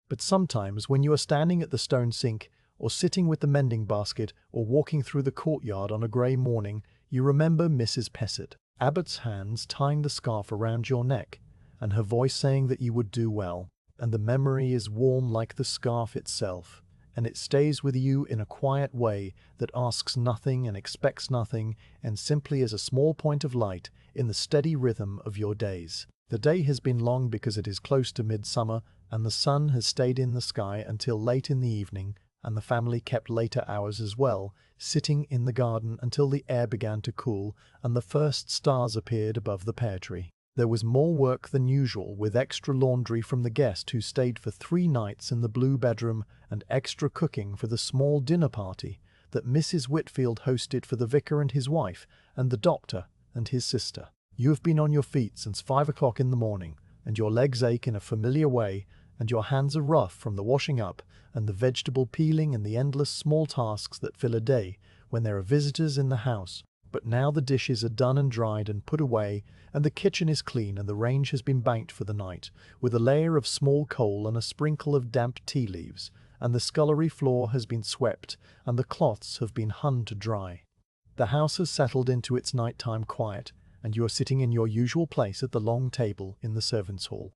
But sometimes when you are standing at the stone sink, or sitting with the mending basket, or walking through the courtyard on a grey morning, you remember Mrs. Pessett, Abbott's hands tying the scarf around your neck, and her voice saying that you would do well, and the memory is warm like the scarf itself, and it stays with you in a quiet way that asks nothing and expects nothing, and simply is a small point of light in the steady rhythm of your days. The day has been long because it is close to midsummer, and the sun has stayed in the sky until late in the evening, and the family kept later hours as well, sitting in the garden until the air began to cool and the first stars appeared above the pear tree. There was more work than usual, with extra laundry from the guest who stayed for 3 nights in the blue bedroom, and extra cooking for the small dinner party that Mrs. Whitfield hosted for the vicar and his wife, and the doctor and his sister. You have been on your feet since 5 o'clock in the morning, and your legs ache in a familiar way, and your hands are rough from the washing up and the vegetable peeling and the endless small tasks that fill a day when there are visitors in the house. But now the dishes are done and dried and put away, and the kitchen is clean, and the range has been banked for the night, with a layer of small coal and a sprinkle of damp tea leaves, and the scullery floor has been swept, and the cloths have been hung to dry. The house has settled into its nighttime quiet, and you are sitting in your usual place at the long table in the servants' hall.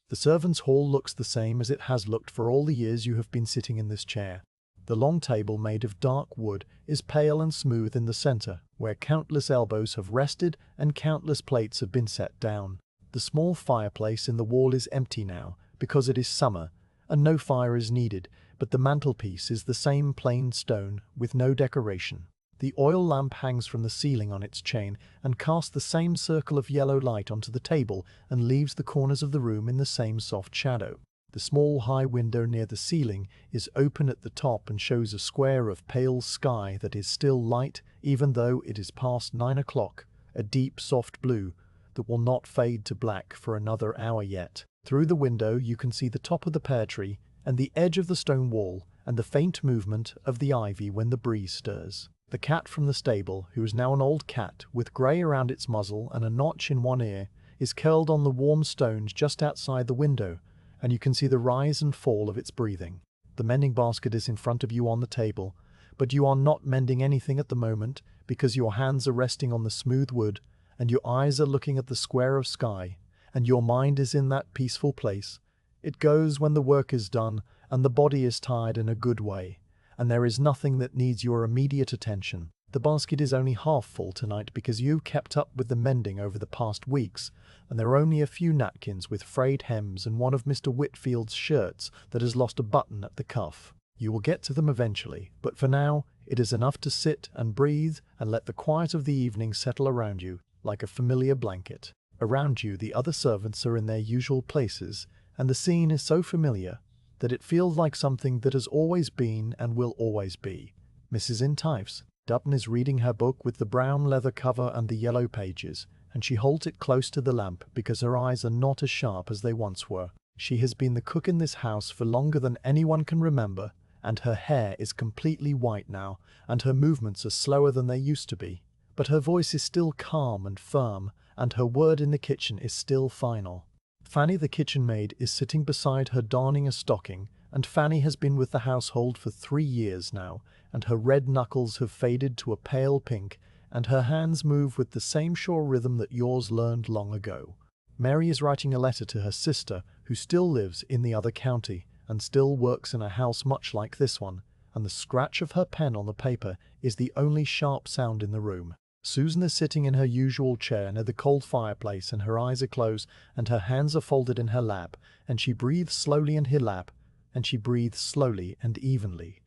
The servants' hall looks the same as it has looked for all the years you have been sitting in this chair. The long table, made of dark wood, is pale and smooth in the centre, where countless elbows have rested and countless plates have been set down. The small fireplace in the wall is empty now, because it is summer, and no fire is needed, but the mantelpiece is the same plain stone, with no decoration. The oil lamp hangs from the ceiling on its chain and casts the same circle of yellow light onto the table and leaves the corners of the room in the same soft shadow. The small high window near the ceiling is open at the top and shows a square of pale sky that is still light even though it is past 9 o'clock, a deep soft blue that will not fade to black for another hour yet. Through the window you can see the top of the pear tree and the edge of the stone wall and the faint movement of the ivy when the breeze stirs. The cat from the stable, who is now an old cat with grey around its muzzle and a notch in one ear, is curled on the warm stones just outside the window, and you can see the rise and fall of its breathing. The mending basket is in front of you on the table, but you are not mending anything at the moment because your hands are resting on the smooth wood, and your eyes are looking at the square of sky, and your mind is in that peaceful place. It goes when the work is done and the body is tired in a good way, and there is nothing that needs your immediate attention. The basket is only half full tonight because you've kept up with the mending over the past weeks, and there are only a few napkins with frayed hems and one of Mr. Whitfield's shirts that has lost a button at the cuff. You will get to them eventually, but for now, it is enough to sit and breathe and let the quiet of the evening settle around you like a familiar blanket. Around you, the other servants are in their usual places, and the scene is so familiar that it feels like something that has always been and will always be. Mrs. Intives Dutton is reading her book with the brown leather cover and the yellow pages, and she holds it close to the lamp because her eyes are not as sharp as they once were. She has been the cook in this house for longer than anyone can remember, and her hair is completely white now, and her movements are slower than they used to be. But her voice is still calm and firm, and her word in the kitchen is still final. Fanny, the kitchen maid, is sitting beside her darning a stocking, and Fanny has been with the household for 3 years now, and her red knuckles have faded to a pale pink, and her hands move with the same sure rhythm that yours learned long ago. Mary is writing a letter to her sister, who still lives in the other county, and still works in a house much like this one, and the scratch of her pen on the paper is the only sharp sound in the room. Susan is sitting in her usual chair near the cold fireplace, and her eyes are closed, and her hands are folded in her lap, and she breathes slowly in her lap, and she breathes slowly and evenly.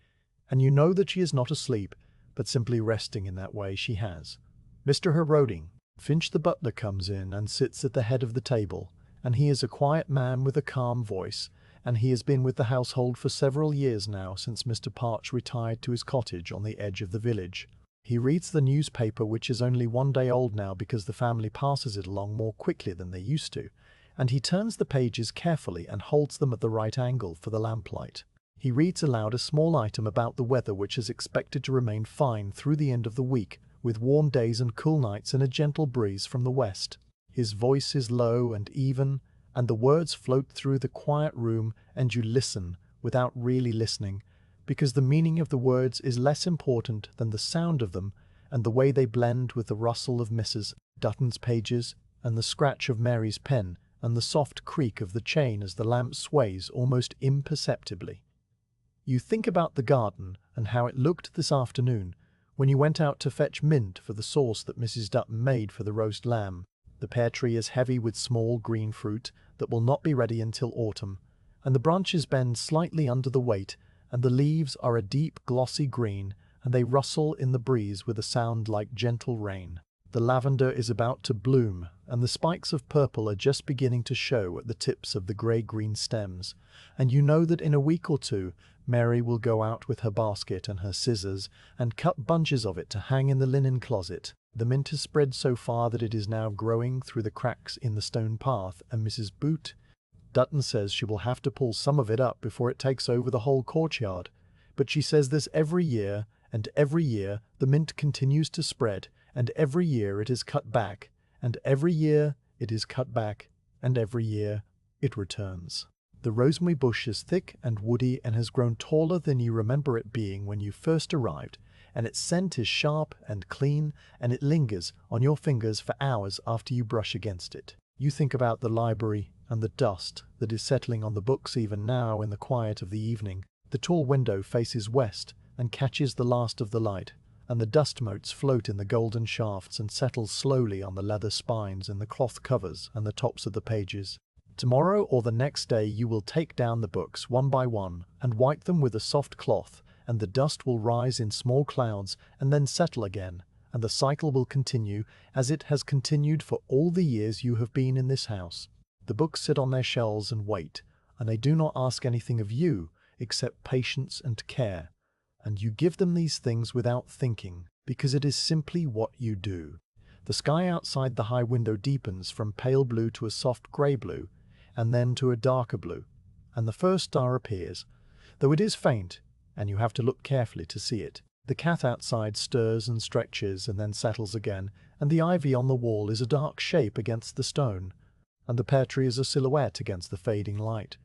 And you know that she is not asleep, but simply resting in that way she has. Mr. Heroding, Finch the butler, comes in and sits at the head of the table, and he is a quiet man with a calm voice, and he has been with the household for several years now, since Mr. Parch retired to his cottage on the edge of the village. He reads the newspaper, which is only 1 day old now because the family passes it along more quickly than they used to, and he turns the pages carefully and holds them at the right angle for the lamplight. He reads aloud a small item about the weather, which is expected to remain fine through the end of the week, with warm days and cool nights and a gentle breeze from the west. His voice is low and even, and the words float through the quiet room, and you listen without really listening, because the meaning of the words is less important than the sound of them and the way they blend with the rustle of Mrs. Dutton's pages and the scratch of Mary's pen and the soft creak of the chain as the lamp sways almost imperceptibly. You think about the garden and how it looked this afternoon when you went out to fetch mint for the sauce that Mrs. Dutton made for the roast lamb. The pear tree is heavy with small green fruit that will not be ready until autumn, and the branches bend slightly under the weight, and the leaves are a deep glossy green, and they rustle in the breeze with a sound like gentle rain. The lavender is about to bloom, and the spikes of purple are just beginning to show at the tips of the grey-green stems, and you know that in a week or two Mary will go out with her basket and her scissors and cut bunches of it to hang in the linen closet. The mint has spread so far that it is now growing through the cracks in the stone path, and Mrs. Dutton says she will have to pull some of it up before it takes over the whole courtyard. But she says this every year, and every year the mint continues to spread, and every year it is cut back, and every year it is cut back, and every year it returns. The rosemary bush is thick and woody and has grown taller than you remember it being when you first arrived, and its scent is sharp and clean, and it lingers on your fingers for hours after you brush against it. You think about the library and the dust that is settling on the books even now in the quiet of the evening. The tall window faces west and catches the last of the light, and the dust motes float in the golden shafts and settle slowly on the leather spines and the cloth covers and the tops of the pages. Tomorrow or the next day you will take down the books one by one and wipe them with a soft cloth, and the dust will rise in small clouds and then settle again, and the cycle will continue as it has continued for all the years you have been in this house. The books sit on their shelves and wait, and they do not ask anything of you except patience and care, and you give them these things without thinking, because it is simply what you do. The sky outside the high window deepens from pale blue to a soft grey blue, and then to a darker blue, and the first star appears, though it is faint, and you have to look carefully to see it. The cat outside stirs and stretches and then settles again, and the ivy on the wall is a dark shape against the stone, and the pear tree is a silhouette against the fading light.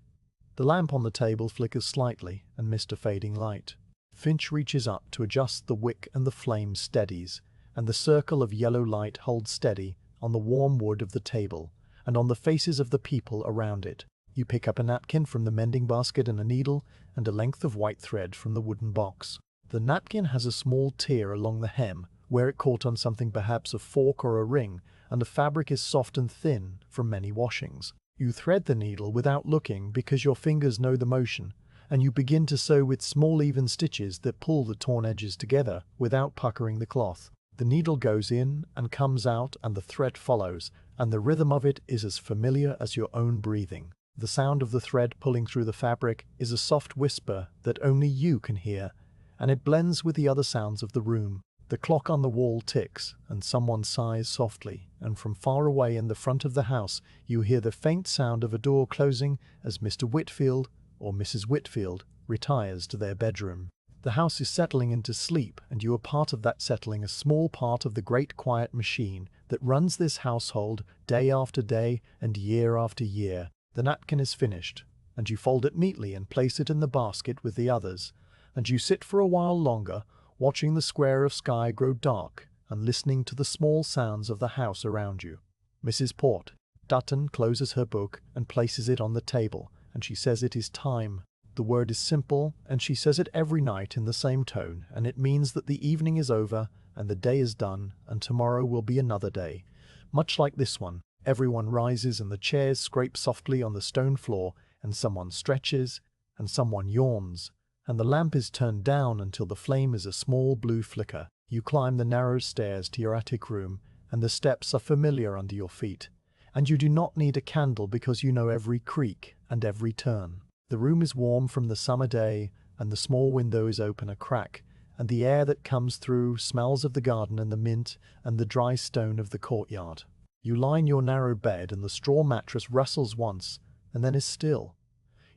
The lamp on the table flickers slightly and missed a fading light. Finch reaches up to adjust the wick and the flame steadies, and the circle of yellow light holds steady on the warm wood of the table and on the faces of the people around it. You pick up a napkin from the mending basket and a needle and a length of white thread from the wooden box. The napkin has a small tear along the hem where it caught on something, perhaps a fork or a ring, and the fabric is soft and thin from many washings. You thread the needle without looking because your fingers know the motion, and you begin to sew with small even stitches that pull the torn edges together without puckering the cloth. The needle goes in and comes out and the thread follows, and the rhythm of it is as familiar as your own breathing. The sound of the thread pulling through the fabric is a soft whisper that only you can hear, and it blends with the other sounds of the room. The clock on the wall ticks, and someone sighs softly, and from far away in the front of the house you hear the faint sound of a door closing as Mr. Whitfield or Mrs. Whitfield retires to their bedroom. The house is settling into sleep, and you are part of that settling, a small part of the great quiet machine that runs this household day after day and year after year. The napkin is finished, and you fold it neatly and place it in the basket with the others, and you sit for a while longer, watching the square of sky grow dark and listening to the small sounds of the house around you. Mrs. Port Dutton closes her book and places it on the table, and she says it is time. The word is simple, and she says it every night in the same tone, and it means that the evening is over and the day is done, and tomorrow will be another day, much like this one. Everyone rises and the chairs scrape softly on the stone floor, and someone stretches and someone yawns, and the lamp is turned down until the flame is a small blue flicker. You climb the narrow stairs to your attic room, and the steps are familiar under your feet, and you do not need a candle because you know every creak and every turn. The room is warm from the summer day, and the small window is open a crack, and the air that comes through smells of the garden and the mint and the dry stone of the courtyard. You lie in your narrow bed, and the straw mattress rustles once and then is still.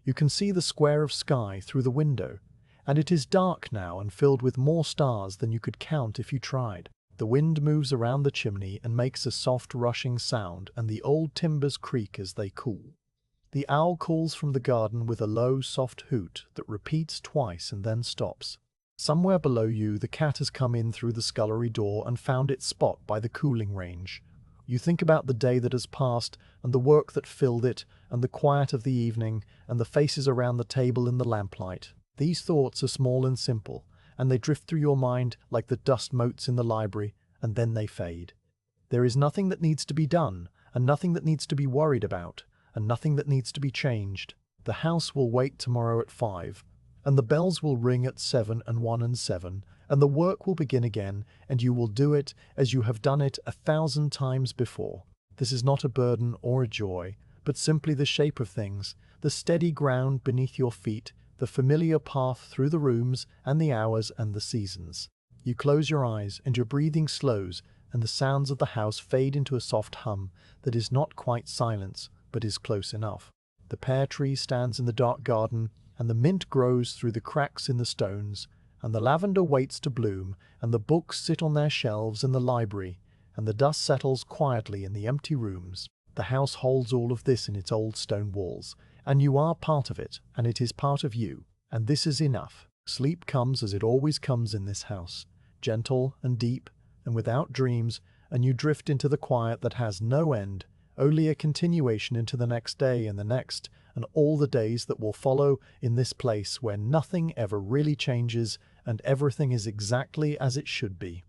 You can see the square of sky through the window, and it is dark now and filled with more stars than you could count if you tried. The wind moves around the chimney and makes a soft rushing sound, and the old timbers creak as they cool. The owl calls from the garden with a low, soft hoot that repeats twice and then stops. Somewhere below you the cat has come in through the scullery door and found its spot by the cooling range. You think about the day that has passed, and the work that filled it, and the quiet of the evening, and the faces around the table in the lamplight. These thoughts are small and simple, and they drift through your mind like the dust motes in the library, and then they fade. There is nothing that needs to be done, and nothing that needs to be worried about, and nothing that needs to be changed. The house will wait tomorrow at 5, and the bells will ring at 7 and 1 and 7, and the work will begin again, and you will do it as you have done it 1,000 times before. This is not a burden or a joy, but simply the shape of things, the steady ground beneath your feet, the familiar path through the rooms and the hours and the seasons. You close your eyes, and your breathing slows, and the sounds of the house fade into a soft hum that is not quite silence, but is close enough. The pear tree stands in the dark garden, and the mint grows through the cracks in the stones, and the lavender waits to bloom, and the books sit on their shelves in the library, and the dust settles quietly in the empty rooms. The house holds all of this in its old stone walls, and you are part of it, and it is part of you, and this is enough. Sleep comes as it always comes in this house, gentle and deep and without dreams, and you drift into the quiet that has no end, only a continuation into the next day and the next, and all the days that will follow in this place where nothing ever really changes and everything is exactly as it should be.